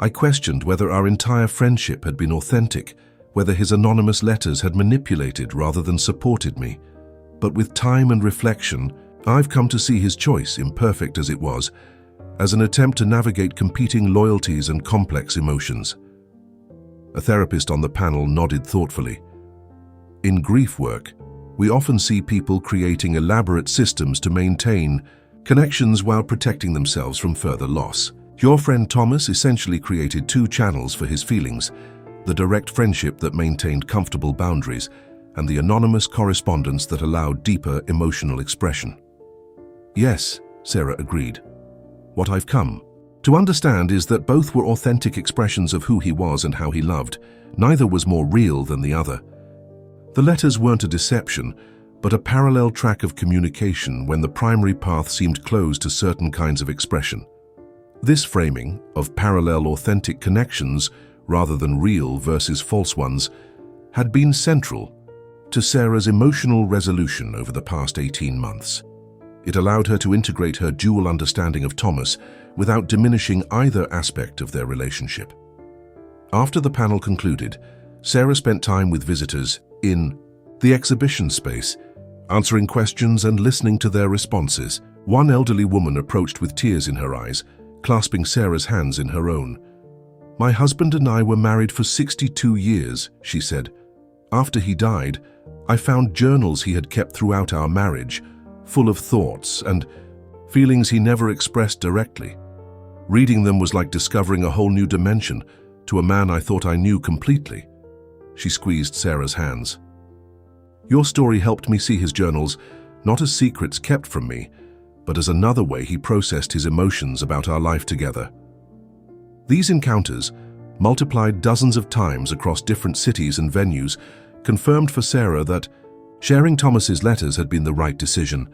"I questioned whether our entire friendship had been authentic, whether his anonymous letters had manipulated rather than supported me. But with time and reflection, I've come to see his choice, imperfect as it was, as an attempt to navigate competing loyalties and complex emotions." A therapist on the panel nodded thoughtfully. "In grief work, we often see people creating elaborate systems to maintain connections while protecting themselves from further loss. Your friend Thomas essentially created two channels for his feelings: the direct friendship that maintained comfortable boundaries, and the anonymous correspondence that allowed deeper emotional expression." "Yes," Sarah agreed. "What I've come to understand is that both were authentic expressions of who he was and how he loved. Neither was more real than the other. The letters weren't a deception, but a parallel track of communication when the primary path seemed closed to certain kinds of expression. This framing of parallel authentic connections rather than real versus false ones had been central to Sarah's emotional resolution over the past 18 months. It allowed her to integrate her dual understanding of Thomas without diminishing either aspect of their relationship. After the panel concluded, Sarah spent time with visitors in the exhibition space, answering questions and listening to their responses. One elderly woman approached with tears in her eyes, clasping Sarah's hands in her own. "My husband and I were married for 62 years, she said. "After he died, I found journals he had kept throughout our marriage, full of thoughts and feelings he never expressed directly. Reading them was like discovering a whole new dimension to a man I thought I knew completely." She squeezed Sarah's hands. "Your story helped me see his journals not as secrets kept from me, but as another way he processed his emotions about our life together." These encounters, multiplied dozens of times across different cities and venues, confirmed for Sarah that sharing Thomas's letters had been the right decision.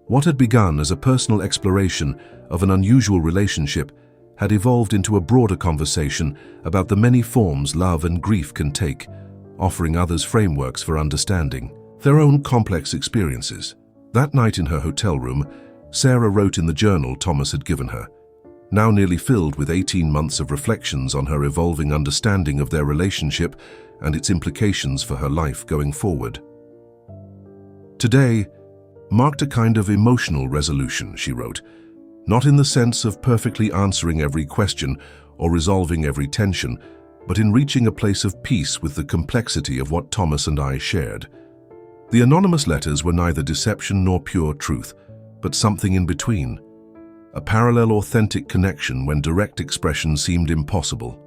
What had begun as a personal exploration of an unusual relationship had evolved into a broader conversation about the many forms love and grief can take, offering others frameworks for understanding their own complex experiences. That night in her hotel room, Sarah wrote in the journal Thomas had given her, now nearly filled with 18 months of reflections on her evolving understanding of their relationship and its implications for her life going forward. "Today marked a kind of emotional resolution," she wrote, "not in the sense of perfectly answering every question or resolving every tension, but in reaching a place of peace with the complexity of what Thomas and I shared. The anonymous letters were neither deception nor pure truth, but something in between, a parallel authentic connection when direct expression seemed impossible.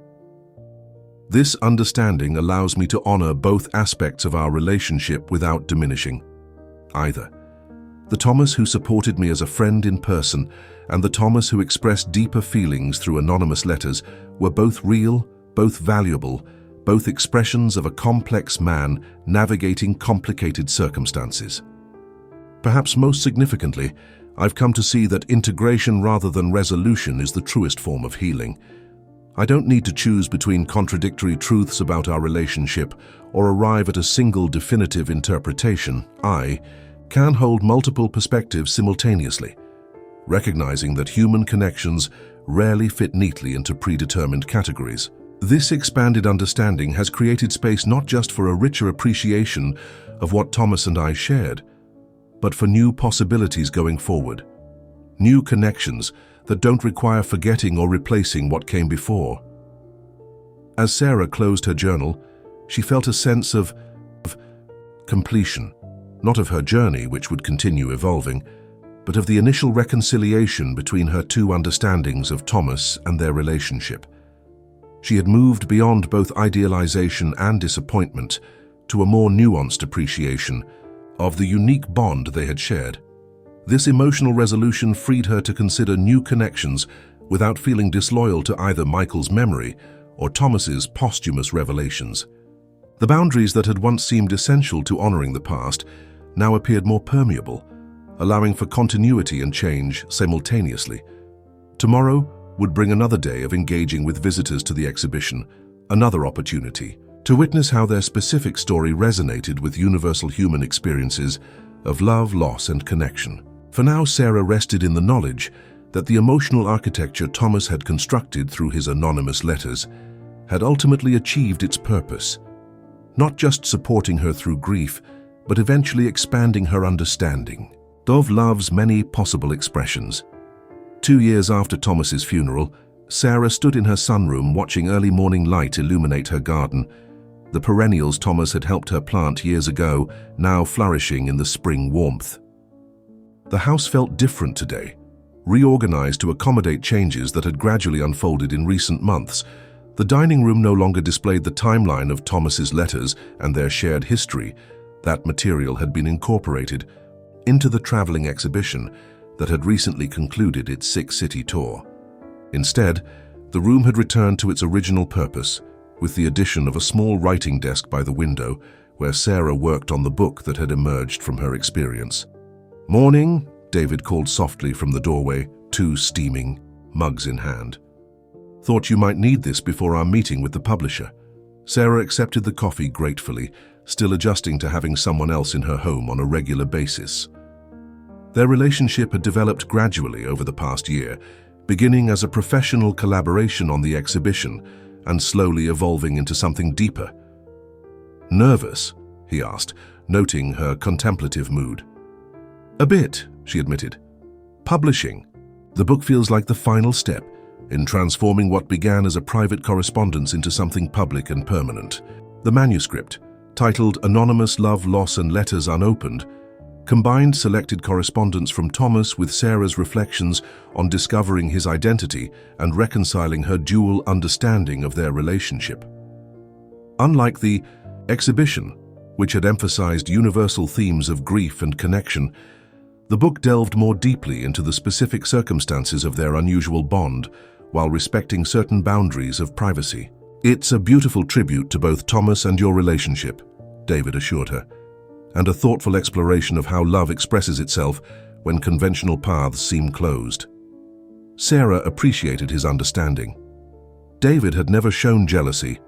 This understanding allows me to honor both aspects of our relationship without diminishing either. The Thomas who supported me as a friend in person and the Thomas who expressed deeper feelings through anonymous letters were both real, both valuable, both expressions of a complex man navigating complicated circumstances. Perhaps most significantly, I've come to see that integration rather than resolution is the truest form of healing. I don't need to choose between contradictory truths about our relationship or arrive at a single definitive interpretation. I can hold multiple perspectives simultaneously, recognizing that human connections rarely fit neatly into predetermined categories. This expanded understanding has created space not just for a richer appreciation of what Thomas and I shared, but for new possibilities going forward. New connections that don't require forgetting or replacing what came before. As Sarah closed her journal, she felt a sense of completion, not of her journey, which would continue evolving, but of the initial reconciliation between her two understandings of Thomas and their relationship. She had moved beyond both idealization and disappointment to a more nuanced appreciation of the unique bond they had shared. This emotional resolution freed her to consider new connections without feeling disloyal to either Michael's memory or Thomas's posthumous revelations. The boundaries that had once seemed essential to honoring the past now appeared more permeable, allowing for continuity and change simultaneously. Tomorrow would bring another day of engaging with visitors to the exhibition, another opportunity to witness how their specific story resonated with universal human experiences of love, loss, and connection. For now, Sarah rested in the knowledge that the emotional architecture Thomas had constructed through his anonymous letters had ultimately achieved its purpose, not just supporting her through grief, but eventually expanding her understanding of love's many possible expressions. 2 years after Thomas's funeral, Sarah stood in her sunroom watching early morning light illuminate her garden, the perennials Thomas had helped her plant years ago now flourishing in the spring warmth. The house felt different today, reorganized to accommodate changes that had gradually unfolded in recent months. The dining room no longer displayed the timeline of Thomas's letters and their shared history. That material had been incorporated into the traveling exhibition that had recently concluded its 6-city tour. Instead, the room had returned to its original purpose, with the addition of a small writing desk by the window where Sarah worked on the book that had emerged from her experience. "Morning," David called softly from the doorway, 2 steaming mugs in hand. "Thought you might need this before our meeting with the publisher." Sarah accepted the coffee gratefully, still adjusting to having someone else in her home on a regular basis. Their relationship had developed gradually over the past year, beginning as a professional collaboration on the exhibition and slowly evolving into something deeper. "Nervous?" he asked, noting her contemplative mood. "A bit," she admitted. "Publishing. The book feels like the final step in transforming what began as a private correspondence into something public and permanent." The manuscript, titled Anonymous Love, Loss and Letters Unopened, combined selected correspondence from Thomas with Sarah's reflections on discovering his identity and reconciling her dual understanding of their relationship. Unlike the exhibition, which had emphasized universal themes of grief and connection, the book delved more deeply into the specific circumstances of their unusual bond, while respecting certain boundaries of privacy. "It's a beautiful tribute to both Thomas and your relationship," David assured her, "and a thoughtful exploration of how love expresses itself when conventional paths seem closed." Sarah appreciated his understanding. David had never shown jealousy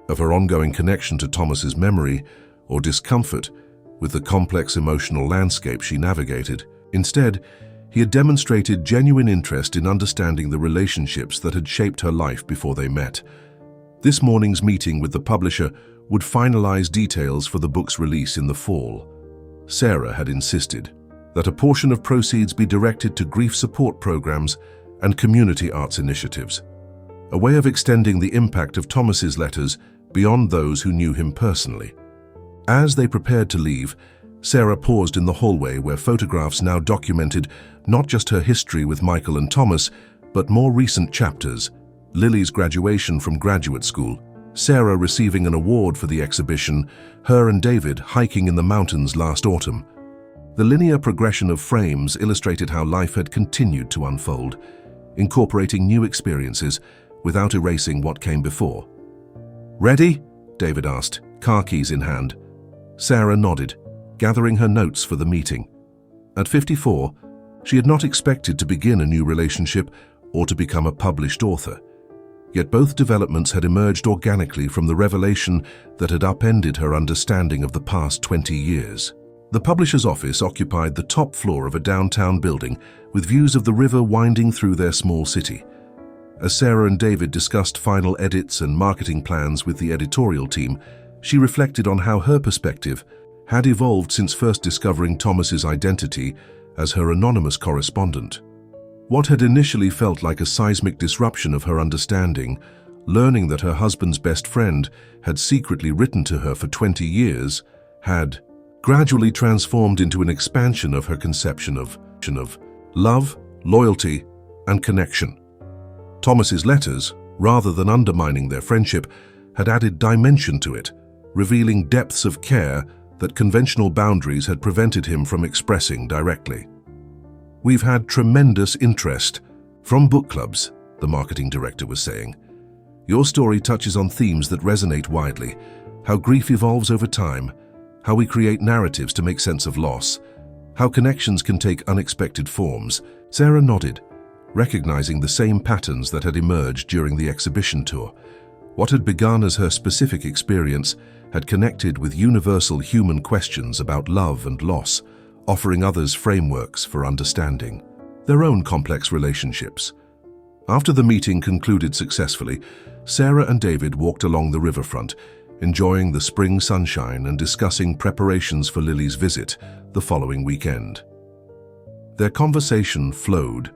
of her ongoing connection to Thomas's memory or discomfort with the complex emotional landscape she navigated. Instead, he had demonstrated genuine interest in understanding the relationships that had shaped her life before they met. This morning's meeting with the publisher would finalize details for the book's release in the fall. Sarah had insisted that a portion of proceeds be directed to grief support programs and community arts initiatives, a way of extending the impact of Thomas's letters beyond those who knew him personally. As they prepared to leave, Sarah paused in the hallway where photographs now documented not just her history with Michael and Thomas, but more recent chapters: Lily's graduation from graduate school, Sarah receiving an award for the exhibition, her and David hiking in the mountains last autumn. The linear progression of frames illustrated how life had continued to unfold, incorporating new experiences without erasing what came before. "Ready?" David asked, car keys in hand. Sarah nodded, gathering her notes for the meeting. At 54, she had not expected to begin a new relationship or to become a published author. Yet both developments had emerged organically from the revelation that had upended her understanding of the past 20 years. The publisher's office occupied the top floor of a downtown building with views of the river winding through their small city. As Sarah and David discussed final edits and marketing plans with the editorial team, she reflected on how her perspective had evolved since first discovering Thomas's identity as her anonymous correspondent. What had initially felt like a seismic disruption of her understanding, learning that her husband's best friend had secretly written to her for 20 years, had gradually transformed into an expansion of her conception of love, loyalty, and connection. Thomas's letters, rather than undermining their friendship, had added dimension to it, revealing depths of care that conventional boundaries had prevented him from expressing directly. "We've had tremendous interest from book clubs," the marketing director was saying. "Your story touches on themes that resonate widely: how grief evolves over time, how we create narratives to make sense of loss, how connections can take unexpected forms." Sarah nodded, recognizing the same patterns that had emerged during the exhibition tour. What had begun as her specific experience had connected with universal human questions about love and loss, offering others frameworks for understanding their own complex relationships. After the meeting concluded successfully, Sarah and David walked along the riverfront, enjoying the spring sunshine and discussing preparations for Lily's visit the following weekend. Their conversation flowed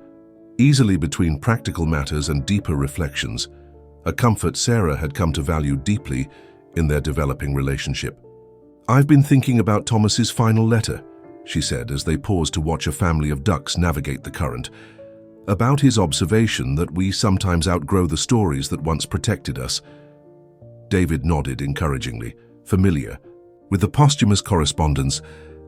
easily between practical matters and deeper reflections, a comfort Sarah had come to value deeply in their developing relationship. "I've been thinking about Thomas's final letter," she said as they paused to watch a family of ducks navigate the current, "about his observation that we sometimes outgrow the stories that once protected us." David nodded encouragingly, familiar with the posthumous correspondence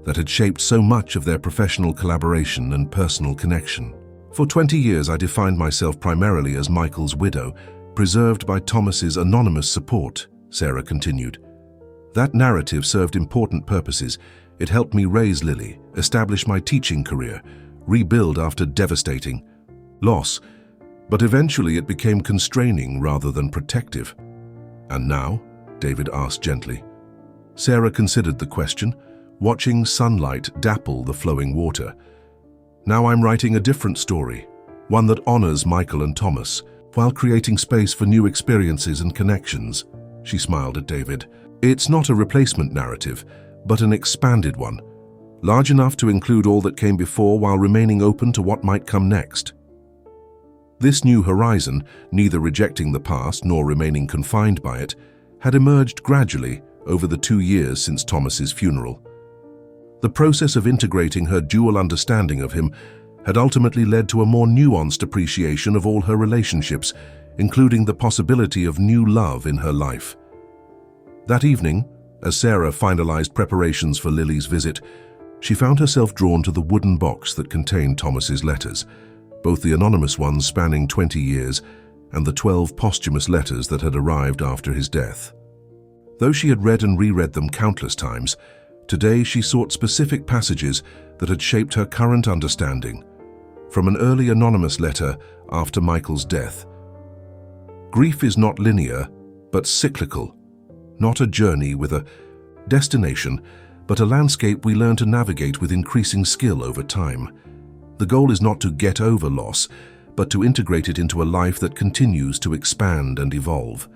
that had shaped so much of their professional collaboration and personal connection. "For 20 years I defined myself primarily as Michael's widow, preserved by Thomas's anonymous support," Sarah continued. "That narrative served important purposes. It helped me raise Lily, establish my teaching career, rebuild after devastating loss, but eventually it became constraining rather than protective." "And now?" David asked gently. Sarah considered the question, watching sunlight dapple the flowing water. "Now I'm writing a different story, one that honors Michael and Thomas, while creating space for new experiences and connections." She smiled at David. "It's not a replacement narrative, but an expanded one, large enough to include all that came before while remaining open to what might come next." This new horizon, neither rejecting the past nor remaining confined by it, had emerged gradually over the 2 years since Thomas's funeral. The process of integrating her dual understanding of him had ultimately led to a more nuanced appreciation of all her relationships, including the possibility of new love in her life. That evening, as Sarah finalized preparations for Lily's visit, she found herself drawn to the wooden box that contained Thomas's letters, both the anonymous ones spanning 20 years and the 12 posthumous letters that had arrived after his death. Though she had read and reread them countless times, today she sought specific passages that had shaped her current understanding. From an early anonymous letter after Michael's death: "Grief is not linear, but cyclical, not a journey with a destination, but a landscape we learn to navigate with increasing skill over time. The goal is not to get over loss, but to integrate it into a life that continues to expand and evolve."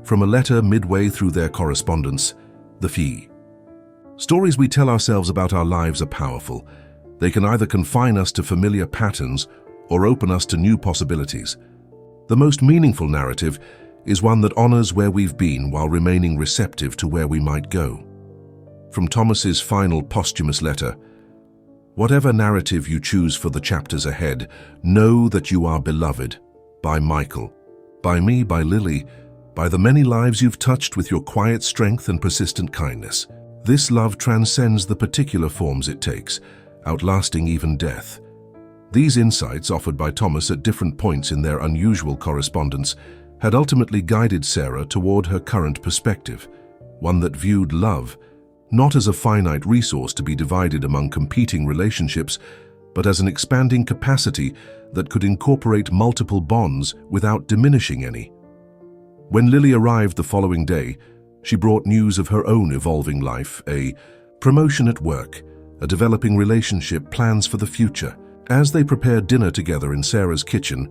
From a letter midway through their correspondence, the fee. "Stories we tell ourselves about our lives are powerful. They can either confine us to familiar patterns or open us to new possibilities. The most meaningful narrative is one that honors where we've been while remaining receptive to where we might go." From Thomas's final posthumous letter: "Whatever narrative you choose for the chapters ahead, know that you are beloved by Michael, by me, by Lily, by the many lives you've touched with your quiet strength and persistent kindness. This love transcends the particular forms it takes, outlasting even death." These insights, offered by Thomas at different points in their unusual correspondence, had ultimately guided Sarah toward her current perspective, one that viewed love not as a finite resource to be divided among competing relationships, but as an expanding capacity that could incorporate multiple bonds without diminishing any. When Lily arrived the following day, she brought news of her own evolving life, a promotion at work, a developing relationship, plans for the future. As they prepared dinner together in Sarah's kitchen,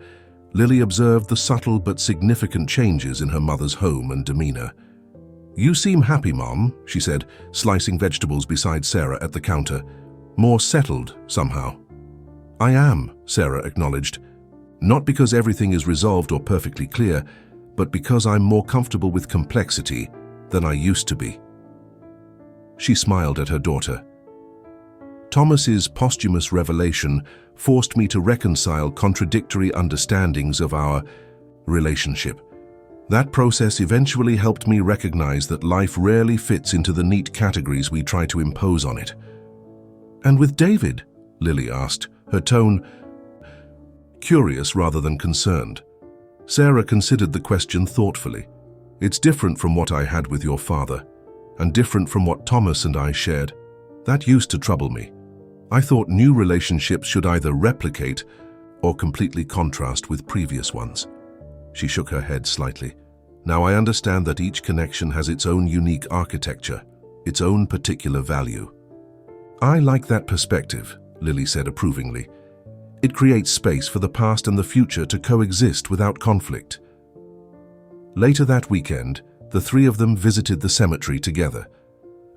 Lily observed the subtle but significant changes in her mother's home and demeanor. "You seem happy, Mom," she said, slicing vegetables beside Sarah at the counter. "More settled, somehow." "I am," Sarah acknowledged. "Not because everything is resolved or perfectly clear, but because I'm more comfortable with complexity than I used to be." She smiled at her daughter. "Thomas's posthumous revelation forced me to reconcile contradictory understandings of our relationship. That process eventually helped me recognize that life rarely fits into the neat categories we try to impose on it. "And with David?" Lily asked, her tone curious rather than concerned. Sarah considered the question thoughtfully. "It's different from what I had with your father, and different from what Thomas and I shared. That used to trouble me. I thought new relationships should either replicate or completely contrast with previous ones." She shook her head slightly. "Now I understand that each connection has its own unique architecture, its own particular value." "I like that perspective," Lily said approvingly. "It creates space for the past and the future to coexist without conflict." Later that weekend, the three of them visited the cemetery together,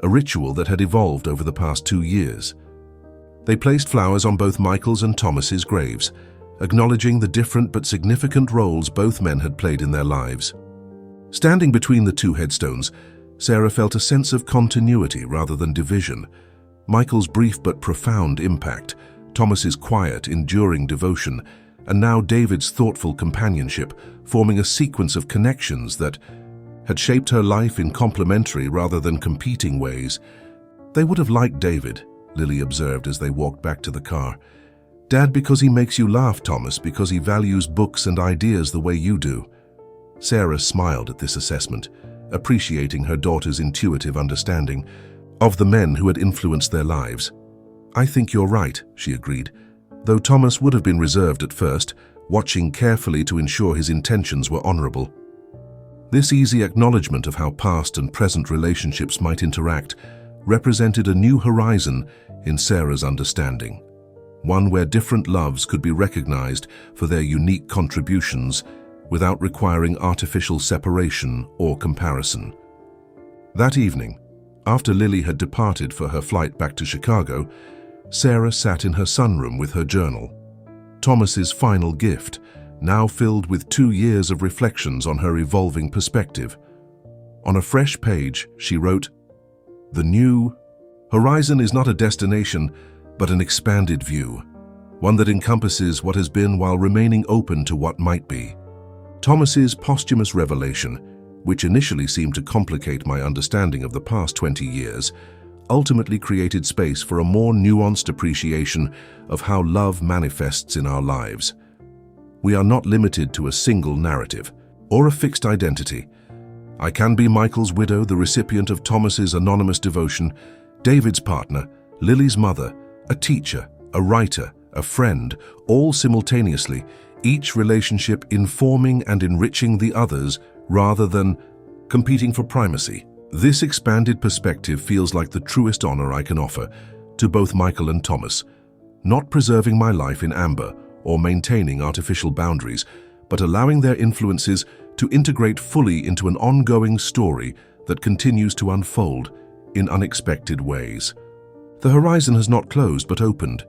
a ritual that had evolved over the past 2 years. They placed flowers on both Michael's and Thomas's graves, acknowledging the different but significant roles both men had played in their lives. Standing between the two headstones, Sarah felt a sense of continuity rather than division. Michael's brief but profound impact, Thomas's quiet, enduring devotion, and now David's thoughtful companionship, forming a sequence of connections that had shaped her life in complementary rather than competing ways. "They would have liked David," Lily observed as they walked back to the car. "Dad because he makes you laugh, Thomas because he values books and ideas the way you do." Sarah smiled at this assessment, appreciating her daughter's intuitive understanding of the men who had influenced their lives. "I think you're right," she agreed, though Thomas would have been reserved at first, watching carefully to ensure his intentions were honorable. This easy acknowledgement of how past and present relationships might interact represented a new horizon in Sarah's understanding, one where different loves could be recognized for their unique contributions without requiring artificial separation or comparison. That evening, after Lily had departed for her flight back to Chicago, Sarah sat in her sunroom with her journal. Thomas's final gift, now filled with 2 years of reflections on her evolving perspective. On a fresh page, she wrote, "The new horizon is not a destination, but an expanded view, one that encompasses what has been while remaining open to what might be." Thomas's posthumous revelation, which initially seemed to complicate my understanding of the past 20 years, ultimately created space for a more nuanced appreciation of how love manifests in our lives. We are not limited to a single narrative or a fixed identity. I can be Michael's widow, the recipient of Thomas's anonymous devotion, David's partner, Lily's mother, a teacher, a writer, a friend, all simultaneously, each relationship informing and enriching the others rather than competing for primacy. This expanded perspective feels like the truest honor I can offer to both Michael and Thomas, not preserving my life in amber or maintaining artificial boundaries, but allowing their influences to integrate fully into an ongoing story that continues to unfold in unexpected ways. The horizon has not closed but opened,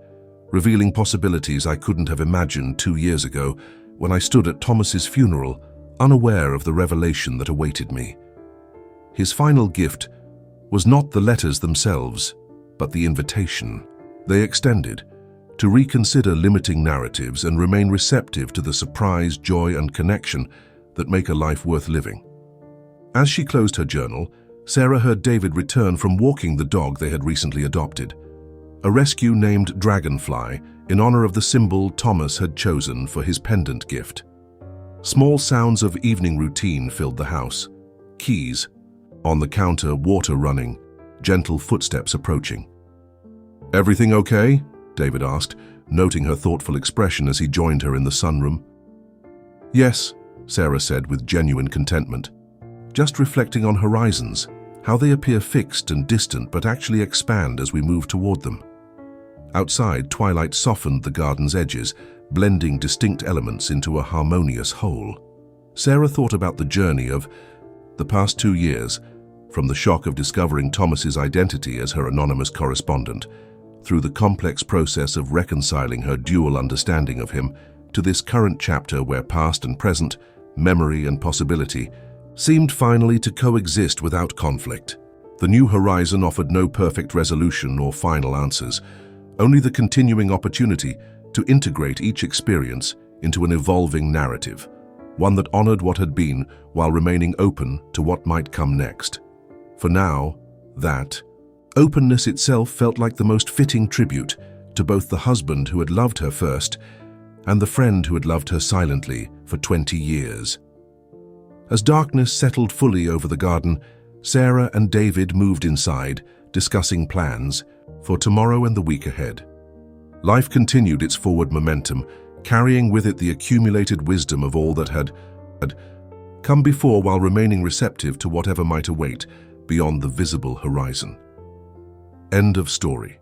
revealing possibilities I couldn't have imagined 2 years ago when I stood at Thomas's funeral, unaware of the revelation that awaited me. His final gift was not the letters themselves, but the invitation they extended to reconsider limiting narratives and remain receptive to the surprise, joy, and connection that make a life worth living. As she closed her journal, Sarah heard David return from walking the dog they had recently adopted, a rescue named Dragonfly in honor of the symbol Thomas had chosen for his pendant gift. Small sounds of evening routine filled the house. Keys on the counter, water running, gentle footsteps approaching. "Everything okay?" David asked, noting her thoughtful expression as he joined her in the sunroom. "Yes," Sarah said with genuine contentment. "Just reflecting on horizons, how they appear fixed and distant but actually expand as we move toward them." Outside, twilight softened the garden's edges, blending distinct elements into a harmonious whole. Sarah thought about the journey of the past 2 years, from the shock of discovering Thomas's identity as her anonymous correspondent, through the complex process of reconciling her dual understanding of him, to this current chapter where past and present, memory and possibility, seemed finally to coexist without conflict. The new horizon offered no perfect resolution or final answers, only the continuing opportunity to integrate each experience into an evolving narrative, one that honored what had been while remaining open to what might come next. For now, that openness itself felt like the most fitting tribute to both the husband who had loved her first and the friend who had loved her silently for 20 years. As darkness settled fully over the garden, Sarah and David moved inside, discussing plans for tomorrow and the week ahead. Life continued its forward momentum, carrying with it the accumulated wisdom of all that had come before while remaining receptive to whatever might await beyond the visible horizon. End of story.